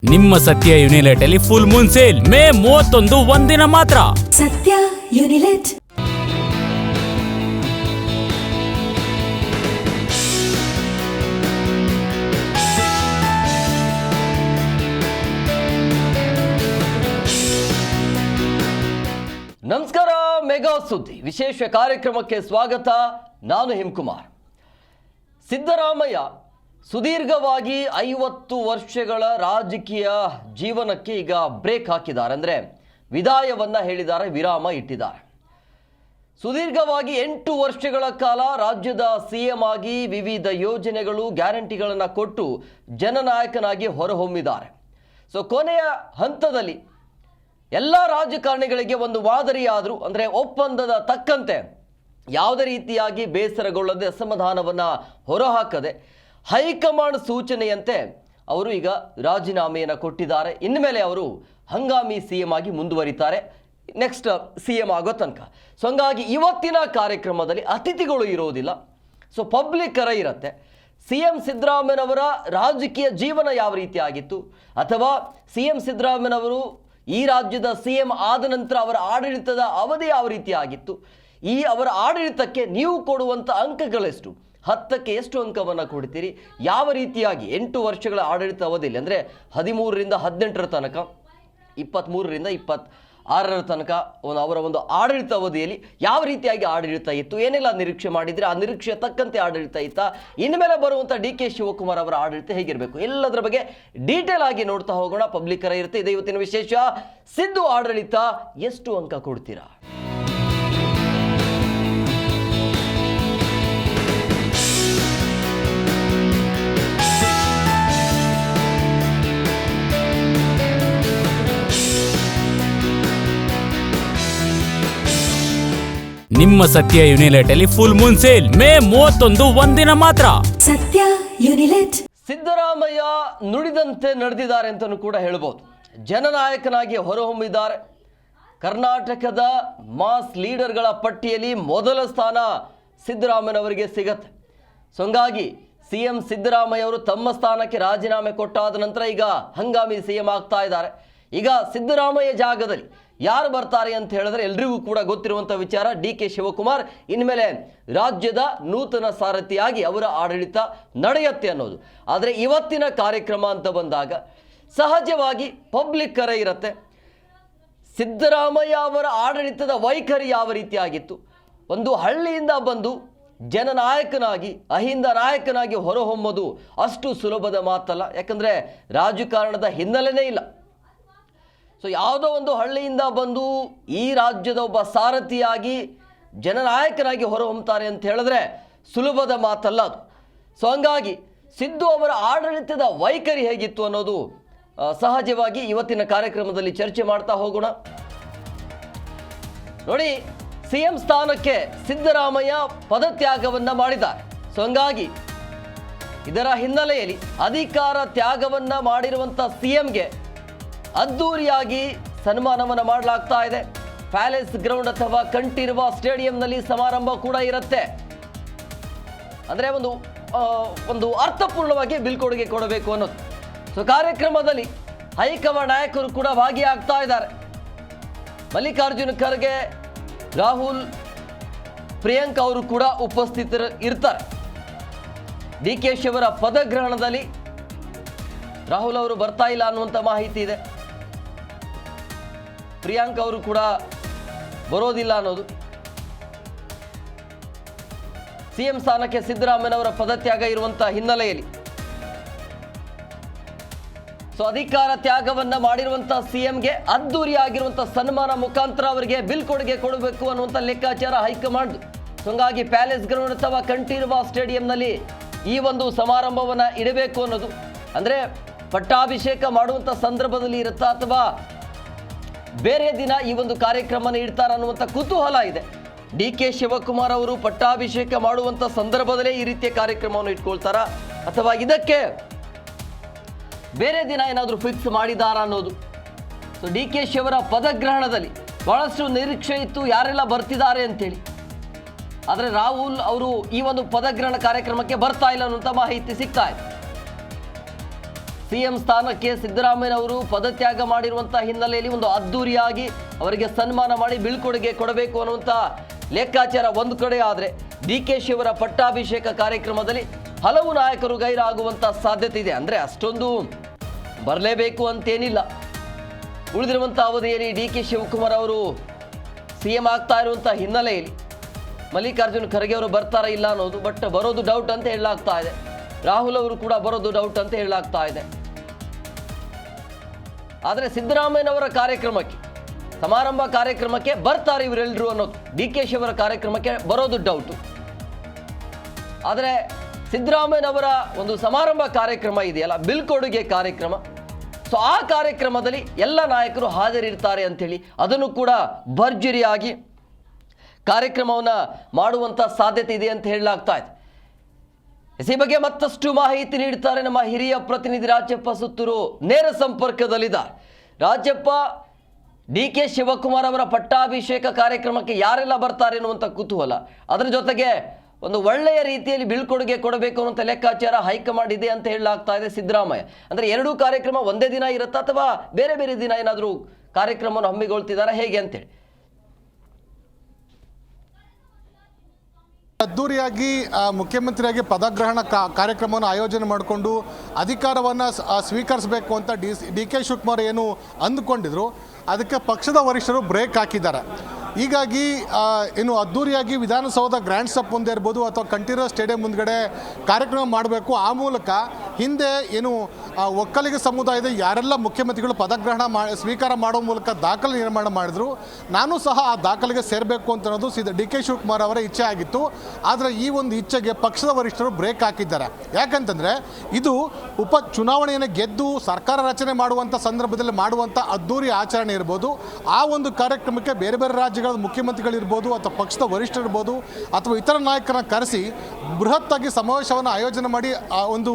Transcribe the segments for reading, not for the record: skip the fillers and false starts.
ನಿಮ್ಮ ಸತ್ಯ ಯುನಿಲೆಟ್ ಅಲ್ಲಿ ಫುಲ್ ಮೂನ್ ಸೇಲ್ ಮೇ 31 ಒಂದಿನ ಮಾತ್ರ. ಸತ್ಯ ಯುನಿಲೆಟ್. ನಮಸ್ಕಾರ. ಮೆಗಾ ಸುದ್ದಿ ವಿಶೇಷ ಕಾರ್ಯಕ್ರಮಕ್ಕೆ ಸ್ವಾಗತ. ನಾನು ಹಿಮಕುಮಾರ್. ಸಿದ್ದರಾಮಯ್ಯ ಸುದೀರ್ಘವಾಗಿ 50 ವರ್ಷಗಳ ರಾಜಕೀಯ ಜೀವನಕ್ಕೆ ಈಗ ಬ್ರೇಕ್ ಹಾಕಿದ್ದಾರೆ. ಅಂದರೆ ವಿದಾಯವನ್ನು ಹೇಳಿದ್ದಾರೆ, ವಿರಾಮ ಇಟ್ಟಿದ್ದಾರೆ. ಸುದೀರ್ಘವಾಗಿ 8 ವರ್ಷಗಳ ಕಾಲ ರಾಜ್ಯದ CM ಆಗಿ ವಿವಿಧ ಯೋಜನೆಗಳು ಗ್ಯಾರಂಟಿಗಳನ್ನು ಕೊಟ್ಟು ಜನನಾಯಕನಾಗಿ ಹೊರಹೊಮ್ಮಿದ್ದಾರೆ. ಸೊ ಕೊನೆಯ ಹಂತದಲ್ಲಿ ಎಲ್ಲ ರಾಜಕಾರಣಿಗಳಿಗೆ ಒಂದು ಮಾದರಿಯಾದರೂ, ಅಂದರೆ ಒಪ್ಪಂದದ ತಕ್ಕಂತೆ ಯಾವುದೇ ರೀತಿಯಾಗಿ ಬೇಸರಗೊಳ್ಳದೆ ಅಸಮಾಧಾನವನ್ನು ಹೊರಹಾಕದೆ ಹೈಕಮಾಂಡ್ ಸೂಚನೆಯಂತೆ ಅವರು ಈಗ ರಾಜೀನಾಮೆಯನ್ನು ಕೊಟ್ಟಿದ್ದಾರೆ. ಇನ್ಮೇಲೆ ಅವರು ಹಂಗಾಮಿ CM ಆಗಿ ಮುಂದುವರಿತಾರೆ ನೆಕ್ಸ್ಟ್ CM ಆಗೋ ತನಕ. ಸೊ ಹಂಗಾಗಿ ಇವತ್ತಿನ ಕಾರ್ಯಕ್ರಮದಲ್ಲಿ ಅತಿಥಿಗಳು ಇರೋದಿಲ್ಲ, ಸೊ ಪಬ್ಲಿಕ್ಕರ ಇರುತ್ತೆ. CM ಸಿದ್ದರಾಮಯ್ಯನವರ ರಾಜಕೀಯ ಜೀವನ ಯಾವ ರೀತಿ ಆಗಿತ್ತು, ಅಥವಾ CM ಸಿದ್ದರಾಮಯ್ಯನವರು ಈ ರಾಜ್ಯದ CM ಆದ ನಂತರ ಅವರ ಆಡಳಿತದ ಅವಧಿ ಯಾವ ರೀತಿ ಆಗಿತ್ತು, ಈ ಅವರ ಆಡಳಿತಕ್ಕೆ ನೀವು ಕೊಡುವಂಥ ಅಂಕಗಳೆಷ್ಟು, 10ಕ್ಕೆ ಎಷ್ಟು ಅಂಕವನ್ನು ಕೊಡ್ತೀರಿ, ಯಾವ ರೀತಿಯಾಗಿ 8 ವರ್ಷಗಳ ಆಡಳಿತ ಅವಧಿಯಲ್ಲಿ, ಅಂದರೆ 13ರಿಂದ 18ರ ತನಕ, 23ರಿಂದ 26ರ ತನಕ ಅವರ ಒಂದು ಆಡಳಿತ ಅವಧಿಯಲ್ಲಿ ಯಾವ ರೀತಿಯಾಗಿ ಆಡಳಿತ ಇತ್ತು, ಏನೆಲ್ಲ ನಿರೀಕ್ಷೆ ಮಾಡಿದರೆ ಆ ನಿರೀಕ್ಷೆ ತಕ್ಕಂತೆ ಆಡಳಿತ ಇತ್ತಾ, ಇನ್ಮೇಲೆ ಬರುವಂಥ DK ಶಿವಕುಮಾರ್ ಅವರ ಆಡಳಿತ ಹೇಗಿರಬೇಕು, ಎಲ್ಲದರ ಬಗ್ಗೆ ಡೀಟೇಲ್ ಆಗಿ ನೋಡ್ತಾ ಹೋಗೋಣ. ಪಬ್ಲಿಕ್ಕರ ಇರುತ್ತೆ. ಇದು ಇವತ್ತಿನ ವಿಶೇಷ. ಸಿದ್ದು ಆಡಳಿತ ಎಷ್ಟು ಅಂಕ ಕೊಡ್ತೀರಾ? ನಿಮ್ಮ ಸತ್ಯ ಯುನಿಲೆಟ್ ಅಲ್ಲಿ ಫುಲ್ ಮೂನ್ ಸೇಲ್ ಮೇ 31 ಒಂದಿನ ಮಾತ್ರ. ಸತ್ಯ ಯುನಿಲೆಟ್. ಸಿದ್ದರಾಮಯ್ಯ ನುಡಿದಂತೆ ನಡೆದಿದ್ದಾರೆ ಅಂತಲೂ ಕೂಡ ಹೇಳ್ಬೋದು. ಜನನಾಯಕನಾಗಿ ಹೊರಹೊಮ್ಮಿದ್ದಾರೆ. ಕರ್ನಾಟಕದ ಮಾಸ್ ಲೀಡರ್ಗಳ ಪಟ್ಟಿಯಲ್ಲಿ ಮೊದಲ ಸ್ಥಾನ ಸಿದ್ದರಾಮಯ್ಯನವರಿಗೆ ಸಿಗತ್ತೆ. ಸೊ ಹಂಗಾಗಿ CM ಸಿದ್ದರಾಮಯ್ಯ ಅವರು ತಮ್ಮ ಸ್ಥಾನಕ್ಕೆ ರಾಜೀನಾಮೆ ಕೊಟ್ಟಾದ ನಂತರ ಈಗ ಹಂಗಾಮಿ CM ಆಗ್ತಾ ಇದ್ದಾರೆ. ಈಗ ಸಿದ್ದರಾಮಯ್ಯ ಜಾಗದಲ್ಲಿ ಯಾರು ಬರ್ತಾರೆ ಅಂತ ಹೇಳಿದ್ರೆ ಎಲ್ರಿಗೂ ಕೂಡ ಗೊತ್ತಿರುವಂಥ ವಿಚಾರ, DK ಶಿವಕುಮಾರ್ ಇನ್ಮೇಲೆ ರಾಜ್ಯದ ನೂತನ ಸಾರಥಿಯಾಗಿ ಅವರ ಆಡಳಿತ ನಡೆಯುತ್ತೆ ಅನ್ನೋದು. ಆದರೆ ಇವತ್ತಿನ ಕಾರ್ಯಕ್ರಮ ಅಂತ ಬಂದಾಗ ಸಹಜವಾಗಿ ಪಬ್ಲಿಕ್ಕರ ಇರುತ್ತೆ. ಸಿದ್ದರಾಮಯ್ಯ ಅವರ ಆಡಳಿತದ ವೈಖರಿ ಯಾವ ರೀತಿಯಾಗಿತ್ತು, ಒಂದು ಹಳ್ಳಿಯಿಂದ ಬಂದು ಜನನಾಯಕನಾಗಿ ಅಹಿಂದ ನಾಯಕನಾಗಿ ಹೊರಹೊಮ್ಮೋದು ಅಷ್ಟು ಸುಲಭದ ಮಾತಲ್ಲ. ಯಾಕಂದರೆ ರಾಜಕಾರಣದ ಹಿನ್ನೆಲೆನೇ ಇಲ್ಲ. ಸೊ ಯಾವುದೋ ಒಂದು ಹಳ್ಳಿಯಿಂದ ಬಂದು ಈ ರಾಜ್ಯದ ಒಬ್ಬ ಸಾರಥಿಯಾಗಿ ಜನನಾಯಕನಾಗಿ ಹೊರಹೊಮ್ತಾರೆ ಅಂತ ಹೇಳಿದ್ರೆ ಸುಲಭದ ಮಾತಲ್ಲ ಅದು. ಸೊ ಹಂಗಾಗಿ ಸಿದ್ದು ಅವರ ಆಡಳಿತದ ವೈಖರಿ ಹೇಗಿತ್ತು ಅನ್ನೋದು ಸಹಜವಾಗಿ ಇವತ್ತಿನ ಕಾರ್ಯಕ್ರಮದಲ್ಲಿ ಚರ್ಚೆ ಮಾಡ್ತಾ ಹೋಗೋಣ. ನೋಡಿ, CM ಸ್ಥಾನಕ್ಕೆ ಸಿದ್ದರಾಮಯ್ಯ ಪದತ್ಯಾಗವನ್ನು ಮಾಡಿದ್ದಾರೆ. ಸೊ ಹಂಗಾಗಿ ಇದರ ಹಿನ್ನೆಲೆಯಲ್ಲಿ ಅಧಿಕಾರ ತ್ಯಾಗವನ್ನು ಮಾಡಿರುವಂಥ CMಗೆ ಅದ್ದೂರಿಯಾಗಿ ಸನ್ಮಾನವನ್ನು ಮಾಡಲಾಗ್ತಾ ಇದೆ. ಪ್ಯಾಲೇಸ್ ಗ್ರೌಂಡ್ ಅಥವಾ ಕಂಠೀರವ ಸ್ಟೇಡಿಯಂನಲ್ಲಿ ಸಮಾರಂಭ ಕೂಡ ಇರುತ್ತೆ. ಅಂದರೆ ಒಂದು ಅರ್ಥಪೂರ್ಣವಾಗಿ ಬೀಳ್ಕೊಡುಗೆ ಕೊಡಬೇಕು ಅನ್ನೋದು. ಸೊ ಕಾರ್ಯಕ್ರಮದಲ್ಲಿ ಹೈಕಮಾಂಡ್ ನಾಯಕರು ಕೂಡ ಭಾಗಿಯಾಗ್ತಾ ಇದ್ದಾರೆ. ಮಲ್ಲಿಕಾರ್ಜುನ ಖರ್ಗೆ, ರಾಹುಲ್, ಪ್ರಿಯಾಂಕಾ ಅವರು ಕೂಡ ಉಪಸ್ಥಿತರು ಇರ್ತಾರೆ. DK ಶಿವರ ಪದಗ್ರಹಣದಲ್ಲಿ ರಾಹುಲ್ ಅವರು ಬರ್ತಾ ಇಲ್ಲ ಅನ್ನುವಂಥ ಮಾಹಿತಿ ಇದೆ. ಪ್ರಿಯಾಂಕಾ ಅವರು ಕೂಡ ಬರೋದಿಲ್ಲ ಅನ್ನೋದು. CM ಸ್ಥಾನಕ್ಕೆ ಸಿದ್ದರಾಮಯ್ಯನವರ ಪದತ್ಯಾಗ ಇರುವಂಥ ಹಿನ್ನೆಲೆಯಲ್ಲಿ ಸೊ ಅಧಿಕಾರ ತ್ಯಾಗವನ್ನ ಮಾಡಿರುವಂಥ CMಗೆ ಅದ್ದೂರಿಯಾಗಿರುವಂಥ ಸನ್ಮಾನ ಮುಖಾಂತರ ಅವರಿಗೆ ಬೀಳ್ಕೊಡುಗೆ ಕೊಡಬೇಕು ಅನ್ನುವಂಥ ಲೆಕ್ಕಾಚಾರ ಹೈಕಮಾಂಡ್. ಹಂಗಾಗಿ ಪ್ಯಾಲೇಸ್ ಗ್ರೌಂಡ್ ಅಥವಾ ಕಂಠೀರವ ಸ್ಟೇಡಿಯಂನಲ್ಲಿ ಈ ಒಂದು ಸಮಾರಂಭವನ್ನು ಇಡಬೇಕು ಅನ್ನೋದು. ಅಂದರೆ ಪಟ್ಟಾಭಿಷೇಕ ಮಾಡುವಂಥ ಸಂದರ್ಭದಲ್ಲಿ ಇರುತ್ತಾ ಅಥವಾ ಬೇರೆ ದಿನ ಈ ಒಂದು ಕಾರ್ಯಕ್ರಮನ ಇಡ್ತಾರ ಅನ್ನುವಂಥ ಕುತೂಹಲ ಇದೆ. DK ಶಿವಕುಮಾರ್ ಅವರು ಪಟ್ಟಾಭಿಷೇಕ ಮಾಡುವಂಥ ಸಂದರ್ಭದಲ್ಲೇ ಈ ರೀತಿಯ ಕಾರ್ಯಕ್ರಮವನ್ನು ಇಟ್ಕೊಳ್ತಾರ, ಅಥವಾ ಇದಕ್ಕೆ ಬೇರೆ ದಿನ ಏನಾದರೂ ಫಿಕ್ಸ್ ಮಾಡಿದಾರಾ ಅನ್ನೋದು. ಸೊ DK ಶಿವರ ಪದಗ್ರಹಣದಲ್ಲಿ ಬಹಳಷ್ಟು ನಿರೀಕ್ಷೆ ಇತ್ತು, ಯಾರೆಲ್ಲ ಬರ್ತಿದ್ದಾರೆ ಅಂತೇಳಿ. ಆದರೆ ರಾಹುಲ್ ಅವರು ಈ ಒಂದು ಪದಗ್ರಹಣ ಕಾರ್ಯಕ್ರಮಕ್ಕೆ ಬರ್ತಾ ಇಲ್ಲ ಅನ್ನುವಂಥ ಮಾಹಿತಿ ಸಿಗ್ತಾ ಇದೆ. ಸಿಎಂ ಸ್ಥಾನಕ್ಕೆ ಸಿದ್ದರಾಮಯ್ಯನವರು ಪದತ್ಯಾಗ ಮಾಡಿರುವಂಥ ಹಿನ್ನೆಲೆಯಲ್ಲಿ ಒಂದು ಅದ್ದೂರಿಯಾಗಿ ಅವರಿಗೆ ಸನ್ಮಾನ ಮಾಡಿ ಬೀಳ್ಕೊಡುಗೆ ಕೊಡಬೇಕು ಅನ್ನುವಂಥ ಲೆಕ್ಕಾಚಾರ ಒಂದು ಕಡೆ ಆದರೆ ಡಿಕೆಶಿ ಅವರ ಪಟ್ಟಾಭಿಷೇಕ ಕಾರ್ಯಕ್ರಮದಲ್ಲಿ ಹಲವು ನಾಯಕರು ಗೈರಾಗುವಂಥ ಸಾಧ್ಯತೆ ಇದೆ. ಅಂದರೆ ಅಷ್ಟೊಂದು ಬರಲೇಬೇಕು ಅಂತೇನಿಲ್ಲ. ಉಳಿದಿರುವಂಥ ಅವಧಿಯಲ್ಲಿ ಡಿಕೆ ಶಿವಕುಮಾರ್ ಅವರು ಸಿಎಂ ಆಗ್ತಾ ಇರುವಂಥ ಹಿನ್ನೆಲೆಯಲ್ಲಿ ಮಲ್ಲಿಕಾರ್ಜುನ್ ಖರ್ಗೆ ಅವರು ಬರ್ತಾರಾ ಇಲ್ಲ ಅನ್ನೋದು, ಬಟ್ ಬರೋದು ಡೌಟ್ ಅಂತ ಹೇಳಲಾಗ್ತಾ ಇದೆ. ರಾಹುಲ್ ಅವರು ಕೂಡ ಬರೋದು ಡೌಟ್ ಅಂತ ಹೇಳಲಾಗ್ತಾ ಇದೆ. ಆದರೆ ಸಿದ್ದರಾಮಯ್ಯನವರ ಕಾರ್ಯಕ್ರಮಕ್ಕೆ, ಸಮಾರಂಭ ಕಾರ್ಯಕ್ರಮಕ್ಕೆ ಬರ್ತಾರೆ ಇವರೆಲ್ಲರೂ ಅನ್ನೋದು, ಡಿಕೆಶಿ ಅವರ ಕಾರ್ಯಕ್ರಮಕ್ಕೆ ಬರೋದು ಡೌಟು. ಆದರೆ ಸಿದ್ದರಾಮಯ್ಯನವರ ಒಂದು ಸಮಾರಂಭ ಕಾರ್ಯಕ್ರಮ ಇದೆಯಲ್ಲ, ಬೀಳ್ಕೊಡುಗೆ ಕಾರ್ಯಕ್ರಮ, ಸೊ ಆ ಕಾರ್ಯಕ್ರಮದಲ್ಲಿ ಎಲ್ಲ ನಾಯಕರು ಹಾಜರಿರ್ತಾರೆ ಅಂಥೇಳಿ ಅದನ್ನು ಕೂಡ ಭರ್ಜರಿಯಾಗಿ ಕಾರ್ಯಕ್ರಮವನ್ನು ಮಾಡುವಂಥ ಸಾಧ್ಯತೆ ಇದೆ ಅಂತ ಹೇಳಲಾಗ್ತಾ ಇದೆ. ಈ ಬಗ್ಗೆ ಮತ್ತಷ್ಟು ಮಾಹಿತಿ ನೀಡ್ತಾರೆ ನಮ್ಮ ಹಿರಿಯ ಪ್ರತಿನಿಧಿ ರಾಜಪ್ಪ ಸುತ್ತೂರು, ನೇರ ಸಂಪರ್ಕದಲ್ಲಿದ್ದಾರೆ. ರಾಜಪ್ಪ, ಡಿಕೆ ಶಿವಕುಮಾರ್ ಅವರ ಪಟ್ಟಾಭಿಷೇಕ ಕಾರ್ಯಕ್ರಮಕ್ಕೆ ಯಾರೆಲ್ಲ ಬರ್ತಾರೆ ಅನ್ನುವಂಥ ಕುತೂಹಲ, ಅದರ ಜೊತೆಗೆ ಒಂದು ಒಳ್ಳೆಯ ರೀತಿಯಲ್ಲಿ ಬೀಳ್ಕೊಡುಗೆ ಕೊಡಬೇಕು ಅನ್ನುವಂಥ ಲೆಕ್ಕಾಚಾರ ಹೈಕಮಾಂಡ್ ಇದೆ ಅಂತ ಹೇಳಲಾಗ್ತಾ ಇದೆ ಸಿದ್ದರಾಮಯ್ಯ. ಅಂದರೆ ಎರಡೂ ಕಾರ್ಯಕ್ರಮ ಒಂದೇ ದಿನ ಇರುತ್ತಾ ಅಥವಾ ಬೇರೆ ಬೇರೆ ದಿನ ಏನಾದರೂ ಕಾರ್ಯಕ್ರಮವನ್ನು ಹಮ್ಮಿಕೊಳ್ತಿದ್ದಾರೆ ಹೇಗೆ ಅಂತೇಳಿ? ಅದ್ದೂರಿಯಾಗಿ ಮುಖ್ಯಮಂತ್ರಿಯಾಗಿ ಪದಗ್ರಹಣ ಕಾರ್ಯಕ್ರಮವನ್ನು ಆಯೋಜನೆ ಮಾಡಿಕೊಂಡು ಅಧಿಕಾರವನ್ನು ಸ್ವೀಕರಿಸಬೇಕು ಅಂತ ಡಿ ಕೆ ಶಿವಕುಮಾರ್ ಏನು ಅಂದುಕೊಂಡಿದ್ರು, ಅದಕ್ಕೆ ಪಕ್ಷದ ವರಿಷ್ಠರು ಬ್ರೇಕ್ ಹಾಕಿದ್ದಾರೆ. ಹೀಗಾಗಿ ಏನು ಅದ್ದೂರಿಯಾಗಿ ವಿಧಾನಸೌಧ ಗ್ರ್ಯಾಂಡ್ ಸ್ಟೆಪ್ ಮುಂದೆ ಇರ್ಬೋದು ಅಥವಾ ಕಂಠೀರವ ಸ್ಟೇಡಿಯಂ ಮುಂದ್ಗಡೆ ಕಾರ್ಯಕ್ರಮ ಮಾಡಬೇಕು. ಆ ಮೂಲಕ ಹಿಂದೆ ಏನು ಒಕ್ಕಲಿಗ ಸಮುದಾಯದ ಯಾರೆಲ್ಲ ಮುಖ್ಯಮಂತ್ರಿಗಳು ಪದಗ್ರಹಣ ಸ್ವೀಕಾರ ಮಾಡೋ ಮೂಲಕ ದಾಖಲೆ ನಿರ್ಮಾಣ ಮಾಡಿದ್ರು, ನಾನು ಸಹ ಆ ದಾಖಲೆಗೆ ಸೇರಬೇಕು ಅಂತ ಅನ್ನೋದು ಡಿ ಕೆ ಶಿವಕುಮಾರ್ ಅವರ ಇಚ್ಛೆ ಆಗಿತ್ತು. ಆದರೆ ಈ ಒಂದು ಇಚ್ಛೆಗೆ ಪಕ್ಷದ ವರಿಷ್ಠರು ಬ್ರೇಕ್ ಹಾಕಿದ್ದಾರೆ. ಯಾಕಂತಂದರೆ ಇದು ಉಪ ಚುನಾವಣೆಯನ್ನು ಗೆದ್ದು ಸರ್ಕಾರ ರಚನೆ ಮಾಡುವಂಥ ಸಂದರ್ಭದಲ್ಲಿ ಮಾಡುವಂಥ ಅದ್ದೂರಿ ಆಚರಣೆ ಇರ್ಬೋದು. ಆ ಒಂದು ಕಾರ್ಯಕ್ರಮಕ್ಕೆ ಬೇರೆ ಬೇರೆ ರಾಜ್ಯಗಳ ಮುಖ್ಯಮಂತ್ರಿಗಳಿರ್ಬೋದು ಅಥವಾ ಪಕ್ಷದ ವರಿಷ್ಠರಿರ್ಬೋದು ಅಥವಾ ಇತರ ನಾಯಕರನ್ನ ಕರೆಸಿ ಬೃಹತ್ತಾಗಿ ಸಮಾವೇಶವನ್ನು ಆಯೋಜನೆ ಮಾಡಿ ಒಂದು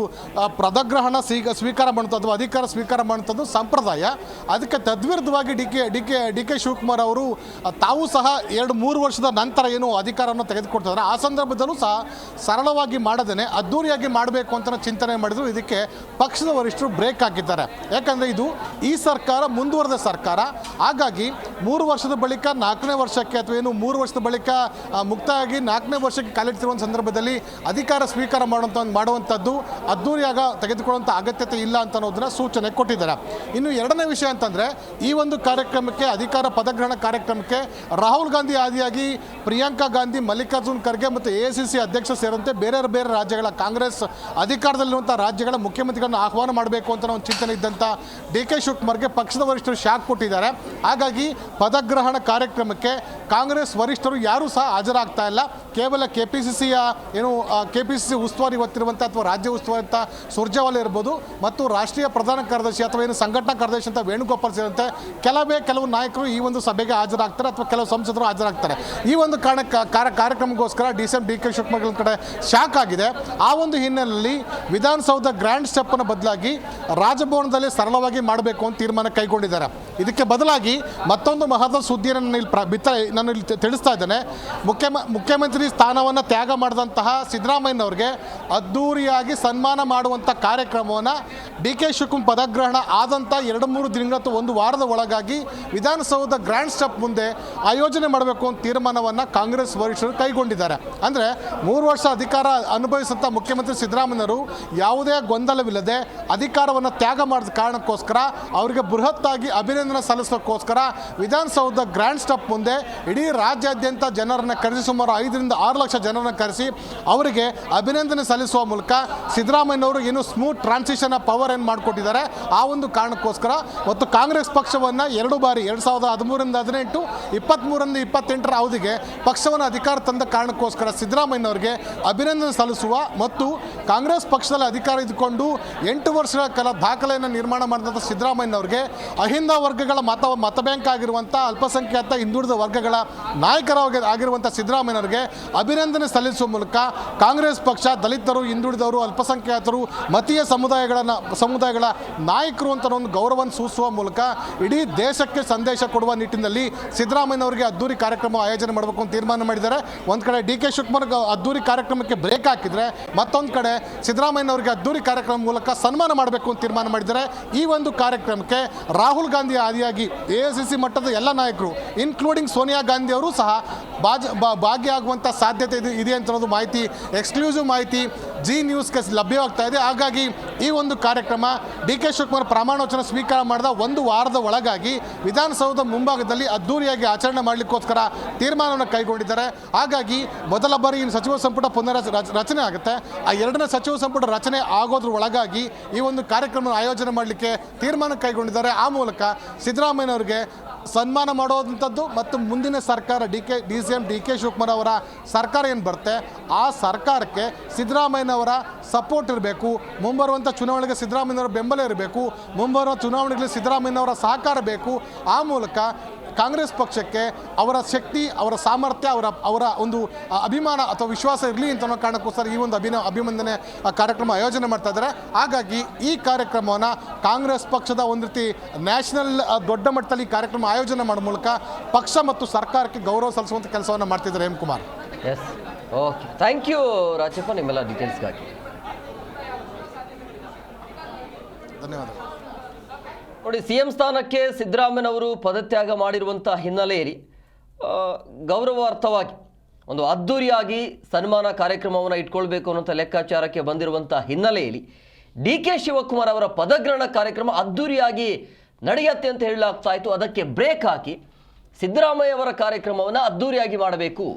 ಪದಗ್ರಹಣ ಸ್ವೀಕಾರ ಮಾಡುವಂಥದ್ದು ಅಥವಾ ಅಧಿಕಾರ ಸ್ವೀಕಾರ ಮಾಡುವಂಥದ್ದು ಸಂಪ್ರದಾಯ. ಅದಕ್ಕೆ ತದ್ವಿರುದ್ಧವಾಗಿ ಡಿ ಕೆ ಶಿವಕುಮಾರ್ ಅವರು ತಾವು ಸಹ 2-3 ವರ್ಷದ ನಂತರ ಏನು ಅಧಿಕಾರವನ್ನು ತೆಗೆದುಕೊಡ್ತಾರೆ, ಆ ಸಂದರ್ಭದಲ್ಲೂ ಸಹ ಸರಳವಾಗಿ ಮಾಡದೇನೆ ಅದ್ದೂರಿಯಾಗಿ ಮಾಡಬೇಕು ಅಂತ ಚಿಂತನೆ ಮಾಡಿದ್ರು. ಇದಕ್ಕೆ ಪಕ್ಷದ ವರಿಷ್ಠರು ಬ್ರೇಕ್ ಹಾಕಿದ್ದಾರೆ. ಯಾಕಂದರೆ ಇದು ಈ ಸರ್ಕಾರ ಮುಂದುವರೆದ ಸರ್ಕಾರ. ಹಾಗಾಗಿ 3 ವರ್ಷದ ಬಳಿಕ 4ನೇ ವರ್ಷಕ್ಕೆ ಅಥವಾ ಏನು 3 ವರ್ಷದ ಬಳಿಕ ಮುಕ್ತಾಯಾಗಿ 4ನೇ ವರ್ಷಕ್ಕೆ ಕಾಲಿಡ್ತಿರುವ ಸಂದರ್ಭದಲ್ಲಿ ಅಧಿಕಾರ ಸ್ವೀಕಾರ ಮಾಡುವಂಥದ್ದು ಅದ್ದೂರಿಯಾಗ ತೆಗೆದುಕೊಳ್ಳುವಂಥ ಅಗತ್ಯತೆ ಇಲ್ಲ ಅಂತ ಅನ್ನೋದನ್ನ ಸೂಚನೆ ಕೊಟ್ಟಿದ್ದಾರೆ. ಇನ್ನು ಎರಡನೇ ವಿಷಯ ಅಂತಂದರೆ, ಈ ಒಂದು ಕಾರ್ಯಕ್ರಮಕ್ಕೆ ಅಧಿಕಾರ ಪದಗ್ರಹಣ ಕಾರ್ಯಕ್ರಮಕ್ಕೆ ರಾಹುಲ್ ಗಾಂಧಿ ಆದಿಯಾಗಿ ಪ್ರಿಯಾಂಕಾ ಗಾಂಧಿ, ಮಲ್ಲಿಕಾರ್ಜುನ್ ಖರ್ಗೆ ಮತ್ತು AICC ಅಧ್ಯಕ್ಷ ಸೇರಿದಂತೆ ಬೇರೆ ಬೇರೆ ರಾಜ್ಯಗಳ ಕಾಂಗ್ರೆಸ್ ಅಧಿಕಾರದಲ್ಲಿರುವಂಥ ರಾಜ್ಯಗಳ ಮುಖ್ಯಮಂತ್ರಿಗಳನ್ನು ಆಹ್ವಾನ ಮಾಡಬೇಕು ಅಂತ ಒಂದು ಚಿಂತನೆ ಇದ್ದಂಥ ಡಿ ಕೆ ಶಿವಕುಮಾರ್ಗೆ ಪಕ್ಷದ ವರಿಷ್ಠರು ಶಾಕ್ ಕೊಟ್ಟಿದ್ದಾರೆ. ಹಾಗಾಗಿ ಪದಗ್ರಹಣ ಕಾರ್ಯಕ್ರಮಕ್ಕೆ ಕಾಂಗ್ರೆಸ್ ವರಿಷ್ಠರು ಯಾರೂ ಸಹ ಹಾಜರಾಗ್ತಾ ಇಲ್ಲ. ಕೇವಲ KPCC ಉಸ್ತುವಾರಿ ಹೊತ್ತಿರುವಂಥ ಅಥವಾ ರಾಜ್ಯ ಉಸ್ತುವಾರಿ ಅಂತ ಸುರ್ಜೇವಾಲಾ ಇರ್ಬೋದು ಮತ್ತು ರಾಷ್ಟ್ರೀಯ ಪ್ರಧಾನ ಕಾರ್ಯದರ್ಶಿ ಅಥವಾ ಏನು ಸಂಘಟನಾ ಕಾರ್ಯದರ್ಶಿ ಅಂತ ವೇಣುಗೋಪಾಲ್ ಸೇರಿದಂತೆ ಕೆಲವು ನಾಯಕರು ಈ ಒಂದು ಸಭೆಗೆ ಹಾಜರಾಗ್ತಾರೆ ಅಥವಾ ಕೆಲವು ಸಂಸದರು ಹಾಜರಾಗ್ತಾರೆ. ಈ ಒಂದು ಕಾರ್ಯಕ್ರಮಕ್ಕೋಸ್ಕರ ಡಿ ಕೆ ಶಿವಕುಮಾರ್ ಕಡೆ ಶಾಕ್ ಆಗಿದೆ. ಆ ಒಂದು ಹಿನ್ನೆಲೆಯಲ್ಲಿ ವಿಧಾನಸೌಧ ಗ್ರ್ಯಾಂಡ್ ಸ್ಟೆಪ್ಪನ್ನು ಬದಲಾಗಿ ರಾಜಭವನದಲ್ಲಿ ಸರಳವಾಗಿ ಮಾಡಬೇಕು ಅಂತ ತೀರ್ಮಾನ ಕೈಗೊಂಡಿದ್ದಾರೆ. ಇದಕ್ಕೆ ಬದಲಾಗಿ ಮತ್ತೊಂದು ಮಹತ್ವದ ಸುದ್ದಿಯನ್ನು ನಾನು ಇಲ್ಲಿ ತಿಳಿಸ್ತಾ ಇದ್ದೇನೆ. ಮುಖ್ಯಮಂತ್ರಿ ಸ್ಥಾನವನ್ನು ತ್ಯಾಗ ಮಾಡಿದಂತಹ ಸಿದ್ದರಾಮಯ್ಯನವ್ರಿಗೆ ಅದ್ದೂರಿಯಾಗಿ ಸನ್ಮಾನ ಮಾಡುವಂಥ ಕಾರ್ಯಕ್ರಮವನ್ನು ಡಿ ಕೆ ಶಿವಕುಮಾರ್ ಪದಗ್ರಹಣ ಆದಂಥ 2-3 ದಿನಗಳ ಅಥವಾ 1 ವಾರದ ಒಳಗಾಗಿ ವಿಧಾನಸೌಧ ಗ್ರ್ಯಾಂಡ್ ಸ್ಟೆಪ್ ಮುಂದೆ ಆಯೋಜನೆ ಮಾಡಬೇಕು ಅಂತ ತೀರ್ಮಾನವನ್ನು ಕಾಂಗ್ರೆಸ್ ವರಿಷ್ಠರು ಕೈಗೊಂಡಿದ್ದಾರೆ. ಅಂದರೆ 3 ವರ್ಷ ಅಧಿಕಾರ ಅನುಭವಿಸಿದಂಥ ಮುಖ್ಯಮಂತ್ರಿ ಸಿದ್ದರಾಮಯ್ಯನವರು ಯಾವುದೇ ಗೊಂದಲವಿಲ್ಲದೆ ಅಧಿಕಾರವನ್ನು ತ್ಯಾಗ ಮಾಡಿದ ಕಾರಣಕ್ಕೋಸ್ಕರ ಅವರಿಗೆ ಬೃಹತ್ತಾಗಿ ಅಭಿನಂದನೆ ಸಲ್ಲಿಸೋಕ್ಕೋಸ್ಕರ ವಿಧಾನಸೌಧ ಗ್ರ್ಯಾಂಡ್ ಸ್ಟೆಪ್ ಮುಂದೆ ಇಡೀ ರಾಜ್ಯಾದ್ಯಂತ ಜನರನ್ನು ಕರೆಸಿ ಸುಮಾರು 5-6 ಲಕ್ಷ ಜನರನ್ನು ಕರೆಸಿ ಅವರಿಗೆ ಅಭಿನಂದನೆ ಸಲ್ಲಿಸುವ ಮೂಲಕ ಸಿದ್ದರಾಮಯ್ಯನವರು ಏನು ಸ್ಮೂತ್ ಟ್ರಾನ್ಸಿಷನ್ ಆಫ್ ಪವರ್ ಏನು ಮಾಡಿಕೊಟ್ಟಿದ್ದಾರೆ. ಆ ಒಂದು ಕಾರಣಕ್ಕೋಸ್ಕರ ಮತ್ತು ಕಾಂಗ್ರೆಸ್ ಪಕ್ಷವನ್ನು 2 ಬಾರಿ 2013-18, 23-28ರ ಅವಧಿಗೆ ಪಕ್ಷವನ್ನು ಅಧಿಕಾರ ತಂದ ಕಾರಣಕ್ಕೋಸ್ಕರ ಸಿದ್ದರಾಮಯ್ಯನವರಿಗೆ ಅಭಿನಂದನೆ ಸಲ್ಲಿಸುವ ಮತ್ತು ಕಾಂಗ್ರೆಸ್ ಪಕ್ಷದಲ್ಲಿ ಅಧಿಕಾರ ಇದ್ದುಕೊಂಡು 8 ವರ್ಷಗಳ ಕಾಲ ದಾಖಲೆಯನ್ನು ನಿರ್ಮಾಣ ಮಾಡಿದಂಥ ಸಿದ್ದರಾಮಯ್ಯನವರಿಗೆ ಅಹಿಂದ ವರ್ಗಗಳ ಮತ ಬ್ಯಾಂಕ್ ಆಗಿರುವಂಥ ಅಲ್ಪಸಂಖ್ಯಾತ ಹಿಂದುಳಿದ ವರ್ಗಗಳ ಸಮುದಾಯಗಳ ಆಗಿರುವಂಥ ಸಿದ್ದರಾಮಯ್ಯನವರಿಗೆ ಅಭಿನಂದನೆ ಸಲ್ಲಿಸುವ ಮೂಲಕ ಕಾಂಗ್ರೆಸ್ ಪಕ್ಷ ದಲಿತರು, ಹಿಂದುಳಿದವರು, ಅಲ್ಪಸಂಖ್ಯಾತರು, ಮತೀಯ ಸಮುದಾಯಗಳ ನಾಯಕರು ಅಂತ ಒಂದು ಗೌರವವನ್ನು ಸೂಚಿಸುವ ಮೂಲಕ ಇಡೀ ದೇಶಕ್ಕೆ ಸಂದೇಶ ಕೊಡುವ ನಿಟ್ಟಿನಲ್ಲಿ ಸಿದ್ದರಾಮಯ್ಯನವರಿಗೆ ಅದ್ದೂರಿ ಕಾರ್ಯಕ್ರಮ ಆಯೋಜನೆ ಮಾಡಬೇಕು ಅಂತ ತೀರ್ಮಾನ ಮಾಡಿದ್ದಾರೆ. ಒಂದು ಕಡೆ ಡಿ ಕೆ ಶಿವಕುಮಾರ್ ಅದ್ದೂರಿ ಕಾರ್ಯಕ್ರಮಕ್ಕೆ ಬ್ರೇಕ್ ಹಾಕಿದರೆ, ಮತ್ತೊಂದು ಕಡೆ ಸಿದ್ದರಾಮಯ್ಯನವರಿಗೆ ಅದ್ದೂರಿ ಕಾರ್ಯಕ್ರಮ ಮೂಲಕ ಸನ್ಮಾನ ಮಾಡಬೇಕು ಅಂತ ತೀರ್ಮಾನ ಮಾಡಿದ್ದಾರೆ. ಈ ಒಂದು ಕಾರ್ಯಕ್ರಮಕ್ಕೆ ರಾಹುಲ್ ಗಾಂಧಿ ಆದಿಯಾಗಿ AICC ಮಟ್ಟದ ಎಲ್ಲ ನಾಯಕರು ಇನ್ಕ್ಲೂಡಿಂಗ್ ಸೋನಿಯಾ ಗಾಂಧಿ ಅವರು ಸಹ ಭಾಗಿಯಾಗುವಂಥ ಸಾಧ್ಯತೆ ಇದೆ ಅಂತ ಅನ್ನೋದು ಮಾಹಿತಿ, ಎಕ್ಸ್ಕ್ಲೂಸಿವ್ ಮಾಹಿತಿ ಜಿ ನ್ಯೂಸ್ಗೆ ಲಭ್ಯವಾಗ್ತಾ ಇದೆ. ಹಾಗಾಗಿ ಈ ಒಂದು ಕಾರ್ಯಕ್ರಮ ಡಿ ಕೆ ಶಿವಕುಮಾರ್ ಪ್ರಮಾಣವಚನ ಸ್ವೀಕಾರ ಮಾಡಿದ ಒಂದು ವಾರದ ಒಳಗಾಗಿ ವಿಧಾನಸೌಧದ ಮುಂಭಾಗದಲ್ಲಿ ಅದ್ದೂರಿಯಾಗಿ ಆಚರಣೆ ಮಾಡಲಿಕ್ಕೋಸ್ಕರ ತೀರ್ಮಾನವನ್ನು ಕೈಗೊಂಡಿದ್ದಾರೆ. ಹಾಗಾಗಿ ಮೊದಲ ಬಾರಿ ಸಚಿವ ಸಂಪುಟ ರಚನೆ ಆಗುತ್ತೆ. ಆ ಎರಡನೇ ಸಚಿವ ಸಂಪುಟ ರಚನೆ ಆಗೋದ್ರ ಒಳಗಾಗಿ ಈ ಒಂದು ಕಾರ್ಯಕ್ರಮ ಆಯೋಜನೆ ಮಾಡಲಿಕ್ಕೆ ತೀರ್ಮಾನ ಕೈಗೊಂಡಿದ್ದಾರೆ. ಆ ಮೂಲಕ ಸಿದ್ದರಾಮಯ್ಯನವರಿಗೆ ಸನ್ಮಾನ ಮಾಡೋದಂಥದ್ದು ಮತ್ತು ಮುಂದಿನ ಸರ್ಕಾರ DCM ಡಿ ಕೆ ಶಿವಕುಮಾರ್ ಅವರ ಸರ್ಕಾರ ಏನು ಬರುತ್ತೆ ಆ ಸರ್ಕಾರಕ್ಕೆ ಸಿದ್ದರಾಮಯ್ಯನವರ ಸಪೋರ್ಟ್ ಇರಬೇಕು. ಮುಂಬರುವಂಥ ಚುನಾವಣೆಗೆ ಸಿದ್ದರಾಮಯ್ಯನವರ ಬೆಂಬಲ ಇರಬೇಕು. ಮುಂಬರುವ ಚುನಾವಣೆಗಳಲ್ಲಿ ಸಿದ್ದರಾಮಯ್ಯನವರ ಸಹಕಾರ ಬೇಕು. ಆ ಮೂಲಕ ಕಾಂಗ್ರೆಸ್ ಪಕ್ಷಕ್ಕೆ ಅವರ ಶಕ್ತಿ, ಅವರ ಸಾಮರ್ಥ್ಯ, ಅವರ ಒಂದು ಅಭಿಮಾನ ಅಥವಾ ವಿಶ್ವಾಸ ಇರಲಿ ಅಂತ ಅನ್ನೋ ಕಾರಣಕ್ಕೋಸ್ಕರ ಈ ಒಂದು ಅಭಿನಂದನೆ ಕಾರ್ಯಕ್ರಮ ಆಯೋಜನೆ ಮಾಡ್ತಾ ಇದ್ದಾರೆ. ಹಾಗಾಗಿ ಈ ಕಾರ್ಯಕ್ರಮವನ್ನು ಕಾಂಗ್ರೆಸ್ ಪಕ್ಷದ ಒಂದು ರೀತಿ ನ್ಯಾಷನಲ್ ದೊಡ್ಡ ಮಟ್ಟದಲ್ಲಿ ಕಾರ್ಯಕ್ರಮ ಆಯೋಜನೆ ಮಾಡೋ ಮೂಲಕ ಪಕ್ಷ ಮತ್ತು ಸರ್ಕಾರಕ್ಕೆ ಗೌರವ ಸಲ್ಲಿಸುವಂಥ ಕೆಲಸವನ್ನು ಮಾಡ್ತಿದ್ದಾರೆ Hemakumar. Yes, okay, thank you Rajappa ನಿಮ್ಮೆಲ್ಲ ಡೀಟೇಲ್ಸ್ಗಾಗಿ. ಧನ್ಯವಾದಗಳು. ನೋಡಿ, CM ಸ್ಥಾನಕ್ಕೆ ಸಿದ್ದರಾಮಯ್ಯನವರು ಪದತ್ಯಾಗ ಮಾಡಿರುವಂಥ ಹಿನ್ನೆಲೆಯಲ್ಲಿ ಗೌರವಾರ್ಥವಾಗಿ ಒಂದು ಅದ್ಧೂರಿಯಾಗಿ ಸನ್ಮಾನ ಕಾರ್ಯಕ್ರಮವನ್ನು ಇಟ್ಕೊಳ್ಬೇಕು ಅನ್ನೋಂಥ ಲೆಕ್ಕಾಚಾರಕ್ಕೆ ಬಂದಿರುವಂಥ ಹಿನ್ನೆಲೆಯಲ್ಲಿ ಡಿ ಕೆ ಶಿವಕುಮಾರ್ ಅವರ ಪದಗ್ರಹಣ ಕಾರ್ಯಕ್ರಮ ಅದ್ಧೂರಿಯಾಗಿ ನಡೆಯುತ್ತೆ ಅಂತ ಹೇಳಲಾಗ್ತಾ ಇತ್ತು. ಅದಕ್ಕೆ ಬ್ರೇಕ್ ಹಾಕಿ ಸಿದ್ದರಾಮಯ್ಯ ಅವರ ಕಾರ್ಯಕ್ರಮವನ್ನು ಅದ್ಧೂರಿಯಾಗಿ ಮಾಡಬೇಕು,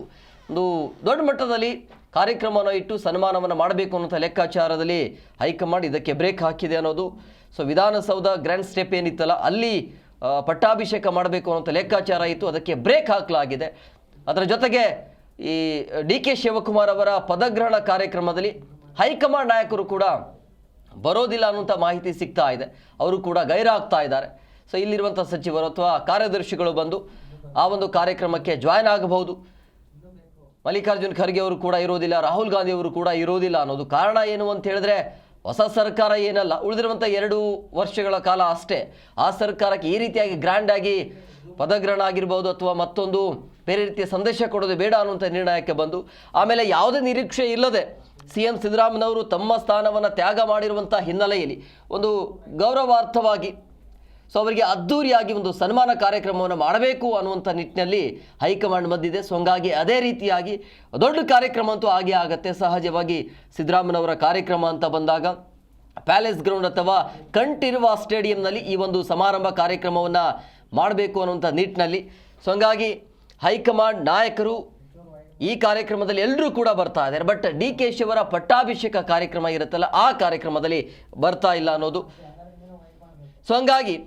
ಒಂದು ದೊಡ್ಡ ಮಟ್ಟದಲ್ಲಿ ಕಾರ್ಯಕ್ರಮವನ್ನು ಇಟ್ಟು ಸನ್ಮಾನವನ್ನು ಮಾಡಬೇಕು ಅನ್ನೋಂಥ ಲೆಕ್ಕಾಚಾರದಲ್ಲಿ ಹೈಕಮಾಂಡ್ ಇದಕ್ಕೆ ಬ್ರೇಕ್ ಹಾಕಿದೆ ಅನ್ನೋದು. ಸೊ ವಿಧಾನಸೌಧ ಗ್ರ್ಯಾಂಡ್ ಸ್ಟೆಪ್ ಏನಿತ್ತಲ್ಲ ಅಲ್ಲಿ ಪಟ್ಟಾಭಿಷೇಕ ಮಾಡಬೇಕು ಅನ್ನೋಂಥ ಲೆಕ್ಕಾಚಾರ ಇತ್ತು, ಅದಕ್ಕೆ ಬ್ರೇಕ್ ಹಾಕಲಾಗಿದೆ. ಅದರ ಜೊತೆಗೆ ಈ ಡಿ ಕೆ ಶಿವಕುಮಾರ್ ಅವರ ಪದಗ್ರಹಣ ಕಾರ್ಯಕ್ರಮದಲ್ಲಿ ಹೈಕಮಾಂಡ್ ನಾಯಕರು ಕೂಡ ಬರೋದಿಲ್ಲ ಅನ್ನುವಂಥ ಮಾಹಿತಿ ಸಿಗ್ತಾ ಇದೆ. ಅವರು ಕೂಡ ಗೈರಾಗ್ತಾ ಇದ್ದಾರೆ. ಸೊ ಇಲ್ಲಿರುವಂಥ ಸಚಿವರು ಅಥವಾ ಕಾರ್ಯದರ್ಶಿಗಳು ಬಂದು ಆ ಒಂದು ಕಾರ್ಯಕ್ರಮಕ್ಕೆ ಜಾಯ್ನ್ ಆಗಬಹುದು. ಮಲ್ಲಿಕಾರ್ಜುನ್ ಖರ್ಗೆ ಅವರು ಕೂಡ ಇರೋದಿಲ್ಲ, ರಾಹುಲ್ ಗಾಂಧಿ ಅವರು ಕೂಡ ಇರೋದಿಲ್ಲ ಅನ್ನೋದು ಕಾರಣ ಏನು ಅಂತ ಹೇಳಿದ್ರೆ, ಹೊಸ ಸರ್ಕಾರ ಏನಲ್ಲ, ಉಳಿದಿರುವಂಥ 2 ವರ್ಷಗಳ ಕಾಲ ಅಷ್ಟೇ. ಆ ಸರ್ಕಾರಕ್ಕೆ ಈ ರೀತಿಯಾಗಿ ಗ್ರ್ಯಾಂಡ್ ಆಗಿ ಪದಗ್ರಹಣ ಆಗಿರ್ಬೋದು ಅಥವಾ ಮತ್ತೊಂದು ಬೇರೆ ರೀತಿಯ ಸಂದೇಶ ಕೊಡೋದು ಬೇಡ ಅನ್ನುವಂಥ ನಿರ್ಣಯಕ್ಕೆ ಬಂದು ಆಮೇಲೆ ಯಾವುದೇ ನಿರೀಕ್ಷೆ ಇಲ್ಲದೆ CM ಸಿದ್ದರಾಮಯ್ಯನವರು ತಮ್ಮ ಸ್ಥಾನವನ್ನು ತ್ಯಾಗ ಮಾಡಿರುವಂಥ ಹಿನ್ನೆಲೆಯಲ್ಲಿ ಒಂದು ಗೌರವಾರ್ಥವಾಗಿ ಸೊ ಅವರಿಗೆ ಅದ್ಧೂರಿಯಾಗಿ ಒಂದು ಸನ್ಮಾನ ಕಾರ್ಯಕ್ರಮವನ್ನು ಮಾಡಬೇಕು ಅನ್ನುವಂಥ ನಿಟ್ಟಿನಲ್ಲಿ ಹೈಕಮಾಂಡ್ ಬಂದಿದೆ. ಸೊ ಹಂಗಾಗಿ ಅದೇ ರೀತಿಯಾಗಿ ದೊಡ್ಡ ಕಾರ್ಯಕ್ರಮ ಅಂತೂ ಆಗೇ ಆಗುತ್ತೆ. ಸಹಜವಾಗಿ ಸಿದ್ದರಾಮಯ್ಯನವರ ಕಾರ್ಯಕ್ರಮ ಅಂತ ಬಂದಾಗ ಪ್ಯಾಲೇಸ್ ಗ್ರೌಂಡ್ ಅಥವಾ ಕಂಠೀರವ ಸ್ಟೇಡಿಯಂನಲ್ಲಿ ಈ ಒಂದು ಸಮಾರಂಭ ಕಾರ್ಯಕ್ರಮವನ್ನು ಮಾಡಬೇಕು ಅನ್ನುವಂಥ ನಿಟ್ಟಿನಲ್ಲಿ. ಸೊ ಹಂಗಾಗಿ ಹೈಕಮಾಂಡ್ ನಾಯಕರು ಈ ಕಾರ್ಯಕ್ರಮದಲ್ಲಿ ಎಲ್ಲರೂ ಕೂಡ ಬರ್ತಾ ಇದ್ದಾರೆ. ಬಟ್ ಡಿ ಕೆ ಶಿವರ ಪಟ್ಟಾಭಿಷೇಕ ಕಾರ್ಯಕ್ರಮ ಇರುತ್ತಲ್ಲ ಆ ಕಾರ್ಯಕ್ರಮದಲ್ಲಿ ಬರ್ತಾ ಇಲ್ಲ ಅನ್ನೋದು. ಸೊ ಹಂಗಾಗಿ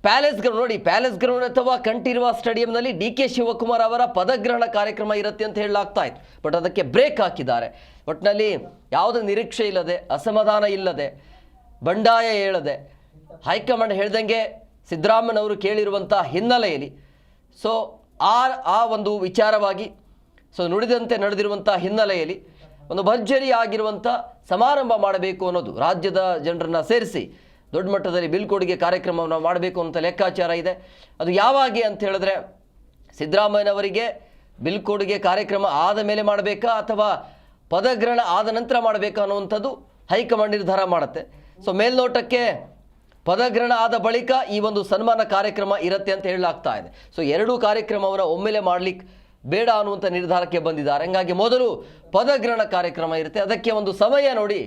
ಪ್ಯಾಲೇಸ್ ಗ್ರೌಂಡ್ ನೋಡಿ, ಪ್ಯಾಲೇಸ್ ಗ್ರೌಂಡ್ ಅಥವಾ ಕಂಠೀರವ ಸ್ಟೇಡಿಯಂನಲ್ಲಿ ಡಿ ಕೆ ಶಿವಕುಮಾರ್ ಅವರ ಪದಗ್ರಹಣ ಕಾರ್ಯಕ್ರಮ ಇರುತ್ತೆ ಅಂತ ಹೇಳಲಾಗ್ತಾ ಇತ್ತು. ಬಟ್ ಅದಕ್ಕೆ ಬ್ರೇಕ್ ಹಾಕಿದ್ದಾರೆ. ಒಟ್ಟಿನಲ್ಲಿ ಯಾವುದೇ ನಿರೀಕ್ಷೆ ಇಲ್ಲದೆ, ಅಸಮಾಧಾನ ಇಲ್ಲದೆ, ಬಂಡಾಯ ಹೇಳದೆ ಹೈಕಮಾಂಡ್ ಹೇಳ್ದಂಗೆ ಸಿದ್ದರಾಮಯ್ಯನವರು ಕೇಳಿರುವಂಥ ಹಿನ್ನೆಲೆಯಲ್ಲಿ ಸೊ ಆ ಒಂದು ವಿಚಾರವಾಗಿ ಸೊ ನುಡಿದಂತೆ ನಡೆದಿರುವಂಥ ಹಿನ್ನೆಲೆಯಲ್ಲಿ ಒಂದು ಭರ್ಜರಿ ಆಗಿರುವಂಥ ಸಮಾರಂಭ ಮಾಡಬೇಕು ಅನ್ನೋದು, ರಾಜ್ಯದ ಜನರನ್ನು ಸೇರಿಸಿ ದೊಡ್ಡ ಮಟ್ಟದಲ್ಲಿ ಬೀಳ್ಕೊಡುಗೆ ಕಾರ್ಯಕ್ರಮವನ್ನು ಮಾಡಬೇಕು ಅಂತ ಲೆಕ್ಕಾಚಾರ ಇದೆ. ಅದು ಯಾವಾಗ ಅಂತ ಹೇಳಿದ್ರೆ, ಸಿದ್ದರಾಮಯ್ಯನವರಿಗೆ ಬೀಳ್ಕೊಡುಗೆ ಕಾರ್ಯಕ್ರಮ ಆದ ಮೇಲೆ ಮಾಡಬೇಕಾ ಅಥವಾ ಪದಗ್ರಹಣ ಆದ ನಂತರ ಮಾಡಬೇಕಾ ಅನ್ನುವಂಥದ್ದು ಹೈಕಮಾಂಡ್ ನಿರ್ಧಾರ ಮಾಡುತ್ತೆ. ಸೊ ಮೇಲ್ನೋಟಕ್ಕೆ ಪದಗ್ರಹಣ ಆದ ಬಳಿಕ ಈ ಒಂದು ಸನ್ಮಾನ ಕಾರ್ಯಕ್ರಮ ಇರುತ್ತೆ ಅಂತ ಹೇಳಲಾಗ್ತಾ ಇದೆ. ಸೊ 2 ಕಾರ್ಯಕ್ರಮವನ್ನು ಒಮ್ಮೆಲೆ ಮಾಡಲಿಕ್ಕೆ ಬೇಡ ಅನ್ನುವಂಥ ನಿರ್ಧಾರಕ್ಕೆ ಬಂದಿದ್ದಾರೆ. ಹಂಗಾಗಿ ಮೊದಲು ಪದಗ್ರಹಣ ಕಾರ್ಯಕ್ರಮ ಇರುತ್ತೆ, ಅದಕ್ಕೆ ಒಂದು ಸಮಯ ನೋಡಿ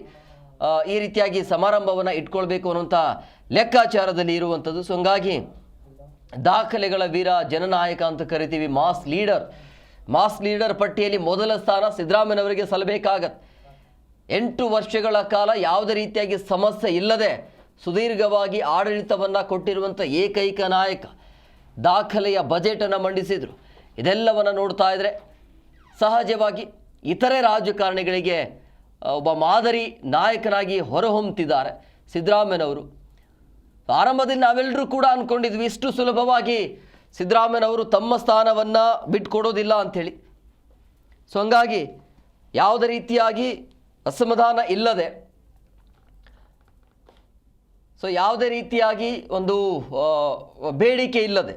ಈ ರೀತಿಯಾಗಿ ಸಮಾರಂಭವನ್ನು ಇಟ್ಕೊಳ್ಬೇಕು ಅನ್ನುವಂಥ ಲೆಕ್ಕಾಚಾರದಲ್ಲಿ ಇರುವಂಥದ್ದು. ಸೊ ಹಂಗಾಗಿ ದಾಖಲೆಗಳ ವೀರ, ಜನನಾಯಕ ಅಂತ ಕರಿತೀವಿ, ಮಾಸ್ ಲೀಡರ್ ಪಟ್ಟಿಯಲ್ಲಿ ಮೊದಲ ಸ್ಥಾನ ಸಿದ್ದರಾಮಯ್ಯನವರಿಗೆ ಸಲ್ಲಬೇಕಾಗತ್ತೆ. 8 ವರ್ಷಗಳ ಕಾಲ ಯಾವುದೇ ರೀತಿಯಾಗಿ ಸಮಸ್ಯೆ ಇಲ್ಲದೆ ಸುದೀರ್ಘವಾಗಿ ಆಡಳಿತವನ್ನು ಕೊಟ್ಟಿರುವಂಥ ಏಕೈಕ ನಾಯಕ, ದಾಖಲೆಯ ಬಜೆಟನ್ನು ಮಂಡಿಸಿದರು. ಇದೆಲ್ಲವನ್ನು ನೋಡ್ತಾ ಇದ್ದರೆ ಸಹಜವಾಗಿ ಇತರೆ ರಾಜಕಾರಣಿಗಳಿಗೆ ಒಬ್ಬ ಮಾದರಿ ನಾಯಕನಾಗಿ ಹೊರಹೊಮ್ಮುತ್ತಿದ್ದಾರೆ ಸಿದ್ದರಾಮಯ್ಯನವರು. ಆರಂಭದಲ್ಲಿ ನಾವೆಲ್ಲರೂ ಕೂಡ ಅಂದ್ಕೊಂಡಿದ್ವಿ ಇಷ್ಟು ಸುಲಭವಾಗಿ ಸಿದ್ದರಾಮಯ್ಯನವರು ತಮ್ಮ ಸ್ಥಾನವನ್ನು ಬಿಟ್ಕೊಡೋದಿಲ್ಲ ಅಂಥೇಳಿ. ಸೊ ಹಂಗಾಗಿ ಯಾವುದೇ ರೀತಿಯಾಗಿ ಅಸಮಾಧಾನ ಇಲ್ಲದೆ, ಸೊ ಯಾವುದೇ ರೀತಿಯಾಗಿ ಒಂದು ಬೇಡಿಕೆ ಇಲ್ಲದೆ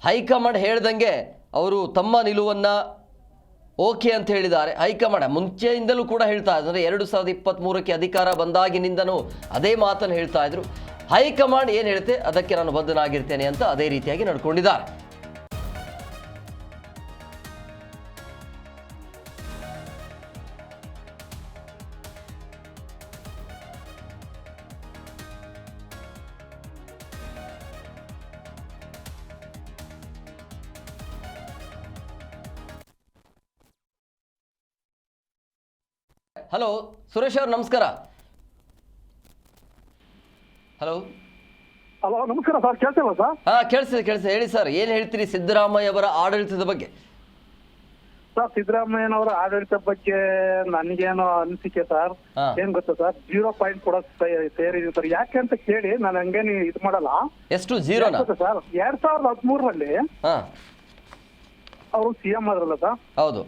ಹೈಕಮಾಂಡ್ ಹೇಳ್ದಂಗೆ ಅವರು ತಮ್ಮ ನಿಲುವನ್ನು ಓಕೆ ಅಂತ ಹೇಳಿದ್ದಾರೆ. ಹೈಕಮಾಂಡ್ ಮುಂಚೆಯಿಂದಲೂ ಕೂಡ ಹೇಳ್ತಾ ಇದ್ರು, ಅಂದರೆ 2023ಕ್ಕೆ ಅಧಿಕಾರ ಬಂದಾಗಿನಿಂದನೂ ಅದೇ ಮಾತನ್ನು ಹೇಳ್ತಾ ಇದ್ರು. ಹೈಕಮಾಂಡ್ ಏನು ಹೇಳುತ್ತೆ ಅದಕ್ಕೆ ನಾನು ಬದ್ಧನಾಗಿರ್ತೇನೆ ಅಂತ ಅದೇ ರೀತಿಯಾಗಿ ನಡ್ಕೊಂಡಿದ್ದಾರೆ. ಹಲೋ ಸುರೇಶ್ ಅವ್ರು ನಮಸ್ಕಾರ. ಹಲೋ ಹಲೋ ನಮಸ್ಕಾರ ಸರ್, ಕೇಳ್ತಿಲ್ಲ ಸರ್? ಹಾಂ ಕೇಳಿಸಿದೆ ಹೇಳಿ ಸರ್, ಏನು ಹೇಳ್ತೀರಿ ಸಿದ್ದರಾಮಯ್ಯ ಅವರ ಆಡಳಿತದ ಬಗ್ಗೆ? ಸರ್, ಸಿದ್ದರಾಮಯ್ಯನವರ ಆಡಳಿತ ಬಗ್ಗೆ ನನಗೇನೋ ಅನಿಸಿಕೆ ಸರ್. ಏನ್ ಗೊತ್ತಾ ಸರ್, 0 ಪಾಯಿಂಟ್ ಕೊಡಕ್ ಸೇರಿದೀನಿ ಸರ್. ಯಾಕೆ ಅಂತ ಕೇಳಿ ನಾನು ಹಂಗೇನು ಇದು ಮಾಡಲ್ಲ. ಎಷ್ಟು ಜೀರೋನಾ ಸರ್? 2013ರಲ್ಲಿ ಅವರು ಸಿಎಂ ಆದ್ರಲ್ಲ ಸರ್, ಹೌದು,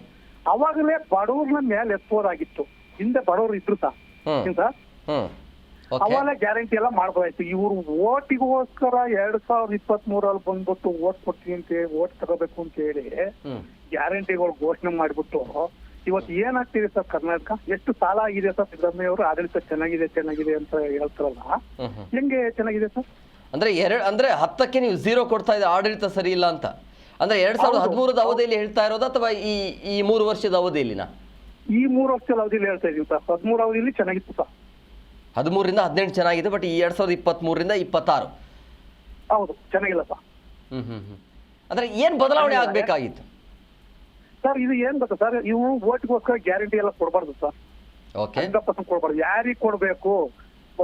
ಅವಾಗಲೇ ಬಡವ್ರನ್ನ ಮೇಲೆ ಎತ್ಬೋದಾಗಿತ್ತು. ಹಿಂದೆ ಬಡವ್ರು ಇದ್ರು ಸರ್. ಅವಾಗಲೇ ಗ್ಯಾರಂಟಿ ಎಲ್ಲ ಮಾಡ್ಬೋದಾಯ್ತು. ಇವ್ರು ಓಟಿಗೋಸ್ಕರ 2023ರಲ್ಲಿ ಬಂದ್ಬಿಟ್ಟು ಓಟ್ ಕೊಡ್ತೀನಿ ಅಂತ ಓಟ್ ತಗೋಬೇಕು ಅಂತ ಹೇಳಿ ಗ್ಯಾರಂಟಿಗಳು ಘೋಷಣೆ ಮಾಡ್ಬಿಟ್ಟು ಇವತ್ತು ಏನಾಗ್ತಿದೆ ಸರ್ ಕರ್ನಾಟಕ? ಎಷ್ಟು ಸಾಲ ಆಗಿದೆ ಸರ್? ಸಿದ್ದರಾಮಯ್ಯ ಅವರು ಆಡಳಿತ ಚೆನ್ನಾಗಿದೆ ಅಂತ ಹೇಳ್ತಾರಲ್ಲ, ಹೆಂಗೆ ಚೆನ್ನಾಗಿದೆ ಸರ್? ಅಂದ್ರೆ 10ಕ್ಕೆ ನೀವು 0 ಕೊಡ್ತಾ ಇದ್ರೆ ಆಡಳಿತ ಸರಿ ಇಲ್ಲ ಅಂತ. ಅಂದ್ರೆ 2013ದ ಅವಧಿಯಲ್ಲಿ ಹೇಳ್ತಾ ಇರೋದು ಅಥವಾ ಈ 3 ವರ್ಷದ ಅವಧಿಯಲ್ಲಿನ? ಈ 3 ವರ್ಷದ ಅವಧಿಯಲ್ಲಿ ಹೇಳ್ತಾ ಇದೀವಿ ಸರ್. 13 ಅವಧಿಯಲ್ಲಿ ಚೆನ್ನಾಗಿತ್ತು ಸರ್. 13ರಿಂದ 18 ಚೆನ್ನಾಗಿದೆ, ಬಟ್ ಈ 2023ರಿಂದ 26 ಹೌದು ಚೆನ್ನಾಗಿಲ್ಲ ಸರ್. ಅಂದ್ರೆ ಏನ್ ಬದಲಾವಣೆ ಆಗ್ಬೇಕಾಗಿತ್ತು ಸರ್? ಇದು ಏನ್ ಗೊತ್ತಾ ಸರ್, ಇವು ಓಟ್ಗೋಸ್ಕರ ಗ್ಯಾರಂಟಿ ಎಲ್ಲ ಕೊಡಬಾರ್ದು ಸರ್. 100% ಕೊಡಬಾರ್ದು. ಯಾರಿಗೆ ಕೊಡ್ಬೇಕು?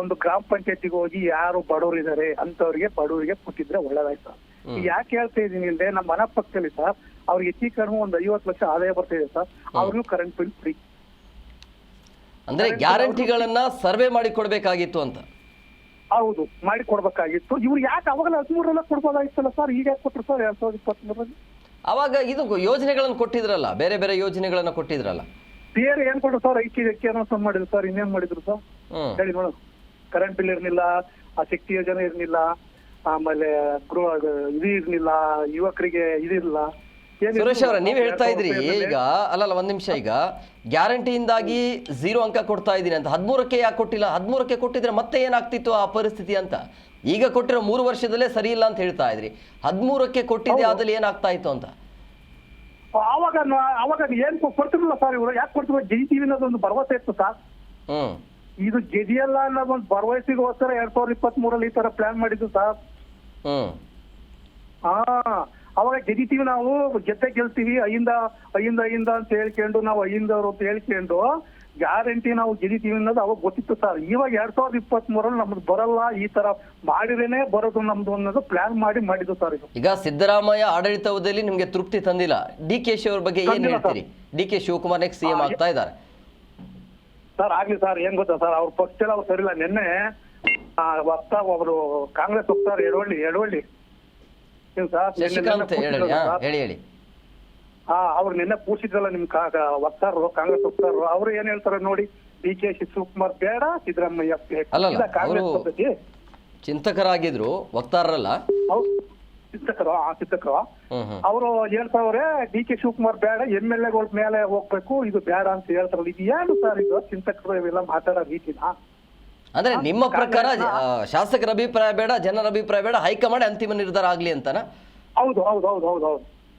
ಒಂದು ಗ್ರಾಮ ಪಂಚಾಯತಿಗೆ ಹೋಗಿ ಯಾರು ಬಡವರು ಇದಾರೆ ಅಂತವ್ರಿಗೆ ಬಡವರಿಗೆ ಕೊಟ್ಟಿದ್ರೆ ಒಳ್ಳೇದಾಯ್ತು ಸರ್. ಯಾಕೆ ಹೇಳ್ತಾ ಇದೀನಿ ಅಂದ್ರೆ, ನಮ್ಮ ಮನೆ ಪಕ್ಕದಲ್ಲಿ ಸರ್ ಅವ್ರಿಗೆ ಹೆಚ್ಚೀಕರಣವು ಒಂದು 50 ಲಕ್ಷ ಆದಾಯ ಬರ್ತಾ ಇದೆ ಸರ್. ಅವ್ರಿಗೂ ಕರೆಂಟ್ ಬಿಲ್ ಫ್ರೀ. ಅಂದ್ರೆ ಗ್ಯಾರಂಟಿಗಳನ್ನ ಸರ್ವೆ ಮಾಡಿ ಕೊಡ್ಬೇಕಾಗಿತ್ತು ಅಂತ. ಹೌದು, ಮಾಡಿ ಕೊಡ್ಬೇಕಾಗಿತ್ತು. ಇವ್ರು ಯಾಕೆ ಅವಾಗಲೇ 13 ಕೊಡ್ಬೋದಾಗಿತ್ತಲ್ಲ ಸರ್? ಈಗ ಯಾಕೆ ಕೊಟ್ಟರು ಸರ್ 2023ರಲ್ಲಿ? ಅವಾಗ ಇದು ಯೋಜನೆಗಳನ್ನು ಕೊಟ್ಟಿದ್ರಲ್ಲ, ಬೇರೆ ಬೇರೆ ಯೋಜನೆಗಳನ್ನ ಕೊಟ್ಟಿದ್ರಲ್ಲ. ಬೇರೆ ಏನ್ ಕೊಟ್ಟರು ಸರ್? ಐಕ್ಯ ಅನೌನ್ಸ್ ಮಾಡಿದ್ರು ಸರ್. ಇನ್ನೇನ್ ಮಾಡಿದ್ರು ಸರ್ ಹೇಳಿ ನೋಡು? ಕರೆಂಟ್ ಬಿಲ್ ಇರ್ಲಿಲ್ಲ, ಆ ಶಕ್ತಿ ಯೋಜನೆ ಇರ್ಲಿಲ್ಲ, ಆಮೇಲೆ ಇದು ಇರ್ಲಿಲ್ಲ, ಯುವಕರಿಗೆ ಇದಿರಲಿಲ್ಲ. ಸುರೇಶ್ ಅವರ ನೀವ್ ಹೇಳ್ತಾ ಇದ್ರಿ ಈಗ, ಅಲ್ಲಲ್ಲ ಒಂದ್ ನಿಮಿಷ, ಈಗ ಗ್ಯಾರಂಟಿಯಿಂದಾಗಿ 0 ಅಂಕ ಕೊಡ್ತಾ ಇದೀನಿ ಅಂತ. 13ಕ್ಕೆ ಯಾಕೆ ಕೊಟ್ಟಿಲ್ಲ? 13ಕ್ಕೆ ಕೊಟ್ಟಿದ್ರೆ ಮತ್ತೆ ಏನಾಗ್ತಿತ್ತು ಆ ಪರಿಸ್ಥಿತಿ ಅಂತ. ಈಗ ಕೊಟ್ಟಿರೋ 3 ವರ್ಷದಲ್ಲೇ ಸರಿ ಇಲ್ಲ ಅಂತ ಹೇಳ್ತಾ ಇದ್ರಿ. 13ಕ್ಕೆ ಕೊಟ್ಟಿದ್ದೆ ಆದಲ್ಲಿ ಏನಾಗ್ತಾ ಇತ್ತು ಅಂತ. ಅವಾಗ ಏನ್ ಕೊಡ್ತಿರ್ಲಿಲ್ಲ ಸರ್ ಇವರು. ಯಾಕೆ ಕೊಡ್ತೀವಿ? ಗೆಲ್ತೀವಿ ಅನ್ನೋದೊಂದು ಭರವಸೆ ಇತ್ತು ಸರ್. ಇದು ಗೆದಿಯಲ್ಲ ಅನ್ನೋದೊಂದು ಭರವಸೆಗೋಸ್ಕರ 2023ರಲ್ಲಿ ಈ ತರ ಪ್ಲಾನ್ ಮಾಡಿದ್ದು ಸರ್. ಅವಾಗ ಗೆದಿತೀವಿ ನಾವು, ಗೆಲ್ತೀವಿ ಅಯಿಂದ ಅಂತ ಹೇಳ್ಕೊಂಡು ನಾವು ಅಯ್ಯಿಂದವ್ರು ಅಂತ ಹೇಳ್ಕೊಂಡು ಗ್ಯಾರಂಟಿ ನಾವು ಗೆದಿತೀವಿ ಅನ್ನೋದು ಅವಾಗ ಗೊತ್ತಿತ್ತು ಸರ್. ಇವಾಗ 2023ರಲ್ಲಿ ನಮ್ದು ಬರಲ್ಲ, ಈ ತರ ಮಾಡಿರೇನೆ ಬರೋದು ನಮ್ದು ಅನ್ನೋದು ಪ್ಲಾನ್ ಮಾಡಿದ್ದು ಸರ್. ಈಗ ಸಿದ್ದರಾಮಯ್ಯ ಆಡಳಿತದಲ್ಲಿ ನಿಮ್ಗೆ ತೃಪ್ತಿ ತಂದಿಲ್ಲ. ಡಿ.ಕೆ. ಶಿ ಅವ್ರ ಬಗ್ಗೆ ಏನ್ ಹೇಳ್ತೀರಿ? ಡಿ.ಕೆ. ಶಿವಕುಮಾರ್ ನೆಕ್ಸ್ಟ್ ಸಿಎಂ ಆಗ್ತಾ ಇದ್ದಾರೆ ಸರ್. ಆಗ್ಲಿ ಸರ್, ಏನ್ ಗೊತ್ತಾ ಸರ್, ಅವ್ರ ಪಕ್ಷ ಅವ್ರು ಸರಿಲ್ಲ. ನಿನ್ನೆ ಒಬ್ರು ಕಾಂಗ್ರೆಸ್ ಹೋಗ್ತಾರೆ ಎಡವಳ್ಳಿ ಶಶಿಕಾಂತ್ ಹೇಳಿ. ಅವ್ರು ನಿನ್ನೆ ಕೂಸಿದ್ರಲ್ಲ ನಿಮ್ ವಕ್ತಾರರು, ಕಾಂಗ್ರೆಸ್ ವಕ್ತಾರರು. ಅವ್ರು ಏನ್ ಹೇಳ್ತಾರೆ ನೋಡಿ, ಡಿ.ಕೆ. ಶಿವಕುಮಾರ್ ಬೇಡ, ಸಿದ್ದರಾಮಯ್ಯ ಕಾಂಗ್ರೆಸ್ ಪದ್ಧತಿ. ಚಿಂತಕರಾಗಿದ್ರು, ವಕ್ತಾರರಲ್ಲ, ಚಿಂತಕರು. ಅವರು ಹೇಳ್ತಾವ್ರೆ ಡಿ.ಕೆ. ಶಿವಕುಮಾರ್ ಬೇಡ, MLA ಮೇಲೆ ಹೋಗ್ಬೇಕು, ಇದು ಬೇಡ ಅಂತ ಹೇಳ್ತಾರಲ್ಲ. ಇದು ಏನು ಸರ್ ಇದು? ಚಿಂತಕರು ಇವೆಲ್ಲ ಮಾತಾಡೋ ರೀತಿನ? ಅಂದ್ರೆ ನಿಮ್ಮ ಪ್ರಕಾರ ಶಾಸಕರ ಅಭಿಪ್ರಾಯ ಬೇಡ, ಜನರ ಅಭಿಪ್ರಾಯ ಬೇಡ, ಹೈಕಮಾಂಡ್ ಅಂತಿಮ ನಿರ್ಧಾರ ಆಗ್ಲಿ ಅಂತನಾ? ಹೌದು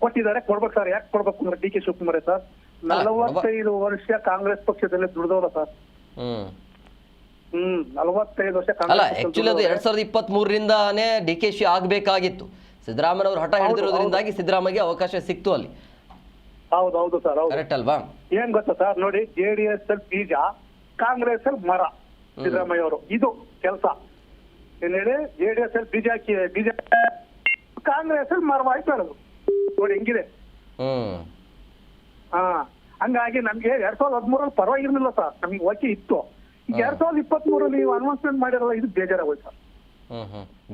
ಕೊಟ್ಟಿದ್ದಾರೆ, ಕೊಡ್ಬೇಕು ಸರ್. ಯಾಕೆ ಕೊಡ್ಬೇಕು ಅಂದ್ರೆ ಡಿ.ಕೆ. ಶಿವಕುಮಾರ್ ಸರ್ 45 ವರ್ಷ ಕಾಂಗ್ರೆಸ್ ಪಕ್ಷದಲ್ಲಿ ದುಡಿದವ್ರ ಸರ್. 45 ವರ್ಷ ಅಲ್ಲ, ಆಕ್ಚುಲಿ ಅದು 2023ರಿಂದಾನೇ ಡಿ.ಕೆ. ಶಿ ಆಗ್ಬೇಕಾಗಿತ್ತು. ಸಿದ್ದರಾಮಯ್ಯ ಅವರು ಹಠ ಹಿಡಿದಿರೋದ್ರಿಂದಾಗಿ ಸಿದ್ದರಾಮಯ್ಯಗೆ ಅವಕಾಶ ಸಿಕ್ತು ಅಲ್ಲಿ. ಹೌದು ಸರ್, ಕರೆಕ್ಟ್ ಅಲ್ವಾ? ಏನ್ ಗೊತ್ತಾ ಸರ್ ನೋಡಿ, JDS ಅಲ್ಲಿ ಬೀಜ, ಕಾಂಗ್ರೆಸ್ ಅಲ್ಲಿ ಮರ. ಸಿದ್ದರಾಮಯ್ಯ ಅವರು ಇದು ಕೆಲಸ ಏನ್ ಹೇಳಿ, JDS ಅಲ್ಲಿ ಬೀಜ ಕಾಂಗ್ರೆಸ್ ಅಲ್ಲಿ ಮರವಾಗಿ ಬೆಳೆದು ನೋಡಿ ಹೆಂಗಿದೆ. ಹಂಗಾಗಿ ನಮ್ಗೆ 2013ರಲ್ಲಿ ಪರವಾಗಿರ್ಲಿಲ್ಲ ಸರ್, ನಮ್ಗೆ ಓಕೆ ಇತ್ತು. ಈಗ 2023ರಲ್ಲಿ ನೀವು ಅನೌನ್ಸ್ಮೆಂಟ್ ಮಾಡಿರಲ್ಲ, ಇದು ಬೇಜಾರಾಗೋಯ್ತು ಸರ್.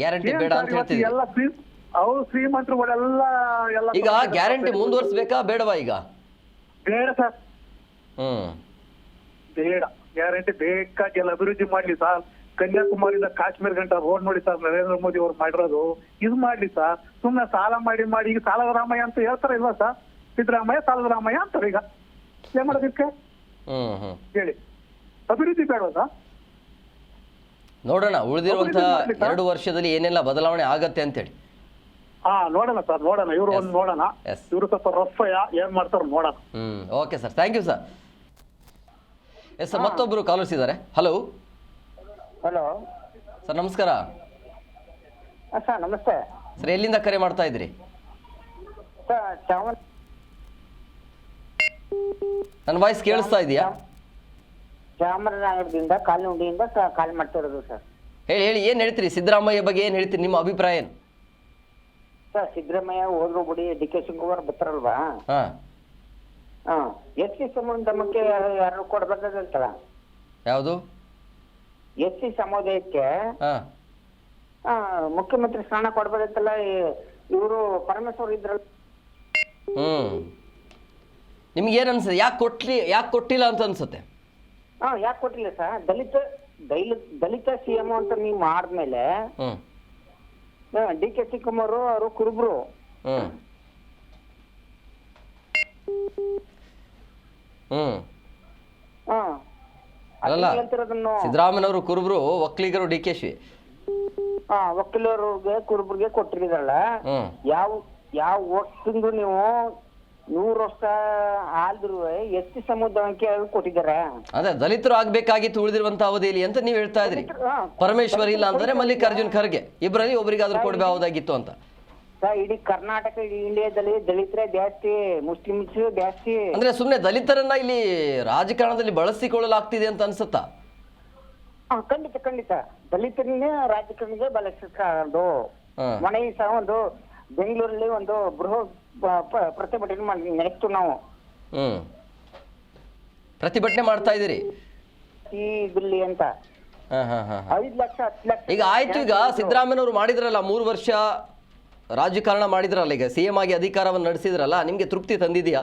ಗ್ಯಾರಂಟಿ ಬೇಡ ಅಂತ ಹೇಳ್ತೀವಿ. ಎಲ್ಲ ಅವ್ರು ಶ್ರೀಮಂತರುಗಳೆಲ್ಲ ಎಲ್ಲ ಈಗ ಗ್ಯಾರಂಟಿ ಮುಂದುವರಿಸ್ಬೇಕಾ ಬೇಡವಾ ಈಗ? ಬೇಡ ಸರ್, ಹ್ಮ್ ಬೇಡ. ಗ್ಯಾರಂಟಿ ಬೇಕಾಗಿ ಎಲ್ಲ ಅಭಿವೃದ್ಧಿ ಮಾಡ್ಲಿ ಸರ್. ಕನ್ಯಾಕುಮಾರಿಯಿಂದ ಕಾಶ್ಮೀರ ಗಂಟ ರೋಡ್ ನೋಡಿ ಸರ್, ನರೇಂದ್ರ ಮೋದಿ ಅವ್ರು ಮಾಡಿರೋದು. ಇದು ಮಾಡ್ಲಿ ಸರ್. ಸುಮ್ಮನೆ ಸಾಲ ಮಾಡಿ ಈಗ ಸಾಲದ ರಾಮಯ್ಯ ಅಂತ ಹೇಳ್ತಾರ ಇಲ್ವಾ ಸರ್? ಸಿದ್ದರಾಮಯ್ಯ ಸಾಲದ ರಾಮಯ್ಯ ಅಂತಾರೆ. ಈಗ ಏನ್ ಮಾಡೋದಕ್ಕೆ ಹೇಳಿ? ಅಭಿವೃದ್ಧಿ ಬೇಡವಾ ಸರ್? ನೋಡೋಣ ಉಳಿದಿರುವಂತ 2 ವರ್ಷದಲ್ಲಿ ಏನೆಲ್ಲ ಬದಲಾವಣೆ ಆಗತ್ತೆ ಅಂತೇಳಿ. ನೋಡೋಣ ಸರ್, ನೋಡೋಣ. ಇವ್ರು ಒಂದು ನೋಡೋಣ. ಇವ್ರು ಸ್ವಲ್ಪ ರಫ್ಫಯ್ಯ ಏನ್ ಮಾಡ್ತಾರ ನೋಡೋಣ. Okay sir, thank you sir. Yes sir, ಮತ್ತೊಬ್ರು ಕಾಲರ್ಸ್ ಇದ್ದಾರೆ. ಹಲೋ ಹಲೋ ಸರ್, ನಮಸ್ಕಾರ ಸರ್. ನಮಸ್ತೆ ಸರ್, ಎಲ್ಲಿಂದ ಕರೆ ಮಾಡ್ತಾ ಇದ್ರಿ? ಸರ್, ನನ್ನ ವಾಯ್ಸ್ ಕೇಳಿಸ್ತಾ ಇದೆಯಾ? ಚಾಮರಾಜನಗರದಿಂದ ಕಾಲಿನುಂಡಿಯಿಂದ ಕಾಲ್ ಮಾಡ್ತಾ ಇರೋದು ಸರ್. ಹೇಳಿ ಏನ್ ಹೇಳ್ತೀರಿ ಸಿದ್ದರಾಮಯ್ಯ ಬಗ್ಗೆ? ಏನ್ ಹೇಳ್ತೀರಿ, ನಿಮ್ಮ ಅಭಿಪ್ರಾಯ ಏನು? ಸರ್, ಸಿದ್ದರಾಮಯ್ಯ ಹೋದ್ರು ಬಿಡಿ, ಡಿ.ಕೆ. ಶಿವಕುಮಾರ್ ಬರ್ತಾರಲ್ವಾ? ಎಸ್.ಸಿ ಸಮುದಾಯಕ್ಕೆ ಯಾರು ಕೊಡ್ಬೇಕಾಗತ್ತಲ್ಲ? ಯಾವುದು? ಎಸ್.ಸಿ ಸಮುದಾಯಕ್ಕೆ ಮುಖ್ಯಮಂತ್ರಿ ಸ್ಥಾನ ಕೊಡ್ಬೇಕಂತಲ್ಲ. ಇವರು ಪರಮೇಶ್ವರ್ ಇದ್ರಲ್ಲ. ನಿಮ್ಗೆ ಏನ್ ಅನ್ಸುತ್ತೆ? ಯಾಕೆ ಕೊಟ್ಟಿಲ್ಲ ಅಂತ ಅನ್ಸುತ್ತೆ? ಯಾಕೆ ಕೊಟ್ಟಿಲ್ಲ ಸರ್? ದಲಿತ ಸಿ.ಎಂ ಅಂತ ನೀವು ಮಾಡಿದ್ಮೇಲೆ ಡಿ.ಕೆ. ಶಿವಕುಮಾರ್ ಅವರು ಕುರುಬ್ರು. ಅಲ್ಲ, ಸಿದ್ದರಾಮಯ್ಯನವರು ಕುರುಬ್ರು, ಒಕ್ಕಲಿಗರು ಡಿ.ಕೆ.ಶಿ. ವಕೀಲರಿಗೆ ಕುರುಬ್ರಿಗೆ ಕೊಟ್ಟಿರಲ್ಲ. ಯಾವ ವರ್ಷದಿಂದ ನೀವು 100 ವರ್ಷ ಆದ್ರೂ ಎಸ್.ಟಿ ಸಮುದಾಯಕ್ಕೆ ಕೊಟ್ಟಿದ್ದಾರೆ. ಅದೇ ದಲಿತರು ಆಗ್ಬೇಕಾಗಿತ್ತು ಉಳಿದಿರುವಂತ ಅವಧಿಯಲ್ಲಿ ಅಂತ ನೀವ್ ಹೇಳ್ತಾ ಇದ್ರಿ. ಪರಮೇಶ್ವರ್ ಇಲ್ಲ ಅಂತಂದ್ರೆ ಮಲ್ಲಿಕಾರ್ಜುನ್ ಖರ್ಗೆ, ಇಬ್ಬರಲ್ಲಿ ಒಬ್ಬರಿಗಾದ್ರೂ ಕೊಡಬಹುದಾಗಿತ್ತು ಅಂತ. ಇಡೀ ಕರ್ನಾಟಕ, ಇಡೀ ಇಂಡಿಯಾದಲ್ಲಿ ದಲಿತರೇ ಜಾಸ್ತಿ, ಮುಸ್ಲಿಮ್ಸ್ ಜಾಸ್ತಿ. ಅಂದ್ರೆ ಸುಮ್ನೆ ದಲಿತರನ್ನ ಇಲ್ಲಿ ರಾಜಕಾರಣದಲ್ಲಿ ಬಳಸಿಕೊಳ್ಳಲಾಗ್ತಿದೆ ಅಂತ ಅನ್ಸುತ್ತಾ? ಖಂಡಿತ ದಲಿತರನ್ನೇ ರಾಜಕಾರಣಿಗೆ ಬಳಸೋದು. ಮನೆ ಸಹ ಒಂದು ಬೆಂಗಳೂರಲ್ಲಿ ಒಂದು ಬೃಹತ್ ಪ್ರತಿಭಟನೆ ನಡೆಸ್ತು ನಾವು. ಪ್ರತಿಭಟನೆ ಮಾಡ್ತಾ ಇದೀರಿ ಈ ಬಿಲ್ಲಿ ಅಂತ 5 ಲಕ್ಷ 10 ಲಕ್ಷ. ಈಗ ಆಯ್ತು, ಈಗ ಸಿದ್ದರಾಮಯ್ಯನವರು ಮಾಡಿದ್ರಲ್ಲ 3 ವರ್ಷ ರಾಜಕಾರಣ ಮಾಡಿದ್ರಲ್ಲ, ಈಗ ಸಿಎಂ ಆಗಿ ಅಧಿಕಾರವನ್ನು ನಡೆಸಿದ್ರಲ್ಲ, ನಿಮ್ಗೆ ತೃಪ್ತಿ ತಂದಿದೆಯಾ?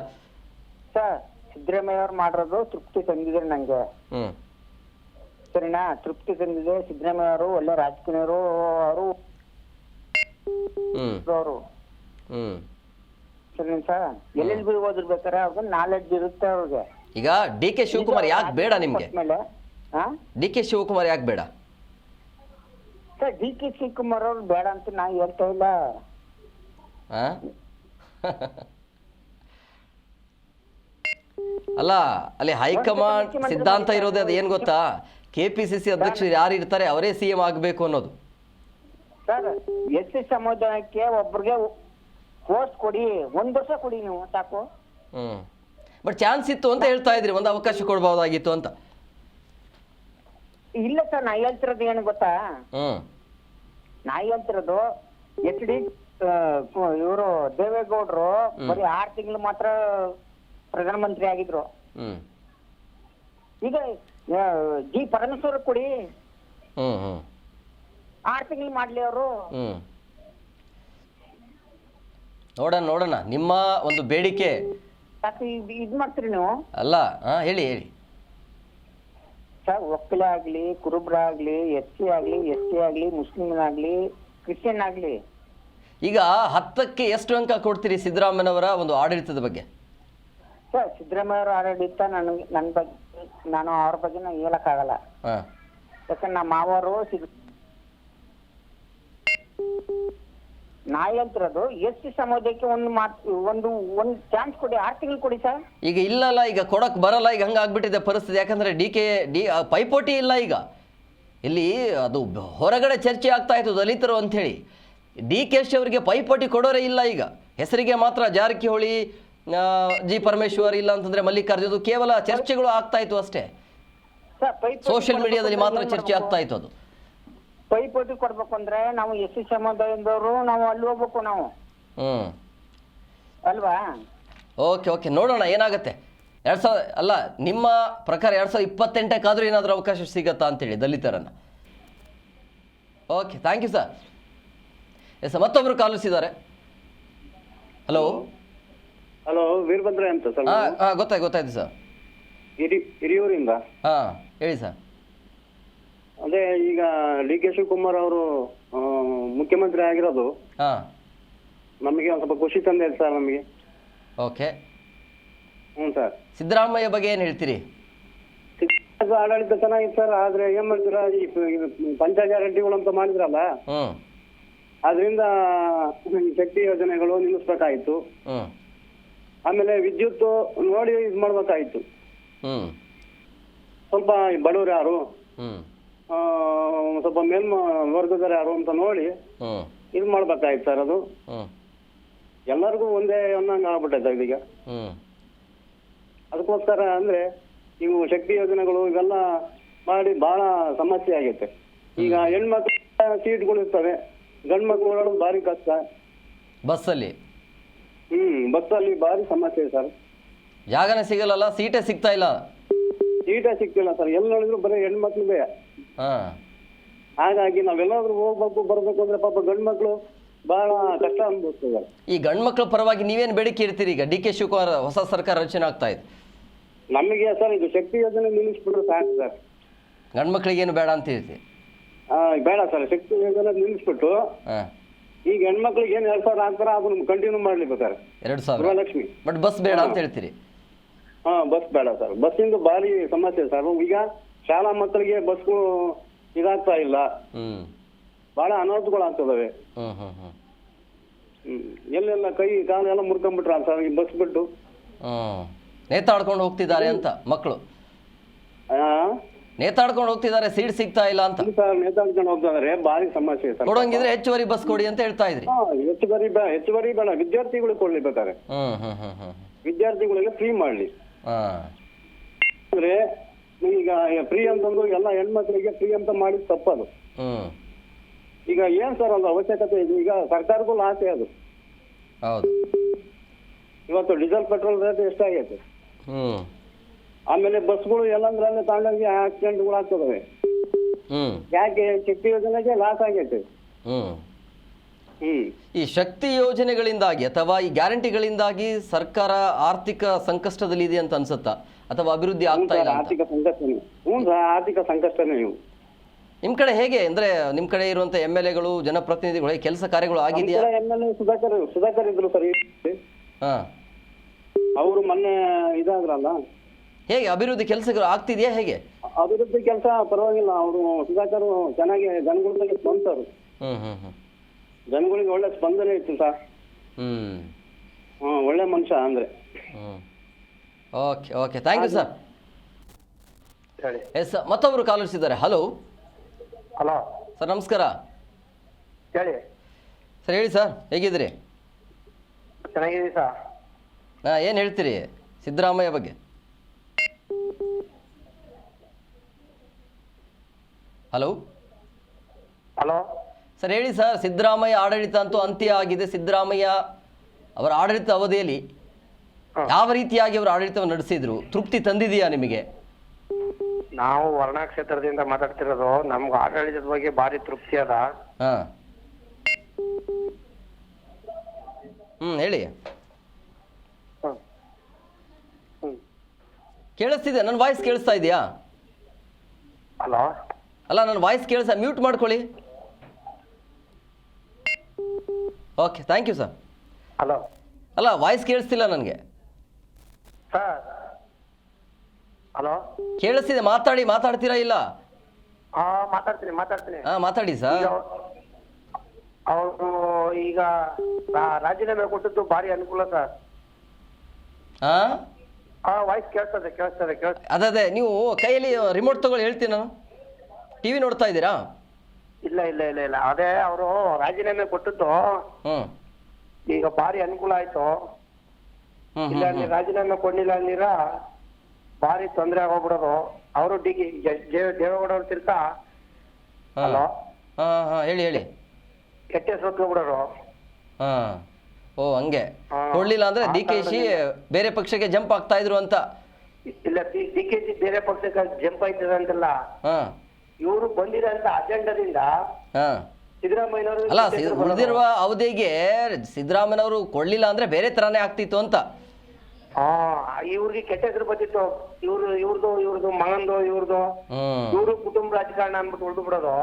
ಸರ್, ಸಿದ್ದರಾಮಯ್ಯ ಅವ್ರು ಮಾಡಿರೋದು ತೃಪ್ತಿ ತಂದಿದೆ ನಂಗೆ. ಸರಿನಾ? ತೃಪ್ತಿ ತಂದಿದೆ. ಸಿದ್ದರಾಮಯ್ಯ ಅವರು ಒಳ್ಳೆ ರಾಜಕೀಯರು. ಅವರು ಸರಿ ಸರ್, ಎಲ್ಲೆಲ್ಲಿ ಓದಿರ್ಬೇಕಾರೆ ಅವ್ರಿಗೆ ನಾಲೆಡ್ಜ್ ಇರುತ್ತೆ ಅವ್ರಿಗೆ. ಈಗ ಡಿ.ಕೆ. ಶಿವಕುಮಾರ್ ಯಾಕೆ ಬೇಡ ನಿಮ್ಗೆ? ಡಿ.ಕೆ. ಶಿವಕುಮಾರ್ ಯಾಕೆ ಬೇಡ ಸರ್? ಡಿ.ಕೆ. ಶಿವಕುಮಾರ್ ಅವ್ರು ಬೇಡ ಅಂತ ನಾ ಹೇಳ್ತಾ ಇಲ್ಲ. ಅಲ್ಲ, ಅಲ್ಲಿ ಹೈಕಮಾಂಡ್ ಸಿದ್ಧಾಂತ ಇರೋದೇ ಅದು ಏನ್ ಗೊತ್ತಾ? ಕೆಪಿಸಿಸಿ ಅಧ್ಯಕ್ಷರು ಯಾರು ಇರ್ತಾರೆ ಅವರೇ ಸಿಎಂ ಆಗ್ಬೇಕು ಅನ್ನೋದು. ಸರ್, ಎಸ್.ಸಿ ಸಮುದಾಯಕ್ಕೆ ಒಬ್ಬರಿಗೆ ಪೋಸ್ಟ್ ಕೊಡಿ, 1 ವರ್ಷ ಕೊಡಿ ನೀವು ಸಾಕು. ಬಟ್ ಚಾನ್ಸ್ ಇತ್ತು ಅಂತ ಹೇಳ್ತಾ ಇದ್ರಿ, ಒಂದು ಅವಕಾಶ ಕೊಡಬಹುದಾಗಿತ್ತು ಅಂತ. ಇಲ್ಲ ಸರ್, ನಾ ಹೇಳ್ತಿರೋದು ಏನು ಗೊತ್ತಾ? ನಾ ಹೇಳ್ತಿರೋದು ಎಚ್.ಡಿ. ಇವರು ದೇವೇಗೌಡರು ಬರೀ 6 ತಿಂಗಳು ಮಾತ್ರ ಪ್ರಧಾನಮಂತ್ರಿ ಆಗಿದ್ರು. ಈಗ ಜಿ ಪರಮೇಶ್ವರ್ ಕೊಡಿ, 6 ತಿಂಗಳು ಮಾಡ್ಲಿ ಅವರು. ನೋಡೋಣ ನಿಮ್ಮ ಒಂದು ಬೇಡಿಕೆ. ಇದ್ ಮಾಡ್ತೀರಿ ನೀವು? ಅಲ್ಲ, ಹೇಳಿ ಸರ್, ಒಕ್ಕಲ ಆಗ್ಲಿ, ಕುರುಬ್ರಾಗ್ಲಿ, ಎಸ್.ಸಿ ಆಗ್ಲಿ, ಎಸ್.ಟಿ ಆಗ್ಲಿ, ಮುಸ್ಲಿಂ ಆಗ್ಲಿ, ಕ್ರಿಶ್ಚಿಯನ್ ಆಗ್ಲಿ, ಈಗ 10ಕ್ಕೆ ಎಷ್ಟು ಅಂಕ ಕೊಡ್ತೀರಿ ಸಿದ್ದರಾಮಯ್ಯನವರ ಒಂದು ಆಡಳಿತದ ಬಗ್ಗೆ? ಸರ್, ಸಿದ್ದರಾಮಯ್ಯ ಅವರ ಆಡಳಿತ ನಾನು ಅವ್ರ ಬಗ್ಗೆ ಹೇಳಕ್ಕಾಗಲ್ಲ. ಯಾಕಂದ್ರೆ ನಮ್ಮ ಮಾವರು ನಾ ಹೇಳ್ತಿರೋದು ಎಸ್.ಸಿ ಸಮುದಾಯಕ್ಕೆ ಒಂದು ಚಾನ್ಸ್ ಕೊಡಿ, 6 ತಿಂಗಳು ಕೊಡಿ ಸರ್. ಈಗ ಇಲ್ಲಲ್ಲ, ಈಗ ಕೊಡಕ್ ಬರಲ್ಲ, ಈಗ ಹಂಗಾಗ್ಬಿಟ್ಟಿದೆ ಪರಿಸ್ಥಿತಿ. ಯಾಕಂದ್ರೆ ಡಿ ಪೈಪೋಟಿ ಇಲ್ಲ ಈಗ. ಇಲ್ಲಿ ಅದು ಹೊರಗಡೆ ಚರ್ಚೆ ಆಗ್ತಾ ಇತ್ತು ದಲಿತರು ಅಂತ ಹೇಳಿ. ಡಿ.ಕೆ.ಶಿ ಅವರಿಗೆ ಪೈಪೋಟಿ ಕೊಡೋರೇ ಇಲ್ಲ ಈಗ. ಹೆಸರಿಗೆ ಮಾತ್ರ ಜಾರಕಿಹೊಳಿ, ಜಿ ಪರಮೇಶ್ವರ್, ಇಲ್ಲ ಅಂತಂದ್ರೆ ಮಲ್ಲಿಕಾರ್ಜುನ್, ಕೇವಲ ಚರ್ಚೆಗಳು ಆಗ್ತಾ ಇತ್ತು ಅಷ್ಟೇ. ಸೋಷಿಯಲ್ ಮೀಡಿಯಾದಲ್ಲಿ ಮಾತ್ರ ಚರ್ಚೆ ಆಗ್ತಾ ಇತ್ತು. ಅದು ಪೈಪೋಟಿ ಕೊಡ್ಬೇಕು ಅಂದ್ರೆ ನಾವು ಎಸ್.ಸಿ ಸಮುದಾಯದವರು ನಾವು ಅಲ್ಲಿ ಹೋಗ್ಬೇಕು ನಾವು, ಅಲ್ವಾ? ಓಕೆ, ನೋಡೋಣ ಏನಾಗುತ್ತೆ. ಅಲ್ಲ, ನಿಮ್ಮ ಪ್ರಕಾರ 2028ಕ್ಕಾದ್ರೂ ಏನಾದರೂ ಅವಕಾಶ ಸಿಗತ್ತಾ ಅಂತೇಳಿ ದಲಿತರನ್ನ? Okay, thank you sir. Yes ಮತ್ತೊಬ್ರು ಕಾಲಿಸಿದ್ದಾರೆ. ಹಲೋ ಹಲೋ, ವೀರಭದ್ರ ಅಂತ ಸರ್. ಹಾಂ ಗೊತ್ತಾಯ್ತು ಸರ್. ಹಿರಿಯೂರಿಂದ. ಹಾಂ ಹೇಳಿ ಸರ್. ಅದೇ ಈಗ ಡಿ ಕೆ ಶಿವಕುಮಾರ್ ಅವರು ಮುಖ್ಯಮಂತ್ರಿ ಆಗಿರೋದು ಹಾಂ ನಮಗೆ ಒಂದು ಸ್ವಲ್ಪ ಖುಷಿ ತಂದೆ ಸರ್ ನಮಗೆ. ಓಕೆ. ಹ್ಞೂ ಸರ್. ಸಿದ್ದರಾಮಯ್ಯ ಬಗ್ಗೆ ಏನು ಹೇಳ್ತೀರಿ? ಆಡಳಿತ ಚೆನ್ನಾಗಿತ್ತು ಸರ್, ಆದ್ರೆ ಏನ್ ಮಾಡ್ತೀರಾ, ಈ ಪಂಚಾಯತ್ ಗ್ಯಾರಂಟಿಗಳು ಅಂತ ಮಾಡಿದ್ರಲ್ಲ, ಹ್ಞೂ ಅದರಿಂದ ಶಕ್ತಿ ಯೋಜನೆಗಳು ನಿಲ್ಲಿಸ್ಬೇಕಾಯ್ತು. ಹ್ಞೂ ಆಮೇಲೆ ವಿದ್ಯುತ್ ನೋಡಿ ಇದು ಮಾಡ್ಬೇಕಾಯ್ತು. ಹ್ಞೂ ಸ್ವಲ್ಪ ಬಡವರು ಯಾರು, ಹ್ಞೂ ಸ್ವಲ್ಪ ವರ್ಗದವರು ಯಾರು ಅಂತ ನೋಡಿ ಹ್ಞೂ ಇದು ಮಾಡ್ಬೇಕಾಯ್ತು ಸರ್. ಅದು ಹ್ಞೂ ಎಲ್ಲರಿಗೂ ಒಂದೇ ಅನ್ನಂಗೆ ಆಗ್ಬಿಟ್ಟೈತೆ ಇದೀಗ. ಹ್ಞೂ ಅದಕ್ಕೋಸ್ಕರ ಅಂದ್ರೆ ಇವು ಶಕ್ತಿ ಯೋಜನೆಗಳು ಇವೆಲ್ಲ ಮಾಡಿ ಬಹಳ ಸಮಸ್ಯೆ ಆಗೈತೆ. ಈಗ ಹೆಣ್ಮಕ್ಳು ಸೀಟ್ಗಳು ಇರ್ತವೆ, ಗಂಡ್ ಮಕ್ಳು ಓಡಾಡೋದು ಭಾರಿ ಕಷ್ಟ. ಬಸ್ಸಲ್ಲಿ ಬಸ್ಸಲ್ಲಿ ಭಾರಿ ಸಮಸ್ಯೆ ಸರ್. ಜಾಗನೇ ಸಿಗಲ್ಲ, ಸೀಟೇ ಸಿಗ್ತಾ ಇಲ್ಲ. ಸೀಟೇ ಸಿಗ್ತಿಲ್ಲ ಸರ್, ಎಲ್ಲಿ ನೋಡಿದ್ರು ಬರೀ ಹೆಣ್ಮಕ್ಳಿಗೆ. ಹಾಂ ಹಾಗಾಗಿ ನಾವೆಲ್ಲಾದ್ರೂ ಹೋಗ್ಬೇಕು ಬರ್ಬೇಕು ಅಂದ್ರೆ ಪಾಪ ಗಂಡ್ ಮಕ್ಳು ಬಹಳ ಕಷ್ಟ ಅನ್ಭವಿಸ್ತಿದ್ದಾರೆ. ಈ ಗಂಡು ಮಕ್ಕಳ ಪರವಾಗಿ ನೀವೇನು ಬೇಡಿಕೆ ಇರ್ತೀರಿ? ಈಗ ಡಿ ಕೆ ಶಿವಕುಮಾರ್ ಹೊಸ ಸರ್ಕಾರ ರಚನೆ ಆಗ್ತಾ ಇದೆ. ನಮಗೆ ಸರ್ ಇದು ಶಕ್ತಿ ಯೋಜನೆ ನಿಲ್ಲಿಸ್ಬಿಟ್ರೆ ಸಾಕು ಸರ್. ಗಂಡು ಮಕ್ಳಿಗೇನು ಬೇಡ ಅಂತ ಹೇಳ್ತೀವಿ? ಬೇಡ ಸರ್, ಶಕ್ತಿ ಯೋಜನೆ ನಿಲ್ಲಿಸ್ಬಿಟ್ಟು ಹಾಂ ಈಗ ಹೆಣ್ಮಕ್ಳಿಗೆ ಏನ್ 2,000 ಹಾಕ್ತಾರ ಅದನ್ನ ಕಂಟಿನ್ಯೂ ಮಾಡ್ಲಿ ಬೇಕಾರೆ. 2,000 ಗೃಹಲಕ್ಷ್ಮಿ. ಬಟ್ ಬಸ್ ಬೇಡ ಅಂತ ಹೇಳ್ತೀರಿ? ಬಸ್ ಬೇಡ ಸರ್, ಬಸ್ಸಿಂದ ಭಾರಿ ಸಮಸ್ಯೆ ಸರ್. ಈಗ ಶಾಲಾ ಮಕ್ಕಳಿಗೆ ಬಸ್ಗಳು ಇದಾಗ್ತಾ ಇಲ್ಲ, ಬಹಳ ಅನಾಹುತಗಳಾಗ್ತದವೆ. ಎಲ್ಲೆಲ್ಲ ಕೈ ಕಾಲೆಲ್ಲ ಮುರ್ಕೊಂಡ್ಬಿಟ್ರ ಸರ್ ಈ ಬಸ್ ಬಿಟ್ಟು. ನೇತಾಡ್ಕೊಂಡು ಹೋಗ್ತಿದ್ದಾರೆ ಅಂತ ಮಕ್ಕಳು, ನೇತಾಡ್ಕೊಂಡು ಹೋಗ್ತಿದ್ದಾರೆ, ಸೀಟ್ ಸಿಗ್ತಾ ಇಲ್ಲ ಅಂತ. ನೇತಾಡ್ಕೊಂಡು ಹೋಗ್ತಿದ್ದಾರೆ, ಭಾರಿ ಸಮಸ್ಯೆ ಸರ್. ಕೊಡೋಂಗಿದ್ರೆ ಹೆಚ್ಚುವರಿ ಬಸ್ ಕೊಡಿ ಅಂತ ಹೇಳ್ತಾ ಇದ್ರಿ. ಹೆಚ್ಚುವರಿ ಬೇಡ, ವಿದ್ಯಾರ್ಥಿಗಳಿಗೆ ಕೊಡ್ಲಿ ಬೇಕಾರೆ. ವಿದ್ಯಾರ್ಥಿಗಳಿಗೆ ಫ್ರೀ ಮಾಡ್ಲಿ. ಅಂದ್ರೆ ಈಗ ಫ್ರೀ ಅಂತಂದು ಎಲ್ಲ ಹೆಣ್ಮಕ್ಳಿಗೆ ಫ್ರೀ ಅಂತ ಮಾಡಿದ್ ತಪ್ಪದು. ಈಗ ಏನ್ ಸರ್ ಒಂದು ಅವಶ್ಯಕತೆ ಇದೆ, ಈಗ ಸರ್ಕಾರಕ್ಕೂ ಲಾಸೆ ಅದು. ಹೌದು. ಇವತ್ತು ಡೀಸೆಲ್ ಪೆಟ್ರೋಲ್ ರೇಟ್ ಎಷ್ಟಾಗೈತೆ. ಆಮೇಲೆ ಬಸ್ಗಳು ಎಲ್ಲಂದ್ರಲ್ಲೇ ತಾಂಡಂಗೆ ಆಕ್ಸಿಡೆಂಟ್ಗಳು ಆಗ್ತದವೆ. ಯಾಕೆ? ಶಕ್ತಿ ಯೋಜನೆಗೆ ಲಾಸ್ ಆಗೈತೆ. ಈ ಶಕ್ತಿ ಯೋಜನೆಗಳಿಂದಾಗಿ ಅಥವಾ ಈ ಗ್ಯಾರಂಟಿಗಳಿಂದಾಗಿ ಸರ್ಕಾರ ಆರ್ಥಿಕ ಸಂಕಷ್ಟದಲ್ಲಿ ಇದೆ ಅಂತ ಅನ್ಸುತ್ತಾ, ಅಥವಾ ಅಭಿವೃದ್ಧಿ ಆಗ್ತಾ ಇಲ್ಲ? ಆರ್ಥಿಕ ಸಂಕಷ್ಟನೇ. ಆರ್ಥಿಕ ಸಂಕಷ್ಟನೇ. ನೀವು ನಿಮ್ ಕಡೆ ಹೇಗೆ ಅಂದ್ರೆ, ನಿಮ್ ಕಡೆ ಇರುವಂತ MLA ಗಳು ಜನಪ್ರತಿನಿಧಿಗಳು ಕೆಲಸ ಕಾರ್ಯಗಳು ಆಗಿದೆಯಾ? MLA ಸುಧಾಕರ್ ಇದ್ರು ಸರ್. ಅವರು ಮೊನ್ನೆ ಇದಾದ್ರಲ್ಲ. ಹೇಗೆ ಅಭಿವೃದ್ಧಿ ಕೆಲಸಗಳು ಆಗ್ತಿದೆಯಾ? ಹೇಗೆ ಅಭಿವೃದ್ಧಿ ಕೆಲಸ ಪರವಾಗಿಲ್ಲ. ಅವರು ಸುಧಾಕರ್ ಚೆನ್ನಾಗಿ ಜನಗಳ ಬಗ್ಗೆ ಸ್ಪಂದಿಸರು. ಜನಗಳಿಗೆ ಒಳ್ಳೆ ಸ್ಪಂದನೆ ಇತ್ತು ಸರ್. ಒಳ್ಳೆ ಮನುಷ್ಯ ಅಂದ್ರೆ. Okay thank you sir. Yes ಮತ್ತೊಬ್ರು ಕಾಲಿಸಿದ್ದಾರೆ. ಹಲೋ ಸರ್, ನಮಸ್ಕಾರ. ಹೇಳಿ ಸರ್. ಹೇಳಿ ಸರ್, ಹೇಗಿದ್ದೀರಿ? ಚೆನ್ನಾಗಿದ್ದೀವಿ ಸರ್. ಏನು ಹೇಳ್ತೀರಿ ಸಿದ್ದರಾಮಯ್ಯ ಬಗ್ಗೆ? ಹಲೋ ಸರ್, ಹೇಳಿ ಸರ್. ಸಿದ್ದರಾಮಯ್ಯ ಆಡಳಿತ ಅಂತೂ ಅಂತ್ಯ ಆಗಿದೆ. ಸಿದ್ದರಾಮಯ್ಯ ಅವರ ಆಡಳಿತ ಅವಧಿಯಲ್ಲಿ ಯಾವ ರೀತಿಯಾಗಿ ಅವರು ಆಡಳಿತವನ್ನು ನಡೆಸಿದ್ರು? ತೃಪ್ತಿ ತಂದಿದೆಯಾ ನಿಮಗೆ? ನಾವು ವರ್ಣ ಕ್ಷೇತ್ರದಿಂದ ಮಾತಾಡ್ತಿರೋದು. ನಮ್ಗೆ ಆಡಳಿತದ ಬಗ್ಗೆ ಭಾರಿ ತೃಪ್ತಿ ಅದ. ಹೇಳಿ. ಕೇಳಿಸ್ತಿದೆ? ನನ್ನ ವಾಯ್ಸ್ ಕೇಳಿಸ್ತಾ ಇದೆಯಾ? ಹಲೋ ಅಲ್ಲ, ನನ್ನ ವಾಯ್ಸ್ ಕೇಳಿಸ, ಮ್ಯೂಟ್ ಮಾಡ್ಕೊಳ್ಳಿ. Okay thank you sir. Hello ಅಲ್ಲ, ವಾಯ್ಸ್ ಕೇಳಿಸ್ತಿಲ್ಲ ನನಗೆ. ಸರ್ ಹಲೋ ಕೇಳಿಸ್ತಿದೆ, ಮಾತಾಡ್ತೀರಾ ಇಲ್ಲ? ಮಾತಾಡ್ತೀನಿ. ಮಾತಾಡಿ ಸರ್. ಅವರು ಈಗ ರಾಜೀನಾಮೆ ಕೊಟ್ಟದ್ದು ಭಾರಿ ಅನುಕೂಲ ಸರ್. ವಾಯ್ಸ್ ಕೇಳಿಸ್ತದೆ. ಅದೇ ನೀವು ಕೈಯಲ್ಲಿ ರಿಮೋಟ್ ತಗೊಳ್ಳಿ, ಹೇಳ್ತೀನಿ ನಾನು. TV ನೋಡ್ತಾ ಇದ್ದೀರಾ? ಇಲ್ಲ. ಅದೇ ಅವರು ರಾಜೀನಾಮೆ ಕೊಟ್ಟದ್ದು ಈಗ ಭಾರಿ ಅನುಕೂಲ ಆಯ್ತು. ಇಲ್ಲ ರಾಜೀನಾಮೆ ಕೊಡ್ಲಿಲ್ಲ ಅಂದಿರ ಭಾರಿ ತೊಂದರೆ ಆಗೋಗ್ಬಿಡೋದು. ಅವರು ದೇವೇಗೌಡ ಅವ್ರ ತಿರ್ಕ ಹೇಳಿ ಕೆಟ್ಟ ಬಿಡೋರು. ಹಂಗೆ ಕೊಡ್ಲಿಲ್ಲ ಅಂದ್ರೆ DKC ಬೇರೆ ಪಕ್ಷಕ್ಕೆ ಜಂಪ್ ಆಗ್ತಾ ಇದ್ರು ಅಂತ? ಇಲ್ಲ, DKC ಬೇರೆ ಪಕ್ಷಕ್ಕೆ ಜಂಪ್ ಆಯ್ತದ ಅಂತಲ್ಲ. ಇವರು ಬಂದಿರೋಂತ ಅಜೆಂಡಾದಿಂದ ಸಿದ್ದರಾಮಯ್ಯನವರು ಅಲ್ಲ ಉಳಿದಿರುವ ಅವಧಿಗೆ ಸಿದ್ದರಾಮಯ್ಯನವರು ಕೊಡ್ಲಿಲ್ಲ ಅಂದ್ರೆ ಬೇರೆ ತರಾನೇ ಆಗ್ತಿತ್ತು ಅಂತ. ಇವ್ರಿಗೆ ಕೆಟ್ಟ ಹೆಸರು ಬಂದಿತ್ತು, ಇವ್ರದ್ದು ಮಗಂದು ಇವ್ರದ್ದು ಇವರು ಕುಟುಂಬ ರಾಜಕಾರಣ ಅನ್ಬಿಟ್ಟು ಉಳಿದು ಬಿಡೋದು.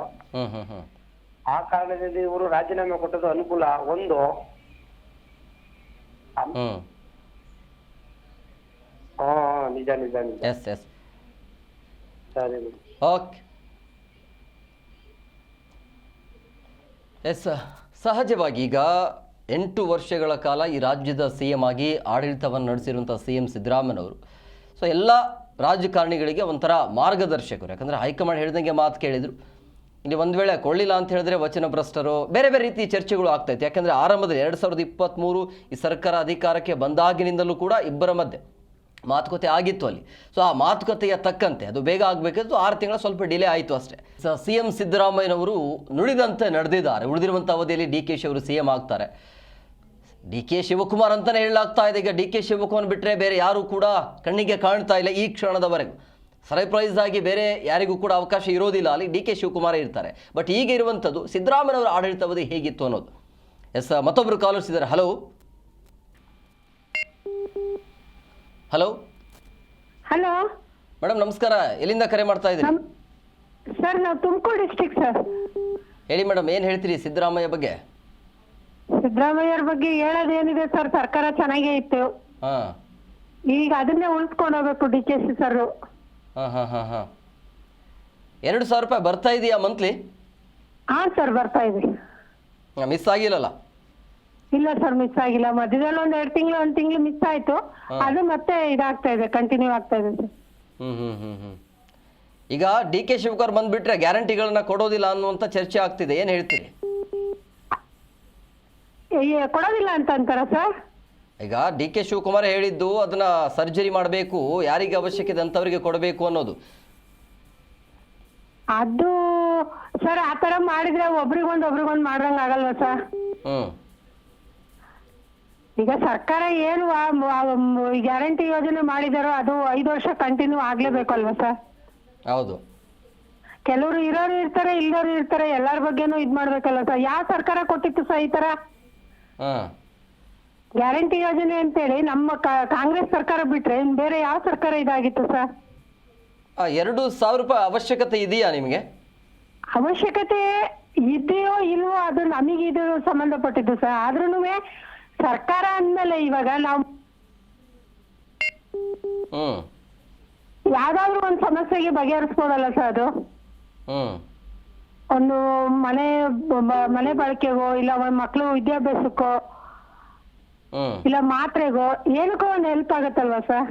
ಆ ಕಾರಣದಿಂದ ಇವರು ರಾಜೀನಾಮೆ ಕೊಟ್ಟದ್ದು ಅನುಕೂಲ ಒಂದು. ನಿಜ ನಿಜ ನಿಜ. ಎಸ್ ಎಸ್ ಸರಿ ಓಕೆ. ಎಸ್, ಸಹಜವಾಗಿ ಈಗ 8 ವರ್ಷಗಳ ಕಾಲ ಈ ರಾಜ್ಯದ ಸಿ ಎಂ ಆಗಿ ಆಡಳಿತವನ್ನು ನಡೆಸಿರುವಂಥ ಸಿ ಎಂ ಸಿದ್ದರಾಮಯ್ಯನವರು ಸೊ ಎಲ್ಲ ರಾಜಕಾರಣಿಗಳಿಗೆ ಒಂಥರ ಮಾರ್ಗದರ್ಶಕರು. ಯಾಕಂದರೆ ಹೈಕಮಾಂಡ್ ಹೇಳಿದಂಗೆ ಮಾತು ಕೇಳಿದರು. ಇಲ್ಲಿ ಒಂದು ವೇಳೆ ಕೊಳ್ಳಿಲ್ಲ ಅಂತ ಹೇಳಿದ್ರೆ ವಚನ ಭ್ರಷ್ಟರು, ಬೇರೆ ಬೇರೆ ರೀತಿಯ ಚರ್ಚೆಗಳು ಆಗ್ತಾಯಿತ್ತು. ಯಾಕಂದರೆ ಆರಂಭದಲ್ಲಿ 2023 ಈ ಸರ್ಕಾರ ಅಧಿಕಾರಕ್ಕೆ ಬಂದಾಗಿನಿಂದಲೂ ಕೂಡ ಇಬ್ಬರ ಮಧ್ಯೆ ಮಾತುಕತೆ ಆಗಿತ್ತು ಅಲ್ಲಿ. ಸೊ ಆ ಮಾತುಕತೆಯ ತಕ್ಕಂತೆ ಅದು ಬೇಗ ಆಗಬೇಕಿತ್ತು, 6 ತಿಂಗಳ ಸ್ವಲ್ಪ ಡಿಲೇ ಆಯಿತು ಅಷ್ಟೇ. ಸಿ ಎಂ ಸಿದ್ದರಾಮಯ್ಯನವರು ನುಡಿದಂತೆ ನಡೆದಿದ್ದಾರೆ. ಉಳಿದಿರುವಂಥ ಅವಧಿಯಲ್ಲಿ ಡಿ ಕೆ ಶಿ ಅವರು ಸಿ ಎಂ ಆಗ್ತಾರೆ. ಡಿ ಕೆ ಶಿವಕುಮಾರ್ ಅಂತಲೇ ಹೇಳಲಾಗ್ತಾ ಇದೆ. ಈಗ ಡಿ ಕೆ ಶಿವಕುಮಾರ್ ಬಿಟ್ಟರೆ ಬೇರೆ ಯಾರೂ ಕೂಡ ಕಣ್ಣಿಗೆ ಕಾಣ್ತಾ ಇಲ್ಲ ಈ ಕ್ಷಣದವರೆಗೂ. ಸರ್ಪ್ರೈಸ್ ಆಗಿ ಬೇರೆ ಯಾರಿಗೂ ಕೂಡ ಅವಕಾಶ ಇರೋದಿಲ್ಲ, ಅಲ್ಲಿ ಡಿ ಕೆ ಶಿವಕುಮಾರೇ ಇರ್ತಾರೆ. ಬಟ್ ಈಗ ಇರುವಂಥದ್ದು ಸಿದ್ದರಾಮಯ್ಯನವರ ಆಡಳಿತಾವಧಿ ಹೇಗಿತ್ತು ಅನ್ನೋದು. ಎಸ್, ಮತ್ತೊಬ್ಬರು ಕಾಲರ್ಸ್ ಇದ್ದಾರೆ. ಹಲೋ ಹಲೋ ಹಲೋ ಮೇಡಮ್ ನಮಸ್ಕಾರ. ಎಲ್ಲಿಂದ ಕರೆ ಮಾಡ್ತಾ ಇದ್ದೀರಿ? ಸರ್ ನಾವು ತುಮಕೂರು ಡಿಸ್ಟ್ರಿಕ್ಟ್ ಸರ್. ಹೇಳಿ ಮೇಡಮ್, ಏನು ಹೇಳ್ತೀರಿ ಸಿದ್ದರಾಮಯ್ಯ ಬಗ್ಗೆ? ಸಿದ್ದರಾಮಯ್ಯರ ಬಗ್ಗೆ ಹೇಳೋದೇನಿದೆ ಸರ್, ಸರ್ಕಾರ ಚೆನ್ನಾಗೇ ಇತ್ತು. ಹಾಂ, ಈಗ ಅದನ್ನೇ ಉಳಿಸ್ಕೊಂಡು ಹೋಗ್ಬೇಕು ಡಿ ಕೆ ಸಿ ಸರ್. ಹಾಂ ಹಾಂ ಹಾಂ ಹಾಂ 2,000 ರೂಪಾಯಿ ಬರ್ತಾ ಇದೆಯಾ ಮಂತ್ಲಿ? ಹಾಂ ಸರ್, ಬರ್ತಾ ಇದೆ. ಮಿಸ್ ಆಗಿಲ್ಲಲ್ಲ? ಇಲ್ಲ ಸರ್, ಮಿಸ್ ಆಗಿಲ್ಲ. ಮಧ್ಯದಲ್ಲಿ ಒಂದು 1 ತಿಂಗಳು ಮಿಸ್ ಆಯ್ತು. ಅದು ಮತ್ತೆ ಇದಾಗ್ತಾ ಇದೆ, ಕಂಟಿನ್ಯೂ ಆಗ್ತಾ ಇದೆ ಸರ್. ಈಗ ಡಿ ಕೆ ಶಿವಕುಮಾರ್ ಬಂದ್ಬಿಟ್ರೆ ಗ್ಯಾರಂಟಿಗಳನ್ನ ಕೊಡೋದಿಲ್ಲ ಅನ್ನುವಂಥ ಚರ್ಚೆ ಆಗ್ತಿದೆ, ಏನು ಹೇಳ್ತೀರಿ? ಕೊಡೋದಿಲ್ಲ ಅಂತ ಅಂತಾರ ಸರ್? ಈಗ ಡಿ ಕೆ ಶಿವಕುಮಾರ್ ಹೇಳಿದ್ದು ಅದನ್ನ ಸರ್ಜರಿ ಮಾಡಬೇಕು, ಯಾರಿಗೆ ಅವಶ್ಯಕತೆ ಅಂತವರಿಗೆ ಕೊಡಬೇಕು ಅನ್ನೋದು. ಅದು ಸರ್ ಆ ತರ ಮಾಡಿದ್ರೆ ಒಬ್ರಿಗೊಂದು ಮಾಡ್ದಂಗ ಆಗಲ್ವಾ ಸರ್? ಈಗ ಸರ್ಕಾರ ಏನು ಗ್ಯಾರಂಟಿ ಯೋಜನೆ ಮಾಡಿದಾರೋ ಅದು 5 ವರ್ಷ ಕಂಟಿನ್ಯೂ ಆಗ್ಲೇಬೇಕಲ್ವಾ ಸರ್? ಹೌದು. ಕೆಲವರು ಇರೋರು ಇರ್ತಾರೆ, ಇಲ್ಲೋರು ಇರ್ತಾರೆ, ಎಲ್ಲಾರ ಬಗ್ಗೆನೂ ಇದ್ ಮಾಡ್ಬೇಕಲ್ಲ ಸರ್. ಯಾವ ಸರ್ಕಾರ ಕೊಟ್ಟಿತ್ತು ಸರ್ ಈ ತರ ಗ್ಯಾರಂಟಿ ಯೋಜನೆ ಅಂತೇಳಿ? ನಮ್ಮ ಕಾಂಗ್ರೆಸ್ ಸರ್ಕಾರ ಬಿಟ್ರೆ ಬೇರೆ ಯಾವ ಸರ್ಕಾರ ಇದಾಗಿತ್ತು ಸರ್? 2,000 ರೂಪಾಯಿ ಅವಶ್ಯಕತೆ ಇದೆಯಾ ನಿಮಗೆ? ಅವಶ್ಯಕತೆ ಇದೆಯೋ ಇಲ್ವೋ ಅದು ನಮಗೆ ಇದು ಸಂಬಂಧಪಟ್ಟಿದ್ದು ಸರ್. ಆದ್ರೂನು ಸರ್ಕಾರ ಅಂದ್ಮೇಲೆ ಇವಾಗ ನಾವು ಯಾವ್ದಾದ್ರು ಒಂದು ಸಮಸ್ಯೆಗೆ ಬಗೆಹರಿಸ್ಬೋದಲ್ಲ ಸರ್ ಅದು. ಒಂದು ಮನೆ ಬಳಕೆಗೋ, ಇಲ್ಲ ಒಂದ್ ಮಕ್ಳು ವಿದ್ಯಾಭ್ಯಾಸಕ್ಕೋ, ಇಲ್ಲ ಮಾತ್ರೆಗೋ, ಏನಕ್ಕೋ ಒಂದು ಹೆಲ್ಪ್ ಆಗತ್ತಲ್ವಾ ಸರ್?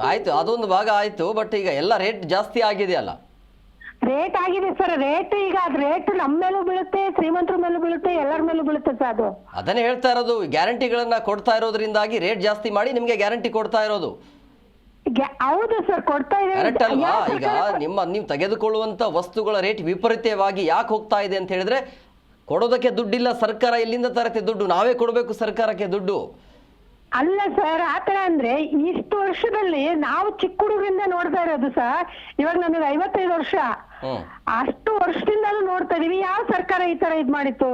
ಆಯ್ತು, ಅದೊಂದು ಭಾಗ ಆಯ್ತು. ಬಟ್ ಈಗ ಎಲ್ಲ ರೇಟ್ ಜಾಸ್ತಿ ಆಗಿದೆಯಲ್ಲ? ರೇಟ್ ಆಗಿದೆ ಸರ್. ರೇಟ್ ಈಗ ಅದ್ ರೇಟ್ ನಮ್ಮ ಮೇಲೂ ಬೀಳುತ್ತೆ, ಶ್ರೀಮಂತರ ಮೇಲೂ ಬೀಳುತ್ತೆ, ಎಲ್ಲರ ಮೇಲೂ ಬೀಳುತ್ತೆ ಸರ್ ಅದು. ಅದನ್ನೇ ಹೇಳ್ತಾ ಇರೋದು, ಗ್ಯಾರಂಟಿಗಳನ್ನ ಕೊಡ್ತಾ ಇರೋದ್ರಿಂದಾಗಿ ರೇಟ್ ಜಾಸ್ತಿ ಮಾಡಿ ನಿಮ್ಗೆ ಗ್ಯಾರಂಟಿ ಕೊಡ್ತಾ ಇರೋದು. ಹೌದು ಸರ್, ಕೊಡ್ತಾ ಇದೆ. ಕರೆಕ್ಟ್ ಅಲ್ವಾ? ಈಗ ನೀವು ತೆಗೆದುಕೊಳ್ಳುವಂತ ವಸ್ತುಗಳ ರೇಟ್ ವಿಪರೀತವಾಗಿ ಯಾಕೆ ಹೋಗ್ತಾ ಇದೆ ಅಂತ ಹೇಳಿದ್ರೆ, ಕೊಡೋದಕ್ಕೆ ದುಡ್ಡಿಲ್ಲ, ಸರ್ಕಾರ ಎಲ್ಲಿಂದ ತರತ್ತೆ ದುಡ್ಡು? ನಾವೇ ಕೊಡಬೇಕು ಸರ್ಕಾರಕ್ಕೆ ದುಡ್ಡು. ಅಲ್ಲ ಸರ್, ಆತರ ಅಂದ್ರೆ ಇಷ್ಟು ವರ್ಷದಲ್ಲಿ ನಾವು ಚಿಕ್ಕ ಹುಡುಗರಿಂದ ನೋಡ್ತಾ ಇರೋದು ಸರ್. ಇವಾಗ ನನಗೆ 55 ವರ್ಷ, ಅಷ್ಟು ವರ್ಷದಿಂದಲೂ ನೋಡ್ತಾ ಇದೀವಿ. ಯಾವ ಸರ್ಕಾರ ಈ ತರ ಇದ್ ಮಾಡಿತ್ತು?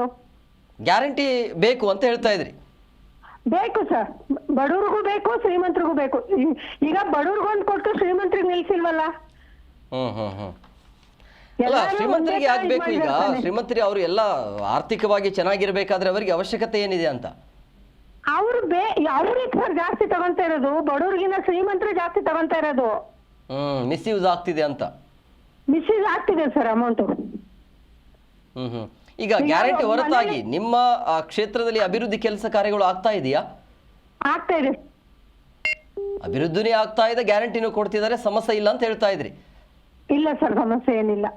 ಗ್ಯಾರಂಟಿ ಬೇಕು ಅಂತ ಹೇಳ್ತಾ ಇದ್ರಿ. ಬೇಕು ಸರ್, ಬಡವ್ರಿಗೂ ಬೇಕು, ಶ್ರೀಮಂತರಿಗೂ ಬೇಕು. ಈಗ ಬಡವ್ರಿಗೊಂದು ಕೊಟ್ಟು ಶ್ರೀಮಂತರಿಗೆ ನಿಲ್ಸಿಲ್ವಲ್ಲ? ಅಲ್ಲ, ಶ್ರೀಮಂತರಿಗೆ ಆಗ್ಬೇಕು. ಈಗ ಶ್ರೀಮಂತರಿಗೆ ಅವರು ಎಲ್ಲ ಆರ್ಥಿಕವಾಗಿ ಚೆನ್ನಾಗಿರ್ಬೇಕಾದ್ರೆ ಅವರಿಗೆ ಅವಶ್ಯಕತೆ ಏನಿದೆ ಅಂತ ಅವ್ರಿಗೆ ಸರ್ ಜಾಸ್ತಿ ತಗೊಂತಾ ಇರೋದು. ಬಡವ್ರಿಗಿನ್ನ ಶ್ರೀಮಂತರು ಜಾಸ್ತಿ ತಗೊಂತಾ ಇರೋದು. ಮಿಸ್ಯೂಸ್ ಆಗ್ತಿದೆ ಅಂತ. ಮಿಸ್ಯೂಸ್ ಆಗ್ತಿದೆ ಸರ್ ಅಮೌಂಟ್. ಈಗ ಗ್ಯಾರಂಟಿ ಹೊರತಾಗಿ ನಿಮ್ಮ ಕ್ಷೇತ್ರದಲ್ಲಿ ಅಭಿವೃದ್ಧಿ ಕೆಲಸ ಕಾರ್ಯಗಳು ಆಗ್ತಾ ಇದೆಯಾ? ಆಗ್ತಾ ಇದೆ. ಅಭಿವೃದ್ಧಿನೇ ಆಗ್ತಾ ಇದೆ, ಗ್ಯಾರಂಟಿನೂ ಕೊಡ್ತಿದ್ದಾರೆ, ಸಮಸ್ಯೆ ಇಲ್ಲ ಅಂತ ಹೇಳ್ತಾ ಇದ್ರಿ? ಇಲ್ಲ ಸರ್, ಸಮಸ್ಯೆ ಏನಿಲ್ಲ.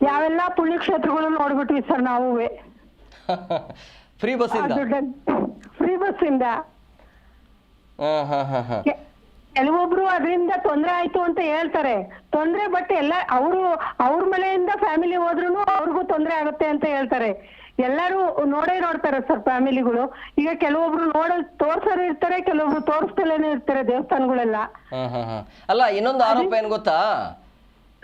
ಯಾವೆಲ್ಲ ಪುಣ್ಯಕ್ಷೇತ್ರಗಳು ನೋಡ್ಬಿಟ್ವಿ ಸರ್ ನಾವು. ಫ್ರೀ ಬಸ್ ಇಂದ ಕೆಲವೊಬ್ರು ಅದರಿಂದ ತೊಂದ್ರೆ ಆಯ್ತು ಅಂತ ಹೇಳ್ತಾರೆ. ತೊಂದ್ರೆ ಬಟ್ ಎಲ್ಲ ಅವ್ರ ಮನೆಯಿಂದ ಫ್ಯಾಮಿಲಿ ಹೋದ್ರು ಅವ್ರಿಗೂ ತೊಂದ್ರೆ ಆಗುತ್ತೆ ಅಂತ ಹೇಳ್ತಾರೆ. ಎಲ್ಲರೂ ನೋಡ್ತಾರೆ ಸರ್ ಫ್ಯಾಮಿಲಿಗಳು. ಈಗ ಕೆಲವೊಬ್ರು ತೋರ್ಸೋರು ಇರ್ತಾರೆ, ಕೆಲವೊಬ್ರು ತೋರಿಸ್ತಲೇನೆ ಇರ್ತಾರೆ ದೇವಸ್ಥಾನಗಳೆಲ್ಲ. ಅಲ್ಲ, ಇನ್ನೊಂದು ಆರೋಪ ಏನ್ ಗೊತ್ತಾ?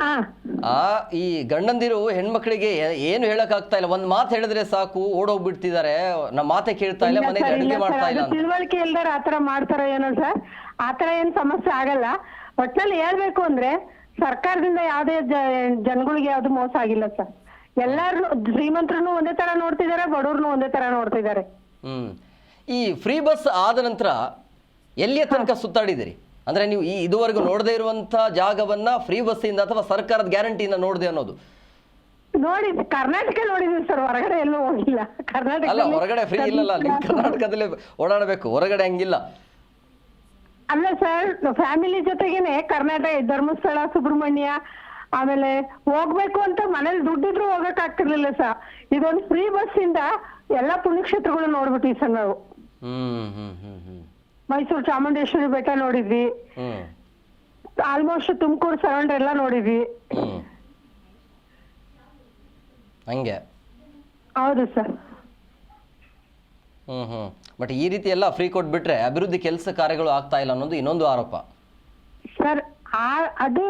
ಹಾ ಈ ಗಂಡಂದಿರು ಹೆಣ್ಮಕ್ಳಿಗೆ ಏನು ಹೇಳಕ್ ಆಗ್ತಾ ಇಲ್ಲ, ಒಂದ್ ಮಾತು ಹೇಳಿದ್ರೆ ಸಾಕು ಓಡೋಗ್ಬಿಡ್ತಿದ್ದಾರೆ, ನಮ್ಮ ಮಾತೆ ಕೇಳ್ತಾ ಇಲ್ಲ, ಮನೇಲಿ ಅಡುಗೆ ಮಾಡ್ತಾ ಇಲ್ಲ ಅಂತ. ತಿಳುವಳಿಕೆ ಇಲ್ದಾರ ಆತರ ಮಾಡ್ತಾರೋ ಏನೋ ಸರ್, ಆತರ ಏನ್ ಸಮಸ್ಯೆ ಆಗಲ್ಲ. ಒಟ್ನಲ್ಲಿ ಹೇಳ್ಬೇಕು ಅಂದ್ರೆ ಸರ್ಕಾರದಿಂದ ಯಾವ್ದೇ ಜನಗಳಿಗೆ ಯಾವ್ದು ಮೋಸ ಆಗಿಲ್ಲ ಸರ್. ಎಲ್ಲಾರು ಶ್ರೀಮಂತರನ್ನು ಒಂದೇ ತರ ನೋಡ್ತಿದ್ದಾರೆ, ಬಡವ್ರನ್ನು ಒಂದೇ ತರ ನೋಡ್ತಿದ್ದಾರೆ. ಈ ಫ್ರೀ ಬಸ್ ಆದ ನಂತರ ಎಲ್ಲಿಯ ತನಕ ಸುತ್ತಾಡಿದಿರಿ? ಅಂದ್ರೆ ನೀವು ಈ ಇದುವರೆಗೂ ನೋಡದೇ ಇರುವಂತ ಜಾಗವನ್ನ ಫ್ರೀ ಬಸ್ ಇಂದ ಅಥವಾ ಸರ್ಕಾರದ ಗ್ಯಾರಂಟಿಯಿಂದ ನೋಡದೆ ಅನ್ನೋದು? ನೋಡಿ ಕರ್ನಾಟಕ ನೋಡಿದ್ವಿ ಸರ್, ಹೊರಗಡೆ ಎಲ್ಲೂ ಹೋಗಿಲ್ಲ. ಕರ್ನಾಟಕ ಅಲ್ಲ, ಹೊರಗಡೆ ಫ್ರೀ ಇಲ್ಲಲ್ಲ, ನೀವು ಕರ್ನಾಟಕದಲ್ಲೇ ಓಡಾಡಬೇಕು, ಹೊರಗಡೆ ಹಂಗಿಲ್ಲ. ಅಲ್ಲ ಸರ್, ಫ್ಯಾಮಿಲಿ ಜೊತೆಗೇನೆ ಕರ್ನಾಟಕ, ಧರ್ಮಸ್ಥಳ, ಸುಬ್ರಹ್ಮಣ್ಯ, ಆಮೇಲೆ ಹೋಗ್ಬೇಕು ಅಂತ ಮನೇಲಿ ದುಡ್ಡಿದ್ರು ಹೋಗಕ್ ಆಗ್ತಿರ್ಲಿಲ್ಲ ಸರ್. ಇದೊಂದು ಫ್ರೀ ಬಸ್ ಇಂದ ಎಲ್ಲಾ ಪುಣ್ಯಕ್ಷೇತ್ರಗಳು ನೋಡ್ಬಿಟ್ವಿ ಸರ್ ನಾವು. ಮೈಸೂರು ಚಾಮುಂಡೇಶ್ವರಿ ಬೆಟ್ಟ ನೋಡಿದ್ವಿ, ಆಲ್ಮೋಸ್ಟ್ ತುಮಕೂರು ಸರೌಂಡ್ ಎಲ್ಲ ನೋಡಿದ್ವಿ. ಹಂಗೆ ಹೌದು ಸರ್. ಬಟ್ ಈ ರೀತಿ ಎಲ್ಲ ಫ್ರೀ ಕೊಟ್ಬಿಟ್ರೆ ಅಭಿವೃದ್ಧಿ ಕೆಲಸ ಕಾರ್ಯಗಳು ಆಗ್ತಾ ಇಲ್ಲ ಅನ್ನೋದು ಇನ್ನೊಂದು ಆರೋಪ ಸರ್. ಅದು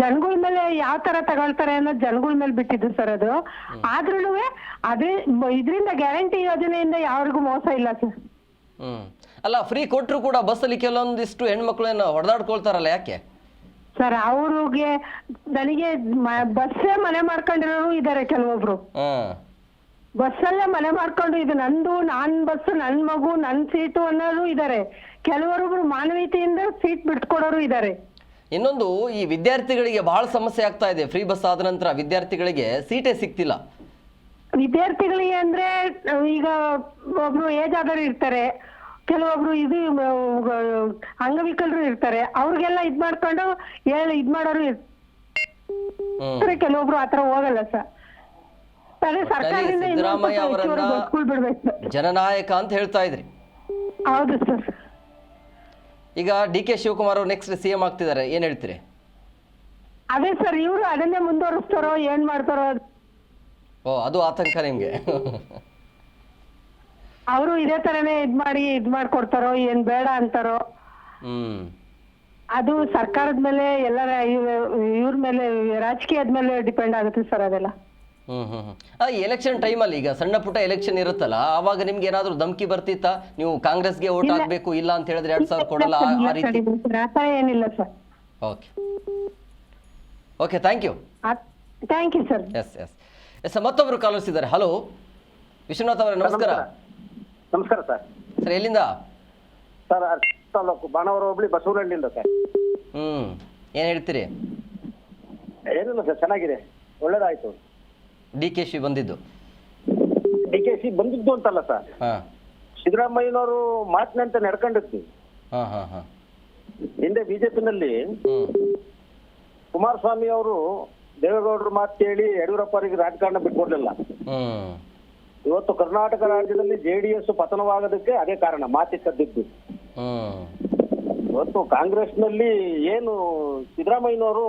ಜನಗಳ ಮೇಲೆ ಯಾವ ತರ ತಗೊಳ್ತಾರೆ ಅನ್ನೋದು ಜನಗಳ ಮೇಲೆ ಬಿಟ್ಟಿದ್ದು ಸರ್. ಅದು ಆದ್ರೂ ಅದೇ ಇದರಿಂದ ಗ್ಯಾರಂಟಿ ಯೋಜನೆಯಿಂದ ಯಾರಿಗೂ ಮೋಸ ಇಲ್ಲ ಸರ್. ಅಲ್ಲ, ಫ್ರೀ ಕೊಟ್ಟರು ಕೂಡ ಬಸ್ಸಲ್ಲಿ ಕೆಲವೊಂದಿಷ್ಟು ಹೆಣ್ಮಕ್ಳು ಏನು ಹೊಡೆದಾಡ್ಕೊಳ್ತಾರಲ್ಲ, ಯಾಕೆ ಸರ್? ಅವ್ರಿಗೆ ನನಗೆ ಬಸ್ಸೇ ಮನೆ ಮಾಡ್ಕೊಂಡಿರೋರು ಇದಾರೆ ಕೆಲವೊಬ್ರು. ಬಸ್ಸಲ್ಲೇ ಮನೆ ಮಾಡ್ಕೊಂಡು ಇದು ನಂದು, ನಾನ್ ಬಸ್, ನನ್ ಮಗು, ನನ್ ಸೀಟು ಅನ್ನೋರು ಇದಾರೆ. ಕೆಲವರೊಬ್ರು ಮಾನವೀಯತೆಯಿಂದ ಸೀಟ್ ಬಿಟ್ಕೊಡೋರು ಇದಾರೆ. ಇನ್ನೊಂದು, ಈ ವಿದ್ಯಾರ್ಥಿಗಳಿಗೆ ಬಹಳ ಸಮಸ್ಯೆ ಆಗ್ತಾ ಇದೆ. ಫ್ರೀ ಬಸ್ ಆದ ನಂತರ ವಿದ್ಯಾರ್ಥಿಗಳಿಗೆ ಸೀಟೇ ಸಿಗ್ತಿಲ್ಲ. ವಿದ್ಯಾರ್ಥಿಗಳಿಗೆ ಅಂದ್ರೆ ಈಗ ಒಬ್ರು ಏಜ್ ಆದವರು ಇರ್ತಾರೆ, ಕೆಲವೊಬ್ರು ಇದು ಅಂಗವಿಕಲರು ಇರ್ತಾರೆ, ಅವ್ರಿಗೆಲ್ಲ ಇದ್ ಮಾಡ್ಕೊಂಡು ಇದ್ ಮಾಡೋರು ಇರ್ತಾರೆ. ಕೆಲವೊಬ್ರು ಆತರ ಹೋಗಲ್ಲ ಸರ್. ಸರ್ಕಾರದಿಂದ ಸಿದ್ದರಾಮಯ್ಯ ಅವರನ್ನ ಜನನಾಯಕ ಅಂತ ಹೇಳ್ತಾ ಇದ್ರಿ. ಹೌದು ಸರ್. ಈಗ DK ಶಿವಕುಮಾರ್ ಅವರು ನೆಕ್ಸ್ಟ್ CM ಆಗ್ತಿದ್ದಾರೆ, ಏನ್ ಹೇಳ್ತೀರಿ? ಅದೇ ಸರ್, ಇವರು ಅದನ್ನೇ ಮುಂದುವರಿಸ್ತಾರೋ ಏನ್ ಮಾಡ್ತಾರೋ. ಅದು ಆತಂಕ ನಿಮ್ಗೆ? ಅವರು ಇದೇ ತರನೇ ಇದ್ ಮಾಡ್ಕೊಡ್ತಾರೋ ಏನ್ ಬೇಡ ಅಂತಾರೋ. ಅದು ಸರ್ಕಾರದ ಮೇಲೆ ಎಲ್ಲರ ಇವ್ರ ಮೇಲೆ, ರಾಜಕೀಯದ ಮೇಲೆ ಡಿಪೆಂಡ್ ಆಗುತ್ತೆ ಸರ್ ಅದೆಲ್ಲ. ಎಲೆಕ್ಷನ್ ಟೈಮಲ್ಲಿ ಈಗ ಸಣ್ಣ ಪುಟ್ಟ ಎಲೆಕ್ಷನ್ ಇರುತ್ತಲ್ಲ, ಆವಾಗ ನಿಮ್ಗೆ ಏನಾದ್ರು ಧಮಕಿ ಬರ್ತಿತ್ತಾ? ನೀವು ಕಾಂಗ್ರೆಸ್ಗೆ ವೋಟ್ ಹಾಕ್ಬೇಕು, ಇಲ್ಲ ಅಂತ ಹೇಳಿದ್ರೆ 2000 ಕೊಡಲ್ಲ, ಆ ರೀತಿ? ಏನಿಲ್ಲ sir. Okay okay, thank you. Thank you sir. Yes ಮತ್ತೊಬ್ರು ಕಾಲರ್ಸ್ ಇದ್ದಾರೆ. ಹಲೋ ವಿಶ್ವನಾಥ್ ಅವರೇ, ನಮಸ್ಕಾರ. ನಮಸ್ಕಾರ ಸರ್. ಸರ್, ಎಲ್ಲಿಂದ? ಸರ್, ತಾಲೂಕು ಬಾಣಾವರ ಹೋಬಳಿ ಬಸವನಹಳ್ಳಿಯಿಂದ ಸರ್. ಏನ್ ಹೇಳ್ತೀರಿ? ಏನಿಲ್ಲ ಸರ್, ಚೆನ್ನಾಗಿದೆ, ಒಳ್ಳೇದಾಯ್ತು. DKC ಬಂದಿದ್ದು? DKC ಬಂದಿದ್ದು ಅಂತಲ್ಲ ಸರ್, ಸಿದ್ದರಾಮಯ್ಯನವರು ಮಾತಿನಂತೆ ನಡ್ಕೊಂಡಿರ್ತೀವಿ. ಹಿಂದೆ ಬಿಜೆಪಿನಲ್ಲಿ ಕುಮಾರಸ್ವಾಮಿ ಅವರು ದೇವೇಗೌಡರು ಮಾತು ಕೇಳಿ ಯಡಿಯೂರಪ್ಪ ಅವರಿಗೆ ರಾಜಕಾರಣ ಬಿಟ್ಕೊಡ್ಲಿಲ್ಲ. ಇವತ್ತು ಕರ್ನಾಟಕ ರಾಜ್ಯದಲ್ಲಿ JDS ಪತನವಾಗೋದಕ್ಕೆ ಅದೇ ಕಾರಣ, ಮಾತಿದ್ದದ್ದು. ಇವತ್ತು ಕಾಂಗ್ರೆಸ್ನಲ್ಲಿ ಏನು ಸಿದ್ದರಾಮಯ್ಯನವರು,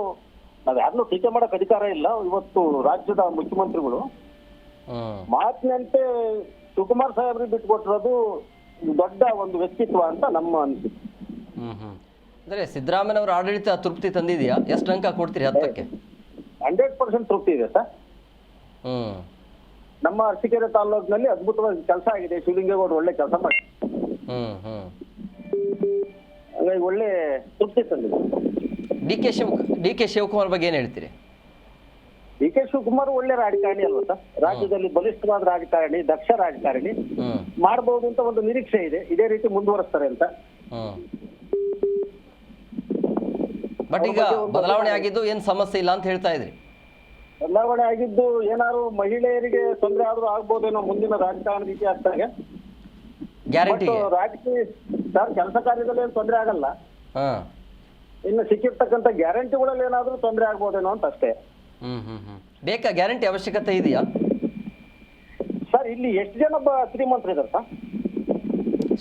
ನಾವ್ ಯಾರನ್ನೂ ಟೀಕೆ ಮಾಡಕ್ ಅಧಿಕಾರ ಇಲ್ಲ. ಇವತ್ತು ರಾಜ್ಯದ ಮುಖ್ಯಮಂತ್ರಿಗಳು ಮಾತಿನಂತೆ ಶಿವಕುಮಾರ್ ಸಾಹೇಬ್ರಿಗೆ ಬಿಟ್ಕೊಟ್ಟಿರೋದು ದೊಡ್ಡ ಒಂದು ವ್ಯಕ್ತಿತ್ವ ಅಂತ ನಮ್ಮ ಅನಿಸಿಕೆ. ಅಂದ್ರೆ ಸಿದ್ದರಾಮಯ್ಯನವರ ಆಡಳಿತ ತೃಪ್ತಿ ತಂದಿದೆಯಾ? ಎಷ್ಟು ಅಂಕ ಕೊಡ್ತೀರಿ 10ಕ್ಕೆ? 100% ತೃಪ್ತಿ ಇದೆ ಸರ್. ನಮ್ಮ ಅರಸೀಕೆರೆ ತಾಲೂಕಿನಲ್ಲಿ ಅದ್ಭುತವಾದ ಕೆಲಸ ಆಗಿದೆ. ಶಿವಲಿಂಗೇಗೌಡರು ಒಳ್ಳೆ ಕೆಲಸ ಮಾಡಿ ಹಾಗಾಗಿ ಒಳ್ಳೆ ತೃಪ್ತಿ ತಂದಿದೆ. DK ಶಿವಕುಮಾರ್ ಬಗ್ಗೆ ಏನ್ ಹೇಳ್ತೀರಿ? DK ಶಿವಕುಮಾರ್ ಒಳ್ಳೆ ರಾಜಕಾರಣಿ ಅಲ್ವಾ ಸರ್? ರಾಜ್ಯದಲ್ಲಿ ಬಲಿಷ್ಠವಾದ ರಾಜಕಾರಣಿ, ದಕ್ಷ ರಾಜಕಾರಣಿ, ಮಾಡಬಹುದು ಅಂತ ಒಂದು ನಿರೀಕ್ಷೆ ಇದೆ. ಇದೇ ರೀತಿ ಮುಂದುವರಿಸ್ತಾರೆ ಅಂತ. ಬಟ್ ಈಗ ಬದಲಾವಣೆ ಆಗಿದ್ದು ಏನ್ ಸಮಸ್ಯೆ ಇಲ್ಲ ಅಂತ ಹೇಳ್ತಾ ಇದ್ರಿ? ಬದಲಾವಣೆ ಆಗಿದ್ದು ಏನಾದ್ರು ಮಹಿಳೆಯರಿಗೆ ತೊಂದರೆ ಆದ್ರೂ ಆಗ್ಬೋದೇನೋ ಮುಂದಿನ ರಾಜಕಾರಣದ ಇತಿಹಾಸದಾಗ. ಗ್ಯಾರಂಟಿ ರಾಜಕೀಯ ಸರ್, ಕೆಲಸ ಕಾರ್ಯದಲ್ಲಿ ಏನು ತೊಂದರೆ ಆಗಲ್ಲ. ಇನ್ನು ಸಿಕ್ಕಿರ್ತಕ್ಕಂಥ ಗ್ಯಾರಂಟಿಗಳಲ್ಲಿ ಏನಾದ್ರೂ ತೊಂದರೆ ಆಗ್ಬೋದೇನೋ ಅಂತ ಅಷ್ಟೇ. ಬೇಕಾ ಗ್ಯಾರಂಟಿ? ಅವಶ್ಯಕತೆ ಇದೆಯಾ ಸರ್? ಇಲ್ಲಿ ಎಷ್ಟು ಜನ ಶ್ರೀಮಂತರು ಇದಾರೆ ಸರ್?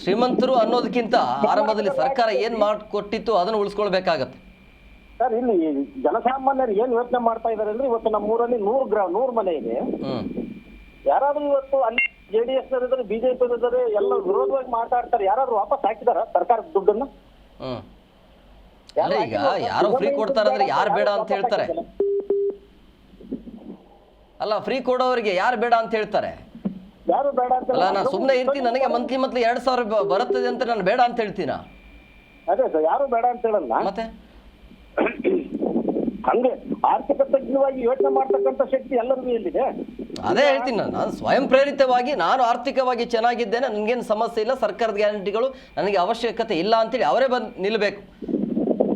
ಶ್ರೀಮಂತರು ಅನ್ನೋದಕ್ಕಿಂತ ಆರಂಭದಲ್ಲಿ ಸರ್ಕಾರ ಏನ್ ಮಾಡಿಕೊಟ್ಟಿತ್ತು ಅದನ್ನು ಉಳಿಸ್ಕೊಳ್ಬೇಕಾಗತ್ತೆ ಸರ್. ಇಲ್ಲಿ ಜನಸಾಮಾನ್ಯರು ಏನ್ ಯೋಚನೆ ಮಾಡ್ತಾ ಇದಾರೆ ಅಂದ್ರೆ, ಇವತ್ತು ನಮ್ಮ ಊರಲ್ಲಿ 100 ಮನೆ ಇದೆ. ಯಾರಾದ್ರೂ ಇವತ್ತು ಅಲ್ಲಿ JDS ಇದ್ದಾರೆ, ಬಿಜೆಪಿ ಇದ್ದಾರೆ, ಎಲ್ಲ ವಿರೋಧವಾಗಿ ಮಾತಾಡ್ತಾರೆ. ಯಾರಾದ್ರೂ ವಾಪಸ್ ಹಾಕಿದಾರ ಸರ್ಕಾರದ ದುಡ್ಡನ್ನು? ಅಲ್ಲ ಈಗ ಯಾರೋ ಫ್ರೀ ಕೊಡ್ತಾರಂದ್ರೆ ಯಾರು ಬೇಡ ಅಂತ ಹೇಳ್ತಾರೆ? ಅಲ್ಲ ಫ್ರೀ ಕೊಡೋರಿಗೆ ಯಾರು ಬೇಡ ಅಂತ ಹೇಳ್ತಾರೆ? ಯಾರು ಬೇಡ ಅಂತ ಅಲ್ಲ ನಾನು ಸುಮ್ಮನೆ ಇರ್ತೀನಿ, ನನಗೆ ಮಂತ್ಲಿ 2,000 ಬರುತ್ತದೆ ಅಂತ ನಾನು ಬೇಡ ಅಂತ ಹೇಳ್ತೀನಾ? ಅದೇ ಸರ್, ಯಾರು ಬೇಡ ಅಂತ ಹೇಳಲ್ಲ. ಮತ್ತೆ ಹಂಗೆ ಆರ್ಥಿಕ ತಜ್ಞವಾಗಿ ಯೋಚನೆ ಮಾಡ್ತಕ್ಕಂಥ ಶಕ್ತಿ ಎಲ್ಲರಿಗೂ ಎಲ್ಲಿದೆ? ಅದೇ ಹೇಳ್ತೀನಿ ನಾನು ಸ್ವಯಂ ಪ್ರೇರಿತವಾಗಿ ನಾನು ಆರ್ಥಿಕವಾಗಿ ಚೆನ್ನಾಗಿದ್ದೇನೆ, ನನಗೇನು ಸಮಸ್ಯೆ ಇಲ್ಲ, ಸರ್ಕಾರದ ಗ್ಯಾರಂಟಿಗಳು ನನಗೆ ಅವಶ್ಯಕತೆ ಇಲ್ಲ ಅಂತೇಳಿ ಅವರೇ ಬಂದು ನಿಲ್ಲಬೇಕು.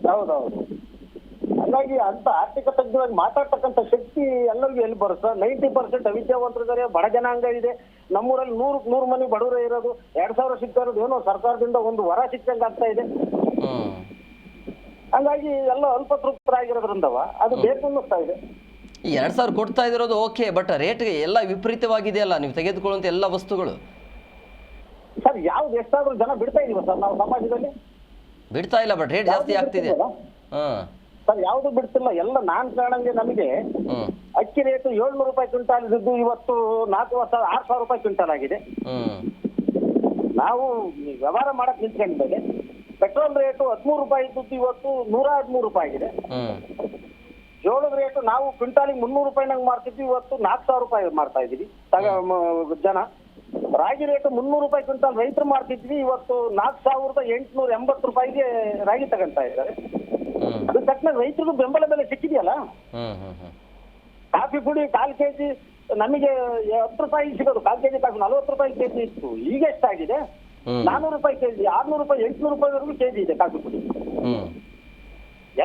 ಹೌದೌದು. ಹಾಗಾಗಿ ಅಂತ ಆರ್ಥಿಕ ತಜ್ಞವಾಗಿ ಮಾತಾಡ್ತಕ್ಕಂಥ ಶಕ್ತಿ ಎಲ್ಲರಿಗೂ ಎಲ್ಲಿ ಬರುತ್ತೆ? 90% ಅವಿದ್ಯಾವಂತರಿದ್ದಾರೆ, ಬಡ ಜನಾಂಗ ಇದೆ. ನಮ್ಮೂರಲ್ಲಿ 100 ಮನೆ ಬಡವರೇ ಇರೋದು. 2,000 ಸಿಗ್ತಾ ಇರೋದು ಏನೋ ಸರ್ಕಾರದಿಂದ ಒಂದು ವರ ಸಿಕ್ಕಂಗೆ ಆಗ್ತಾ ಇದೆ. ಹಂಗಾಗಿ ಎಲ್ಲ ಅಲ್ಪ ತೃಪ್ತರಾಗಿರೋದ್ರಿಂದವ ಅದು ಬೇಕು ಅನ್ನಿಸ್ತಾ ಇದೆ. ಈ 2,000 ಕೊಡ್ತಾ ಇರೋದು ಓಕೆ, ಬಟ್ ರೇಟ್ಗೆ ಎಲ್ಲ ವಿಪರೀತವಾಗಿದೆಯಲ್ಲ ನೀವು ತೆಗೆದುಕೊಳ್ಳುವಂಥ ಎಲ್ಲ ವಸ್ತುಗಳು. ಸರ್ ಯಾವ್ದು ಎಷ್ಟಾದ್ರೂ ಜನ ಬಿಡ್ತಾ ಇದೀವ ಸರ್ ನಾವು ಸಮಾಜದಲ್ಲಿ? ಬಿಡ್ತಾ ಇಲ್ಲ, ಬಟ್ ರೇಟ್ ಜಾಸ್ತಿ ಆಗ್ತಿದೆ. ಸರ್ ಯಾವ್ದು ಬಿಡ್ತಿಲ್ಲ, ಎಲ್ಲ ನಾನ್ ಕಾಣಂಗೆ ನಮಗೆ ಅಕ್ಕಿ ರೇಟ್ 700 ರೂಪಾಯಿ ಕ್ವಿಂಟಾಲ್ ಇದ್ದು ಇವತ್ತು 6,000 ರೂಪಾಯಿ ಕ್ವಿಂಟಾಲ್ ಆಗಿದೆ. ನಾವು ವ್ಯವಹಾರ ಮಾಡಕ್ ನಿಂತ್ಕೊಂಡ್ಮೇಲೆ ಪೆಟ್ರೋಲ್ ರೇಟು 13 ರೂಪಾಯಿ ಇದ್ದು ಇವತ್ತು 113 ರೂಪಾಯಿ ಆಗಿದೆ. ಜೋಳದ ರೇಟು ನಾವು ಕ್ವಿಂಟಾಲಿಗೆ 300 ರೂಪಾಯಿನಾಗ ಮಾರ್ತಿದ್ವಿ, ಇವತ್ತು 4,000 ರೂಪಾಯಿ ಮಾರ್ತಾ ಇದೀವಿ ಜನ. ರಾಗಿ ರೇಟು 300 ರೂಪಾಯಿ ಕ್ವಿಂಟಾಲ್ ರೈತರು ಮಾರ್ತಿದ್ವಿ, ಇವತ್ತು 4,880 ರೂಪಾಯಿಗೆ ರಾಗಿ ತಗೊಂತಾ ಇದ್ದಾರೆ. ಅದು ತಕ್ಷಣ ರೈತರಿಗೂ ಬೆಂಬಲ ಬೆಲೆ ಸಿಕ್ಕಿದೆಯಲ್ಲ. ಕಾಫಿ ಪುಡಿ 1/4 ಕೆಜಿ ನಮಗೆ 10 ರೂಪಾಯಿ ಸಿಗೋದು, 1/4 ಕೆಜಿ ಕಾಫಿ 40 ರೂಪಾಯಿ ಕೆಜಿ ಇತ್ತು. ಈಗ ಎಷ್ಟಾಗಿದೆ? 400 ರೂಪಾಯಿ ಕೆಜಿ, 600 ರೂಪಾಯಿ 800 ರೂಪಾಯಿವರೆಗೂ ಕೆಜಿ ಇದೆ ಕಾಫಿ ಪುಡಿ.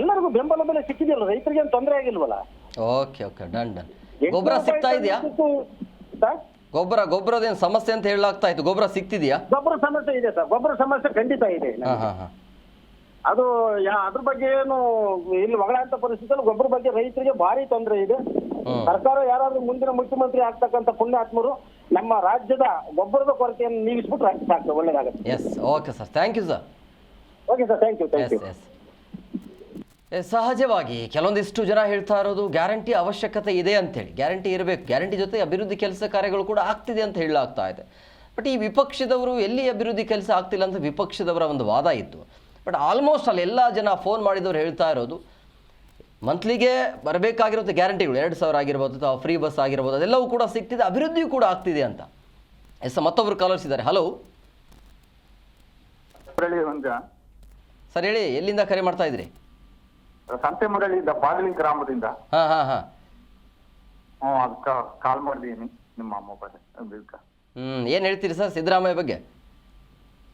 ಎಲ್ಲರಿಗೂ ಬೆಂಬಲ ಬೆಲೆ ಸಿಕ್ಕಿದೆಯಲ್ಲ, ರೈತರಿಗೆ ಏನು ತೊಂದರೆ ಆಗಿಲ್ವಲ್ಲ? Okay okay, done done. ಗೊಬ್ಬರ ಸಿಗ್ತಾ ಇದೆಯಾ? ಗೊಬ್ಬರದೇನು ಸಮಸ್ಯೆ ಅಂತ ಹೇಳಲಾಗ್ತಾ ಇತ್ತು, ಗೊಬ್ಬರ ಸಿಗ್ತಿದೆಯಾ? ಗೊಬ್ಬರ ಸಮಸ್ಯೆ ಇದೆ ಸರ್, ಗೊಬ್ಬರ ಸಮಸ್ಯೆ ಖಂಡಿತ ಇದೆ. ಅದು ಅದ್ರ ಬಗ್ಗೆ ಏನು ಇಲ್ಲಿ ಹೊಗಳಂತ ಪರಿಸ್ಥಿತಿಯಲ್ಲಿ ಗೊಬ್ಬರ ಬಗ್ಗೆ ರೈತರಿಗೆ ಭಾರಿ ತೊಂದರೆ ಇದೆ. ಸರ್ಕಾರ ಯಾರಾದ್ರೂ ಮುಂದಿನ ಮುಖ್ಯಮಂತ್ರಿ ಆಗ್ತಕ್ಕಂಥ ಪುಣ್ಯಾತ್ಮರು ನಮ್ಮ ರಾಜ್ಯದ ಗೊಬ್ಬರದ ಕೊರತೆಯನ್ನು ನೀಗಿಸ್ಬಿಟ್ರೆ ಸಾಕು, ಒಳ್ಳೇದಾಗುತ್ತೆ. Yes, okay sir, thank you sir. Okay sir, thank you. ಸಹಜವಾಗಿ ಕೆಲವೊಂದಿಷ್ಟು ಜನ ಹೇಳ್ತಾ ಇರೋದು ಗ್ಯಾರಂಟಿ ಅವಶ್ಯಕತೆ ಇದೆ ಅಂತೇಳಿ. ಗ್ಯಾರಂಟಿ ಇರಬೇಕು, ಗ್ಯಾರಂಟಿ ಜೊತೆ ಅಭಿವೃದ್ಧಿ ಕೆಲಸ ಕಾರ್ಯಗಳು ಕೂಡ ಆಗ್ತಿದೆ ಅಂತ ಹೇಳಲಾಗ್ತಾ ಇದೆ. ಬಟ್ ಈ ವಿಪಕ್ಷದವರು ಎಲ್ಲಿ ಅಭಿವೃದ್ಧಿ ಕೆಲಸ ಆಗ್ತಿಲ್ಲ ಅಂತ ವಿಪಕ್ಷದವರ ಒಂದು ವಾದ ಇತ್ತು. ಬಟ್ ಆಲ್ಮೋಸ್ಟ್ ಅಲ್ಲಿ ಎಲ್ಲ ಜನ ಫೋನ್ ಮಾಡಿದವರು ಹೇಳ್ತಾ ಇರೋದು ಮಂತ್ಲಿಗೆ ಬರಬೇಕಾಗಿರೋದು ಗ್ಯಾರಂಟಿಗಳು 2,000 ಆಗಿರ್ಬೋದು ಅಥವಾ ಫ್ರೀ ಬಸ್ ಆಗಿರ್ಬೋದು, ಅದೆಲ್ಲವೂ ಕೂಡ ಸಿಗ್ತಿದೆ, ಅಭಿವೃದ್ಧಿಯೂ ಕೂಡ ಆಗ್ತಿದೆ ಅಂತ. ಮತ್ತೊಬ್ಬರು ಕಾಲರ್ಸ್ ಇದ್ದಾರೆ. ಹಲೋ ಸರ್, ಹೇಳಿ, ಎಲ್ಲಿಂದ ಕರೆ ಮಾಡ್ತಾ ಇದ್ರಿ? ಸಂತೆಮರಳಿಯಿಂದ, ಬಾಗಿಲಿ ಗ್ರಾಮದಿಂದ. ಅದಕ್ಕೆ ಕಾಲ್ ಮಾಡಿದೀನಿ ನಿಮ್ಮ ಮೊಬೈಲ್. ಏನ್ ಹೇಳ್ತೀರಿ ಸರ್ ಸಿದ್ದರಾಮಯ್ಯ ಬಗ್ಗೆ?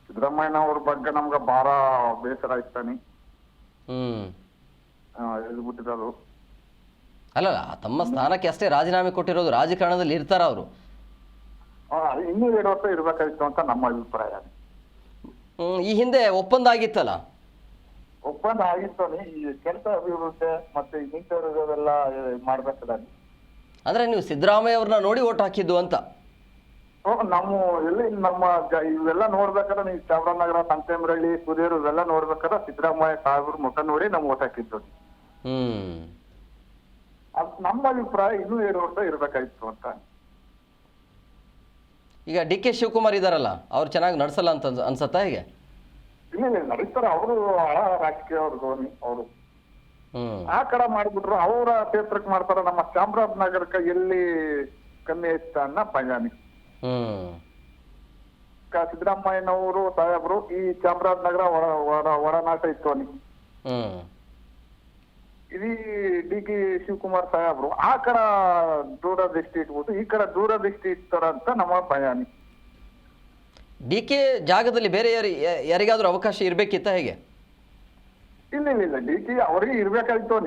ಸಿದ್ದರಾಮಯ್ಯ ಅವ್ರ ಬಗ್ಗೆ ನಮ್ಗೆ ಬಾಳ ಬೇಸರ ಇರ್ತಾನೆ. ಬಿಟ್ಟಿರೋದು ಅಲ್ಲ, ತಮ್ಮ ಸ್ಥಾನಕ್ಕೆ ಅಷ್ಟೇ ರಾಜೀನಾಮೆ ಕೊಟ್ಟಿರೋದು, ರಾಜಕಾರಣದಲ್ಲಿ ಇರ್ತಾರ ಅವರು. ಇನ್ನೂ 2 ವರ್ಷ ಇರ್ಬೇಕಾಗಿತ್ತು ಅಂತ ನಮ್ಮ ಅಭಿಪ್ರಾಯ. ಈ ಹಿಂದೆ ಒಪ್ಪಂದ ಆಗಿತ್ತಲ್ಲ? ಒಪ್ಪಂದ ಆಗಿತ್ತು, ಈ ಕೆಲಸ ಅಭಿವೃದ್ಧಿ ಮತ್ತೆ ನಿಂತವರಿಗೆಲ್ಲ ಮಾಡ್ಬೇಕಲ್ಲ. ಅಂದ್ರೆ ನೀವು ಸಿದ್ದರಾಮಯ್ಯ ಅವ್ರನ್ನ ನೋಡಿ ಓಟ್ ಹಾಕಿದ್ದು ಅಂತ? ನಮ್ಮ ಎಲ್ಲಿ ನಮ್ಮ ಇವೆಲ್ಲ ನೋಡ್ಬೇಕಾದ್ರೆ ನೀವು ಚಾಮರಾಜನಗರ, ಸಂತೆಮರಳ್ಳಿ, ಕುದಿಯರು ಇವೆಲ್ಲ ನೋಡ್ಬೇಕಾದ್ರೆ ಸಿದ್ದರಾಮಯ್ಯ ಸಾಹೇಬ್ರ ಮುಖ ನೋಡಿ ನಮ್ ಓಟ್ ಹಾಕಿದ್ದು. ಅದು ನಮ್ಮ ಅಭಿಪ್ರಾಯ, ಇನ್ನೂ 2 ವರ್ಷ ಇರ್ಬೇಕಾಗಿತ್ತು ಅಂತ. ಈಗ DK ಶಿವಕುಮಾರ್ ಇದಾರಲ್ಲ, ಅವ್ರು ಚೆನ್ನಾಗಿ ನಡ್ಸಲ್ಲ ಅಂತ ಅನ್ಸತ್ತಾ? ಹೇಗೆ? ಇಲ್ಲ ನಡೀತಾರ, ಅವರು ರಾಜಕೀಯ ಅವರು ಆ ಕಡೆ ಮಾಡ್ಬಿಟ್ರು, ಅವರ ಕ್ಷೇತ್ರಕ್ಕೆ ಮಾಡ್ತಾರ. ನಮ್ಮ ಚಾಮರಾಜನಗರಕ್ಕೆ ಎಲ್ಲಿ ಕಮ್ಮಿ ಐತ ಅನ್ನ ಪಂಜಾನಿ. ಸಿದ್ದರಾಮಯ್ಯನವರು ಸಾಹೇಬ್ರು ಈ ಚಾಮರಾಜನಗರ ಒಡನಾಟ ಇತ್ತು ಅವನಿಗೆ. ಇದೀ DK ಶಿವಕುಮಾರ್ ಸಾಹೇಬ್ರು ಆ ಕಡೆ ದೂರ ದೃಷ್ಟಿ ಇಟ್ಬಿಟ್ಟು ಈ ಕಡೆ ದೂರ ದೃಷ್ಟಿ ಇರ್ತಾರ ಅಂತ ನಮ್ಮ ಭಯಾನಿ. DK ಜಾಗದಲ್ಲಿ ಬೇರೆ ಯಾರಿಗಾದ್ರೂ ಅವಕಾಶ ಇರ್ಬೇಕಿತ್ತ ಹೇಗೆ? ಇಲ್ಲ DK ಅವ್ರಿಗೆ ಇರ್ಬೇಕಾಯ್ತು.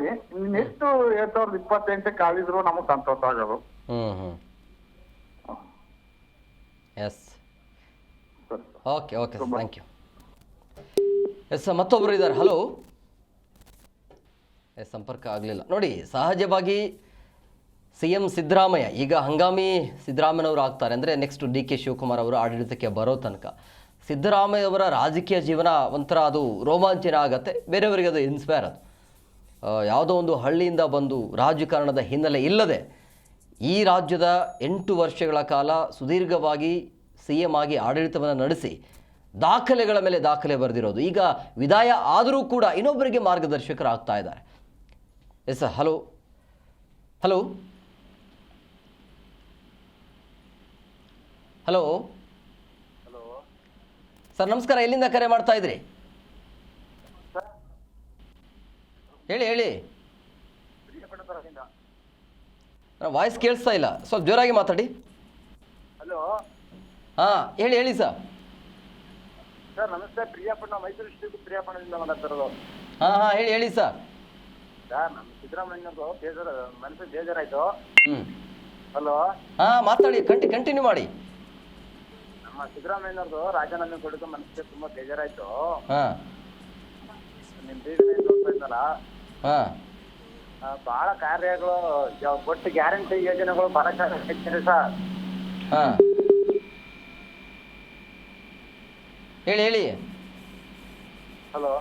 ನೆಕ್ಸ್ಟ್ 2028 ಕಾಲಿದ್ರು ನಮಗ್ ಸಂತೋಷ ಆಗೋದು. Yes, okay okay sir, thank you. Yes, ಮತ್ತೊಬ್ಬರು ಇದ್ದಾರೆ. ಹಲೋ. ಸಂಪರ್ಕ ಆಗಲಿಲ್ಲ ನೋಡಿ. ಸಹಜವಾಗಿ CM ಸಿದ್ದರಾಮಯ್ಯ ಈಗ ಹಂಗಾಮಿ ಸಿದ್ದರಾಮಯ್ಯನವರು ಆಗ್ತಾರೆ ಅಂದರೆ ನೆಕ್ಸ್ಟ್ DK ಶಿವಕುಮಾರ್ ಅವರು ಆಡಳಿತಕ್ಕೆ ಬರೋ ತನಕ ಸಿದ್ದರಾಮಯ್ಯ ಅವರ ರಾಜಕೀಯ ಜೀವನ ಒಂಥರ ಅದು ರೋಮಾಂಚನ ಆಗತ್ತೆ, ಬೇರೆಯವರಿಗೆ ಅದು ಇನ್ಸ್ಪೈರ್. ಅದು ಯಾವುದೋ ಒಂದು ಹಳ್ಳಿಯಿಂದ ಬಂದು ರಾಜಕಾರಣದ ಹಿನ್ನೆಲೆ ಇಲ್ಲದೆ ಈ ರಾಜ್ಯದ 8 ವರ್ಷಗಳ ಕಾಲ ಸುದೀರ್ಘವಾಗಿ CM ಆಗಿ ಆಡಳಿತವನ್ನು ನಡೆಸಿ ದಾಖಲೆಗಳ ಮೇಲೆ ದಾಖಲೆ ಬರೆದಿರೋದು. ಈಗ ವಿದಾಯ ಆದರೂ ಕೂಡ ಇನ್ನೊಬ್ಬರಿಗೆ ಮಾರ್ಗದರ್ಶಕರಾಗ್ತಾ ಇದ್ದಾರೆ. Yes hello hello hello sir ನಮಸ್ಕಾರ, ಎಲ್ಲಿಂದ ಕರೆ ಮಾಡ್ತಾ ಇದ್ರಿ? ಹೇಳಿ ಹೇಳಿ, ವಾಯ್ಸ್ ಕೇಳಿಸ್ತಾ ಇಲ್ಲ, ಸ್ವಲ್ಪ ಜೋರಾಗಿ ಮಾತಾಡಿ. ಹಲೋ ಹಾಂ ಹೇಳಿ ಹೇಳಿ ಸರ್. ಸರ್ ನಮಸ್ತೆ, ಪ್ರಿಯಾಪಣ್ಣ, ಮೈಸೂರು ಡಿಸ್ಟ್ರಿಕ್ಟ್ ಪ್ರಿಯಾಪಣ್ಣದಿಂದ ಮಾತಾಡ್ತಿರೋದು. ಹಾಂ ಹಾಂ ಹೇಳಿ ಹೇಳಿ ಸರ್. ಸರ್ ನಮ್ಮ ಸಿದ್ದರಾಮಯ್ಯನವ್ರು ಮನಸ್ಸು ಬೇಜಾರಾಯ್ತು. ಹಲೋ ಹಾಂ ಮಾತಾಡಿ, ಕಂಟಿನ್ಯೂ ಮಾಡಿ. ನಮ್ಮ ಸಿದ್ದರಾಮಯ್ಯನವ್ರದ್ದು ರಾಜೀನಾಮೆ ಕೊಡೋದು ಮನಸ್ಸಿಗೆ ತುಂಬಾ ಬೇಜಾರಾಯ್ತು. ಹಾಂ ನಿಮ್ ದೇಶದಲ್ಲಿ ನೋಡ್ತಾ ಇದ್ದಲ್ಲ, ಹಾಂ ಬಹಳ ಕಾರ್ಯಗಳು ಒಟ್ಟು ಗ್ಯಾರಂಟಿ ಯೋಜನೆಗಳು ಬಹಳ ಚೆನ್ನಾಗಿದೆ ಸರ್. ಹಾಂ ಹೇಳಿ ಹೇಳಿ, ಹಲೋ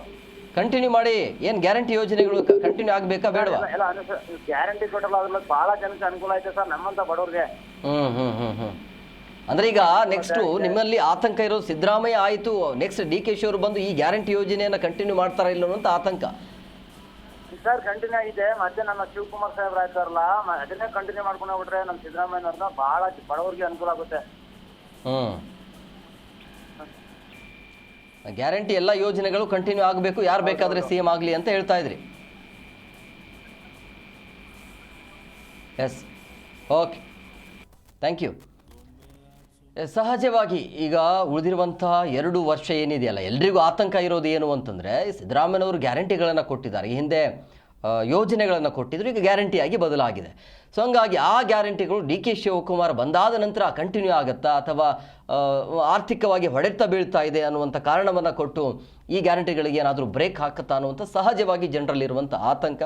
ಕಂಟಿನ್ಯೂ ಮಾಡಿ. ಏನು ಗ್ಯಾರಂಟಿ ಯೋಜನೆಗಳು ಕಂಟಿನ್ಯೂ ಆಗಬೇಕಾ ಬೇಡವಾ? ಎಲ್ಲ ಗ್ಯಾರಂಟಿ ಕೊಟ್ಟಲ್ಲ, ಅದ್ರಲ್ಲಿ ಬಹಳ ಜನಕ್ಕೆ ಅನುಕೂಲ ಆಯ್ತು ಸರ್, ನಮ್ಮಂತ ಬಡವ್ರಿಗೆ. ಅಂದ್ರೆ ಈಗ ನೆಕ್ಸ್ಟ್ ನಿಮ್ಮಲ್ಲಿ ಆತಂಕ ಇರೋದು ಸಿದ್ದರಾಮಯ್ಯ ಆಯಿತು, ನೆಕ್ಸ್ಟ್ DK ಶಿ ಅವರು ಬಂದು ಈ ಗ್ಯಾರಂಟಿ ಯೋಜನೆಯನ್ನು ಕಂಟಿನ್ಯೂ ಮಾಡ್ತಾರ ಇಲ್ಲ ಅಂತ ಆತಂಕ ಸರ್. ಕಂಟಿನ್ಯೂ ಆಗಿದೆ, ಮತ್ತೆ ನಮ್ಮ ಶಿವಕುಮಾರ್ ಸಾಹೇಬ್ರು ಆಯ್ತಾರಲ್ಲ, ಅದನ್ನೇ ಕಂಟಿನ್ಯೂ ಮಾಡ್ಕೊಂಡು ಹೋಗ್ಬಿಟ್ರೆ ನಮ್ಮ ಸಿದ್ದರಾಮಯ್ಯನವ್ರನ್ನ ಬಹಳ ಬಡವರಿಗೆ ಅನುಕೂಲ ಆಗುತ್ತೆ. ಗ್ಯಾರಂಟಿ ಎಲ್ಲ ಯೋಜನೆಗಳು ಕಂಟಿನ್ಯೂ ಆಗಬೇಕು, ಯಾರು ಬೇಕಾದ್ರೆ CM ಆಗಲಿ ಅಂತ ಹೇಳ್ತಾ ಇದ್ರಿ. Yes okay, thank you. ಸಹಜವಾಗಿ ಈಗ ಉಳಿದಿರುವಂಥ 2 ವರ್ಷ ಏನಿದೆಯಲ್ಲ, ಎಲ್ರಿಗೂ ಆತಂಕ ಇರೋದು ಏನು ಅಂತಂದರೆ, ಸಿದ್ದರಾಮಯ್ಯನವರು ಗ್ಯಾರಂಟಿಗಳನ್ನು ಕೊಟ್ಟಿದ್ದಾರೆ, ಈ ಹಿಂದೆ ಯೋಜನೆಗಳನ್ನು ಕೊಟ್ಟಿದ್ರು, ಈಗ ಗ್ಯಾರಂಟಿಯಾಗಿ ಬದಲಾಗಿದೆ. ಸೊ ಹಂಗಾಗಿ ಆ ಗ್ಯಾರಂಟಿಗಳು DK ಶಿವಕುಮಾರ್ ಬಂದಾದ ನಂತರ ಕಂಟಿನ್ಯೂ ಆಗುತ್ತಾ ಅಥವಾ ಆರ್ಥಿಕವಾಗಿ ಹೊಡೆತ ಬೀಳ್ತಾ ಇದೆ ಅನ್ನುವಂಥ ಕಾರಣವನ್ನು ಕೊಟ್ಟು ಈ ಗ್ಯಾರಂಟಿಗಳಿಗೆ ಏನಾದರೂ ಬ್ರೇಕ್ ಹಾಕುತ್ತಾ ಅನ್ನುವಂಥ ಸಹಜವಾಗಿ ಜನರಲ್ಲಿರುವಂಥ ಆತಂಕ.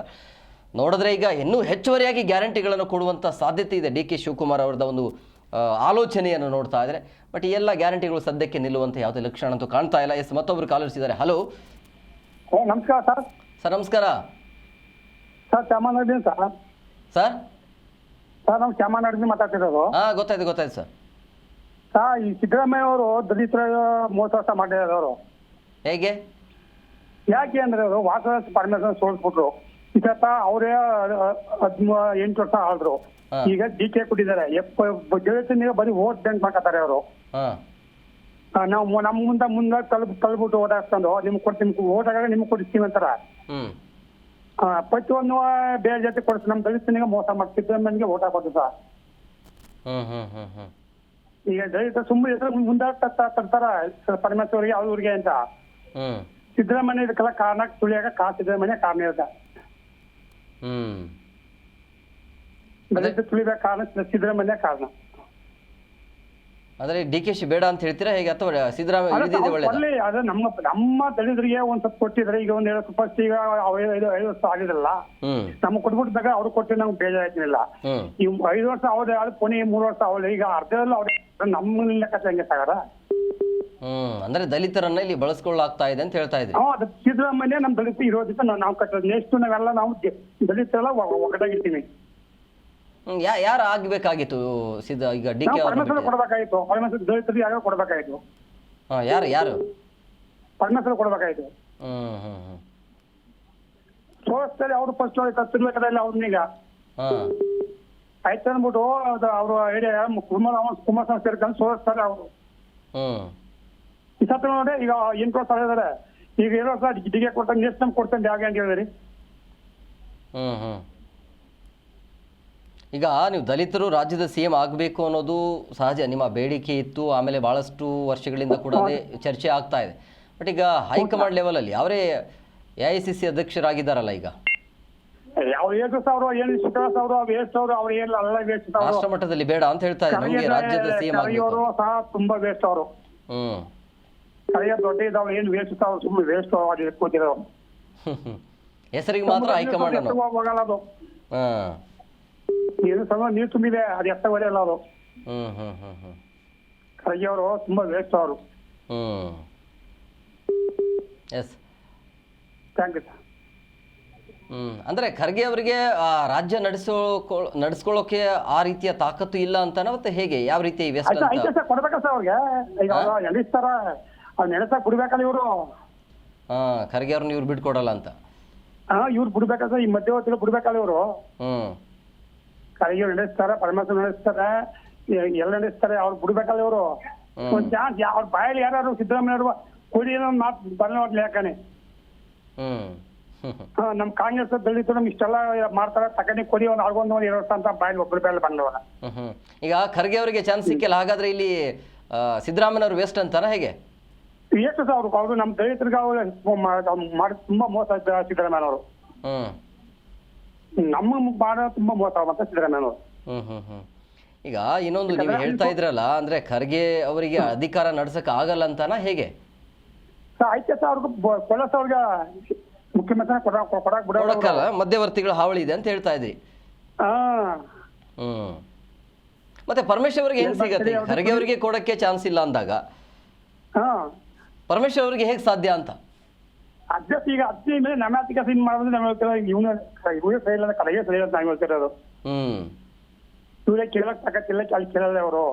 ನೋಡಿದ್ರೆ ಈಗ ಇನ್ನೂ ಹೆಚ್ಚುವರಿಯಾಗಿ ಗ್ಯಾರಂಟಿಗಳನ್ನು ಕೊಡುವಂಥ ಸಾಧ್ಯತೆ ಇದೆ DK ಶಿವಕುಮಾರ್ ಅವರದ ಒಂದು ಆಲೋಚನೆಯನ್ನು ನೋಡ್ತಾ ಇದ್ದಾರೆ. ಬಟ್ ಈ ಎಲ್ಲ ಗ್ಯಾರಂಟಿಗಳು ಸದ್ಯಕ್ಕೆ ನಿಲ್ಲುವಂಥ ಯಾವುದೇ ಲಕ್ಷಣ ಅಂತೂ ಕಾಣ್ತಾ ಇಲ್ಲ. ಎಸ್ ಮತ್ತೊಬ್ಬರು ಕಾಲರ್ಸ್ ಇದ್ದಾರೆ. ಹಲೋ ನಮಸ್ಕಾರ ಸರ್. ಸರ್ ನಮಸ್ಕಾರ ಸರ್, ಚಾಮರಾಜನಗರದಿಂದ ಸರ್. ಸರ್ ಸರ್ ನಾವು ಚಾಮರಾಜನಗರದಿಂದ ಮಾತಾಡ್ತಿರೋದು. ಹಾಂ ಗೊತ್ತಾಯ್ತು ಸರ್. ಸರ್ ಈ ಸಿದ್ದರಾಮಯ್ಯ ಅವರು ದಲಿತರ ಮೋಸ ಮಾಡಿರೋರು ಹೇಗೆ? ಯಾಕೆ ಅಂದ್ರೆ ಅವರು ವಾಸದ ಪರ್ಮಿಷನ್ ಸೋಲ್ಸ್ಬಿಟ್ರು. ಇತ್ತ ಅವರೇ 8 ವರ್ಷ ಆಳ್ರು. ಈಗ DK ಕೊಟ್ಟಿದ್ದಾರೆ. ಜಗತ್ತಿನ ಬರೀ ವೋಟ್ ಬ್ಯಾಂಕ್ ಮಾಡ್ಕೊತಾರೆ ಅವರು. ನಾವು ನಮ್ಮ ಮುಂದೆ ತಳ್ಬಿಟ್ಟು ಓಟ್ ಹಾಕ್ಕೊಂಡು ನಿಮ್ಗೆ ಕೊಡ್ತೀವಿ, ಓಟ್ ಹಾಕಾಗ ನಿಮ್ಗೆ ಕೊಡಿಸ್ತೀವಿ ಅಂತಾರ. ಪ್ರತಿಯೊಂದು ಬೇರೆ ಜೊತೆ ಕೊಡಿಸ್ ನಮ್ಮ ದಲಿತನಿಗೆ ಮೋಸ ಮಾಡ್ತಿದ್ದ ನನಗೆ ಓಟ್ ಹಾಕೋದು ಸರ್. ಈಗ ದಲಿತ ಸುಮ್ಮನೆ ಮುಂದೆ ತರ್ತಾರ ಪರಮೇಶ್ವರಿಗೆ ಅವ್ರಿಗೆ ಅಂತ. ಸಿದ್ದರಾಮಯ್ಯ ಇದಕ್ಕೆಲ್ಲ ಕಾರಣ ತುಳಿಯಾಗ ಸಿದ್ದರಾಮಯ್ಯ ಕಾರಣ ಇರದ. ದಲಿತ ತುಳಿಬೇಕು ಕಾರಣ ಸಿದ್ದರಾಮಯ್ಯ ಕಾರಣ. ಅಂದ್ರೆ DK ಶಿ ಬೇಡ ಅಂತ ಹೇಳ್ತೀರಾ ಹೇಗೆ, ಅಥವಾ ಸಿದ್ದರಾಮಯ್ಯ ಅದು ನಮ್ಮ ದಲಿತರಿಗೆ ಒಂದ್ ಸ್ವಲ್ಪ ಕೊಟ್ಟಿದ್ರೆ ಈಗ ಒಂದ್ 7 ಫಸ್ಟ್ ಈಗ 5 ವರ್ಷ ಆಗಿದ್ರಲ್ಲ, ನಮ್ಗೆ ಕೊಟ್ಬಿಟ್ಟಿದಾಗ ಅವ್ರು ಕೊಟ್ಟು ನಮ್ಗೆ ಬೇಜಾರಾಯ್ತಿಲ್ಲ. ಈ 5 ವರ್ಷ ಅವ್ರೇ ಆದ್ರೆ ಕೊನೆ 3 ವರ್ಷ ಅವ್ರೆ, ಈಗ ಅರ್ಧದಲ್ಲ ಅವ್ರೆ, ನಮ್ಮ ಲೆಕ್ಕ ಹೆಂಗೆ ಸಾಗಾರ. ಅಂದ್ರೆ ದಲಿತರನ್ನ ಇಲ್ಲಿ ಬಳಸ್ಕೊಳ್ಳಾಗ್ತಾ ಇದೆ ಅಂತ ಹೇಳ್ತಾ ಇದ್ರಿ. ಸಿದ್ದರಾಮಯ್ಯ ನಮ್ ದಲಿತ ಇರೋದಕ್ಕೆ ನಾವು ಕಟ್ಟೋದು. ನೆಕ್ಸ್ಟ್ ನಾವೆಲ್ಲ ನಾವು ದಲಿತರೆಲ್ಲ ಒಗ್ಗಟಾಗಿರ್ತೀವಿ. ಯಾರು ಆಗ್ಬೇಕಾಗಿತ್ತು ಈಗ DK ಕೊಡ್ಬೇಕಾಗಿತ್ತು, ಪರಮೇಶ್ವರ ದಲಿತರಿಗೆ ಯಾರು ಕೊಡ್ಬೇಕಾಗಿತ್ತು, ಯಾರು ಪರಮೇಶ್ವರ ಕೊಡ್ಬೇಕಾಗಿತ್ತು. ಸೋಲಿಸ್ತಾರೆ ಅವ್ರು ಫಸ್ಟ್ ತಿರ್ಬೇಕಾದ್ರೆ ಅವ್ರನ್ನೀಗ ಆಯ್ತು ಅಂದ್ಬಿಟ್ಟು ಅವರು ಕುಮಾರಸ್ವಾಮಿ ಸೇರ್ಕೊಂಡು ಸೋಲಿಸ್ತಾರೆ ಅವರು. ಈ ಸತ್ತ ನೋಡಿ ಈಗ 8 ವರ್ಷ ಆಗಿದ್ದಾರೆ. ಈಗ 2 ವರ್ಷ DK ಕೊಡ್ತಾನೆ, ನೆಕ್ಸ್ಟ್ ನಮ್ಗೆ ಕೊಡ್ತಾನೆ ಯಾಕೆ ಅಂತ ಹೇಳಿದ್ರಿ. ಈಗ ನೀವು ದಲಿತರು ರಾಜ್ಯದ CM ಆಗಬೇಕು ಅನ್ನೋದು ಸಹಜ, ನಿಮ್ಮ ಬೇಡಿಕೆ ಇತ್ತು, ಆಮೇಲೆ ಭಾಳಷ್ಟು ವರ್ಷಗಳಿಂದ ಕೂಡ ಅದೇ ಚರ್ಚೆ ಆಗ್ತಾ ಇದೆ. ಬಟ್ ಈಗ ಹೈಕಮಾಂಡ್ ಲೆವೆಲಲ್ಲಿ ಅವರೇ AICC ಅಧ್ಯಕ್ಷರಾಗಿದ್ದಾರಲ್ಲ, ಈಗ ರಾಷ್ಟ್ರ ಮಟ್ಟದಲ್ಲಿ ಬೇಡ ಅಂತ ಹೇಳ್ತಾ ಇದ್ದಾರೆ, ನಮಗೆ ರಾಜ್ಯದ CM ಆಗಬೇಕು. ತುಂಬಾ ವೇಸ್ಟ್ ಅವರು. ದೊಡ್ಡ ಇದಾವ್ ಏನು ವೇಸ್ಟ್ ಅವ್ರು, ಸುಮ್ಮನೆ ವೇಸ್ಟ್ ಕೂತಿರೋ ಹೆಸರಿಗೆ ಮಾತ್ರ ಹೈಕಮಾಂಡ್ ಹೋಗಲ್ಲ. ನೀರು ತುಂಬಿದೆ, ಅದು ಎಷ್ಟ ಒಡೆಯಲ್ಲ ಅವರು. ಖರ್ಗೆ ಅವರು ತುಂಬಾ ವೇಸ್ಟ್ ಅವರು. Yes thank you sir. ಅಂದ್ರೆ ಖರ್ಗೆ ಅವರಿಗೆ ರಾಜ್ಯ ನಡೆಸ್ಕೊಳ್ಳೋಕೆ ಆ ರೀತಿಯ ತಾಕತ್ತು ಇಲ್ಲ ಅಂತ ಮತ್ತೆ ಹೇಗೆ, ಯಾವ ರೀತಿ ಕೊಡ್ಬೇಕ ಸರ್ ಅವ್ರಿಗೆ. ಈಗ ಎಲ್ಲಿಸ್ತಾರ ಅವ್ರು ನೆನೆಸಕ್ ಬಿಡ್ಬೇಕಲ್ಲ ಇವರು. ಖರ್ಗೆ ಅವ್ರನ್ನ ಇವ್ರು ಬಿಟ್ಕೊಡಲ್ಲ ಅಂತ. ಇವ್ರು ಬಿಡ್ಬೇಕಾದ್ರೆ ಈ ಮಧ್ಯವರ್ತಿಗಳು ಬಿಡ್ಬೇಕಲ್ಲ ಇವರು. ಖರ್ಗೆ ನಡೆಸ್ತಾರೆ, ಪರಮೇಶ್ವರ್ ನಡೆಸ್ತಾರೆ, ಎಲ್ಲ ನಡೆಸ್ತಾರೆ, ಅವ್ರು ಬಿಡ್ಬೇಕಲ್ಲ ಇವರು. ಒಂದ್ ಚಾನ್ಸ್ ಅವ್ರ ಬಾಯಲ್ಲಿ ಯಾರು ಸಿದ್ದರಾಮಯ್ಯ ಕೊಡಿ ಅನ್ನೋ ಒಂದು ಮಾತು ಬರಲಿ ಯಾಕನೆ. ನಮ್ ಕಾಂಗ್ರೆಸ್ ದಲಿತರು ನಮ್ ಇಷ್ಟೆಲ್ಲ ಮಾಡ್ತಾರೆ, ತಗೊಂಡು ಕೊಡಿ ಒಂದು ಆಗೊಂದು 2 ವರ್ಷ ಅಂತ ಬಾಯಲ್ಲಿ ಒಬ್ಬರು ಬೇರೆ ಬಂದವಲ್ಲ. ಈಗ ಖರ್ಗೆ ಅವರಿಗೆ ಚಾನ್ಸ್ ಸಿಕ್ಕಿಲ್ಲ, ಹಾಗಾದ್ರೆ ಇಲ್ಲಿ ಸಿದ್ದರಾಮಯ್ಯನವರು ವೇಸ್ಟ್ ಅಂತಾನ ಹೇಗೆ? ಎಷ್ಟು ಸರ್ ಅವ್ರು ನಮ್ ದಲಿತರಿಗೆ ಮಾಡಿ ತುಂಬಾ ಮೋಸ ಸಿದ್ದರಾಮಯ್ಯನವರು. ನಮ್ಮ ಮಾಡೋ ತುಂಬಾ ಮೋಸ ಮತ್ತೆ ಸಿದ್ದರಾಮಯ್ಯನವರು. ಈಗ ಇನ್ನೊಂದು ನೀವು ಹೇಳ್ತಾ ಇದ್ರಲ್ಲ, ಅಂದ್ರೆ ಖರ್ಗೆ ಅವರಿಗೆ ಅಧಿಕಾರ ನಡ್ಸಕ್ ಆಗಲ್ಲ ಅಂತಾನ ಹೇಗೆ? ಆಯ್ತಾ ಸರ್, ಅವ್ರಿಗೆ ಕೊಡಸ್ ಅವ್ರಿಗೆ ಮುಖ್ಯಮಂತ್ರಿ ಕೊಡಕ್ ಬಿಡೋಕ್ಕಲ್ಲ, ಮಧ್ಯವರ್ತಿಗಳ ಹಾವಳಿ ಇದೆ ಅಂತ ಹೇಳ್ತಾ ಇದ್ರಿ. ಮತ್ತೆ ಪರಮೇಶ್ವರ್ ಅವರಿಗೆ ಹೆಂಗ್ ಸಿಗತ್ತೆ? ಖರ್ಗೆ ಅವರಿಗೆ ಕೊಡಕ್ಕೆ ಚಾನ್ಸ್ ಇಲ್ಲ ಅಂದಾಗ ಪರಮೇಶ್ವರ್ ಅವರಿಗೆ ಹೇಗೆ ಸಾಧ್ಯ ಅಂತ? ಅಧ್ಯಕ್ಷ ಈಗ ಅಜ್ಜಿ ಮೇಲೆ ನಮ್ಯಾತಿಕ ಸೀನ್ ಮಾಡೋದು ನಾವು ಹೇಳ್ತೀರ, ಇವರೇ ಸರಿ ಇಲ್ಲ, ಕಡೆಗೆ ಸರಿ ಅಂತ ನಾವು ಹೇಳ್ತಿರೋದು. ಇವರೇ ಕೇಳಕ್ ತಗತ್ತಿಲ್ಲ, ಅಲ್ಲಿ ಕೇಳಲ್ಲ ಅವರು.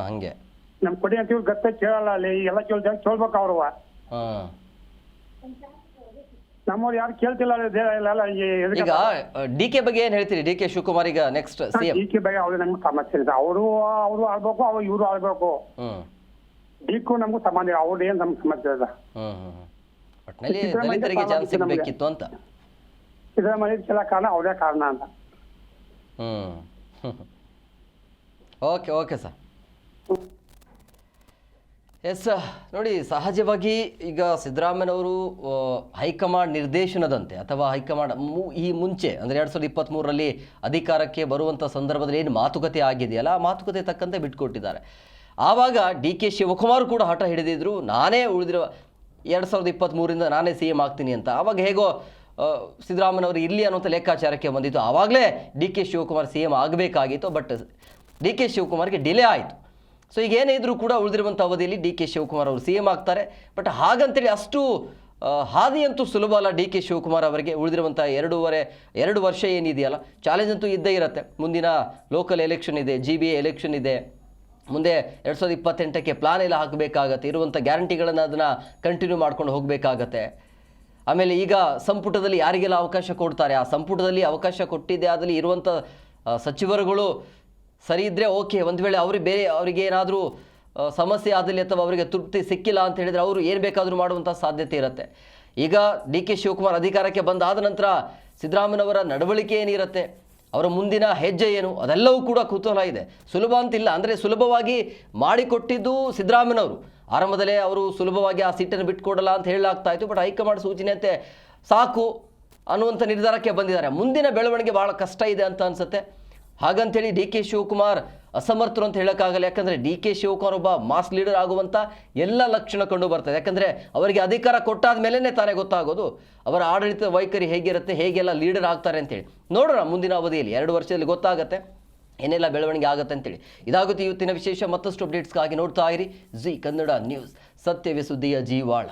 ಹಂಗೆ ನಮ್ ಕೊಡಿ ಅಂತ ಇವ್ರು ಗತ್ತೆ ಕೇಳಲ್ಲ, ಅಲ್ಲಿ ಎಲ್ಲ ಕೇಳ್ಬೇಕು ಅವರು. ನಮ್ಮವ್ರು ಯಾರು ಕೇಳ್ತಿಲ್ಲ. ಈಗ ಡಿ ಕೆ ಬಗ್ಗೆ ಏನ್ ಹೇಳ್ತೀರಿ? ಡಿ ಕೆ ಶಿವಕುಮಾರ್ ಈಗ ನೆಕ್ಸ್ಟ್ ಸಿಎಂ. ಡಿ ಕೆ ಬಗ್ಗೆ ಅವ್ರಿಗೆ ನಮ್ಗೆ ಸಮಸ್ಯೆ ಇದೆ. ಅವರು ಆಳ್ಬೇಕು, ಇವ್ರು ಆಳ್ಬೇಕು. ಡಿಕು ನಮ್ಗೂ ಸಂಬಂಧ ಇಲ್ಲ, ಅವ್ರದ್ದು ಏನ್ ನಮ್ಗೆ ಸಮಸ್ಯೆ ಇದೆ. ಒಟ್ಟಿನಲ್ಲಿ ದಲಿತರಿಗೆ ಚಾನ್ಸ್ ಸಿಗ್ಬೇಕಿತ್ತು ಅಂತ. ಸಿದ್ದರಾಮಯ್ಯ ಕೆಲ ಕಾರಣ ಅವರೇ ಕಾರಣ ಅಂತ. Okay sir. ಎಸ್, ನೋಡಿ, ಸಹಜವಾಗಿ ಈಗ ಸಿದ್ದರಾಮಯ್ಯನವರು ಹೈಕಮಾಂಡ್ ನಿರ್ದೇಶನದಂತೆ ಅಥವಾ ಹೈಕಮಾಂಡ್ ಈ ಮುಂಚೆ ಅಂದರೆ 2023ರಲ್ಲಿ ಅಧಿಕಾರಕ್ಕೆ ಬರುವಂಥ ಸಂದರ್ಭದಲ್ಲಿ ಏನು ಮಾತುಕತೆ ಆಗಿದೆಯಲ್ಲ, ಆ ಮಾತುಕತೆ ತಕ್ಕಂತೆ ಬಿಟ್ಕೊಟ್ಟಿದ್ದಾರೆ. ಆವಾಗ ಡಿ ಕೆ ಶಿವಕುಮಾರ್ ಕೂಡ ಹಠ ಹಿಡಿದಿದ್ರು, ನಾನೇ ಉಳಿದಿರೋ 2023ರಿಂದ ನಾನೇ ಸಿ ಎಂ ಆಗ್ತೀನಿ ಅಂತ. ಆವಾಗ ಹೇಗೋ ಸಿದ್ದರಾಮಯ್ಯನವರು ಇರಲಿ ಅನ್ನೋಂಥ ಲೆಕ್ಕಾಚಾರಕ್ಕೆ ಬಂದಿತ್ತು. ಆವಾಗಲೇ D K Shivakumar C M ಆಗಬೇಕಾಗಿತ್ತು, ಬಟ್ ಡಿ ಕೆ ಶಿವಕುಮಾರ್ಗೆ ಡಿಲೇ ಆಯಿತು. ಸೊ ಈಗ ಏನೇ ಇದ್ರೂ ಕೂಡ ಉಳಿದಿರುವಂಥ ಅವಧಿಯಲ್ಲಿ ಡಿ ಕೆ ಶಿವಕುಮಾರ್ ಅವರು ಸಿ ಎಂ ಆಗ್ತಾರೆ. ಬಟ್ ಹಾಗಂತೇಳಿ ಅಷ್ಟು ಹಾದಿಯಂತೂ ಸುಲಭ ಅಲ್ಲ ಡಿ ಕೆ ಶಿವಕುಮಾರ್ ಅವರಿಗೆ. ಉಳಿದಿರುವಂಥ 2 ವರ್ಷ ಏನಿದೆಯಲ್ಲ, ಚಾಲೆಂಜ್ ಅಂತೂ ಇದ್ದೇ ಇರುತ್ತೆ. ಮುಂದಿನ ಲೋಕಲ್ ಎಲೆಕ್ಷನ್ ಇದೆ, GBA ಎಲೆಕ್ಷನ್ ಇದೆ, ಮುಂದೆ 2028ಕ್ಕೆ ಪ್ಲಾನ್ ಎಲ್ಲ ಹಾಕಬೇಕಾಗತ್ತೆ, ಇರುವಂಥ ಗ್ಯಾರಂಟಿಗಳನ್ನು ಅದನ್ನು ಕಂಟಿನ್ಯೂ ಮಾಡ್ಕೊಂಡು ಹೋಗಬೇಕಾಗತ್ತೆ. ಆಮೇಲೆ ಈಗ ಸಂಪುಟದಲ್ಲಿ ಯಾರಿಗೆಲ್ಲ ಅವಕಾಶ ಕೊಡ್ತಾರೆ, ಆ ಸಂಪುಟದಲ್ಲಿ ಅವಕಾಶ ಕೊಟ್ಟಿದ್ದೆ ಆದಲ್ಲಿ ಇರುವಂಥ ಸಚಿವರುಗಳು ಸರಿ ಇದ್ದರೆ ಓಕೆ. ಒಂದು ವೇಳೆ ಅವರಿಗೆ ಏನಾದರೂ ಸಮಸ್ಯೆ ಆದಲ್ಲಿ ಅಥವಾ ಅವರಿಗೆ ತೃಪ್ತಿ ಸಿಕ್ಕಿಲ್ಲ ಅಂತ ಹೇಳಿದರೆ ಅವರು ಏನು ಬೇಕಾದರೂ ಮಾಡುವಂಥ ಸಾಧ್ಯತೆ ಇರುತ್ತೆ. ಈಗ ಡಿ ಕೆ ಶಿವಕುಮಾರ್ ಅಧಿಕಾರಕ್ಕೆ ಬಂದಾದ ನಂತರ ಸಿದ್ದರಾಮಯ್ಯನವರ ನಡವಳಿಕೆ ಏನಿರುತ್ತೆ, ಅವರ ಮುಂದಿನ ಹೆಜ್ಜೆ ಏನು, ಅದೆಲ್ಲವೂ ಕೂಡ ಕುತೂಹಲ ಇದೆ. ಸುಲಭ ಅಂತಿಲ್ಲ, ಅಂದರೆ ಸುಲಭವಾಗಿ ಮಾಡಿಕೊಟ್ಟಿದ್ದು ಸಿದ್ದರಾಮಯ್ಯನವರು. ಆರಂಭದಲ್ಲೇ ಅವರು ಸುಲಭವಾಗಿ ಆ ಸೀಟನ್ನು ಬಿಟ್ಕೊಡಲ್ಲ ಅಂತ ಹೇಳಲಾಗ್ತಾ ಇತ್ತು. ಬಟ್ ಹೈಕಮಾಂಡ್ ಸೂಚನೆಯಂತೆ ಸಾಕು ಅನ್ನುವಂಥ ನಿರ್ಧಾರಕ್ಕೆ ಬಂದಿದ್ದಾರೆ. ಮುಂದಿನ ಬೆಳವಣಿಗೆ ಭಾಳ ಕಷ್ಟ ಇದೆ ಅಂತ ಅನಿಸುತ್ತೆ. ಹಾಗಂತೇಳಿ ಡಿ ಕೆ ಶಿವಕುಮಾರ್ ಅಸಮರ್ಥರು ಅಂತ ಹೇಳೋಕ್ಕಾಗಲ್ಲ. ಯಾಕಂದರೆ ಡಿ ಕೆ ಶಿವಕುಮಾರ್ ಒಬ್ಬ ಮಾಸ್ ಲೀಡರ್ ಆಗುವಂಥ ಎಲ್ಲ ಲಕ್ಷಣ ಕಂಡು ಬರ್ತದೆ. ಯಾಕಂದರೆ ಅವರಿಗೆ ಅಧಿಕಾರ ಕೊಟ್ಟಾದ ಮೇಲೇ ತಾನೇ ಗೊತ್ತಾಗೋದು ಅವರ ಆಡಳಿತ ವೈಖರಿ ಹೇಗಿರುತ್ತೆ, ಹೇಗೆಲ್ಲ ಲೀಡರ್ ಆಗ್ತಾರೆ ಅಂತೇಳಿ. ನೋಡೋಣ ಮುಂದಿನ ಅವಧಿಯಲ್ಲಿ 2 ವರ್ಷದಲ್ಲಿ ಗೊತ್ತಾಗುತ್ತೆ ಏನೆಲ್ಲ ಬೆಳವಣಿಗೆ ಆಗುತ್ತೆ ಅಂತೇಳಿ. ಇದಾಗುತ್ತೆ ಇವತ್ತಿನ ವಿಶೇಷ. ಮತ್ತಷ್ಟು ಅಪ್ಡೇಟ್ಸ್ಗಾಗಿ ನೋಡ್ತಾ ಇರಿ ಜಿ ಕನ್ನಡ ನ್ಯೂಸ್, ಸತ್ಯವೇ ಸುದ್ದಿಯ ಜೀವಾಳ.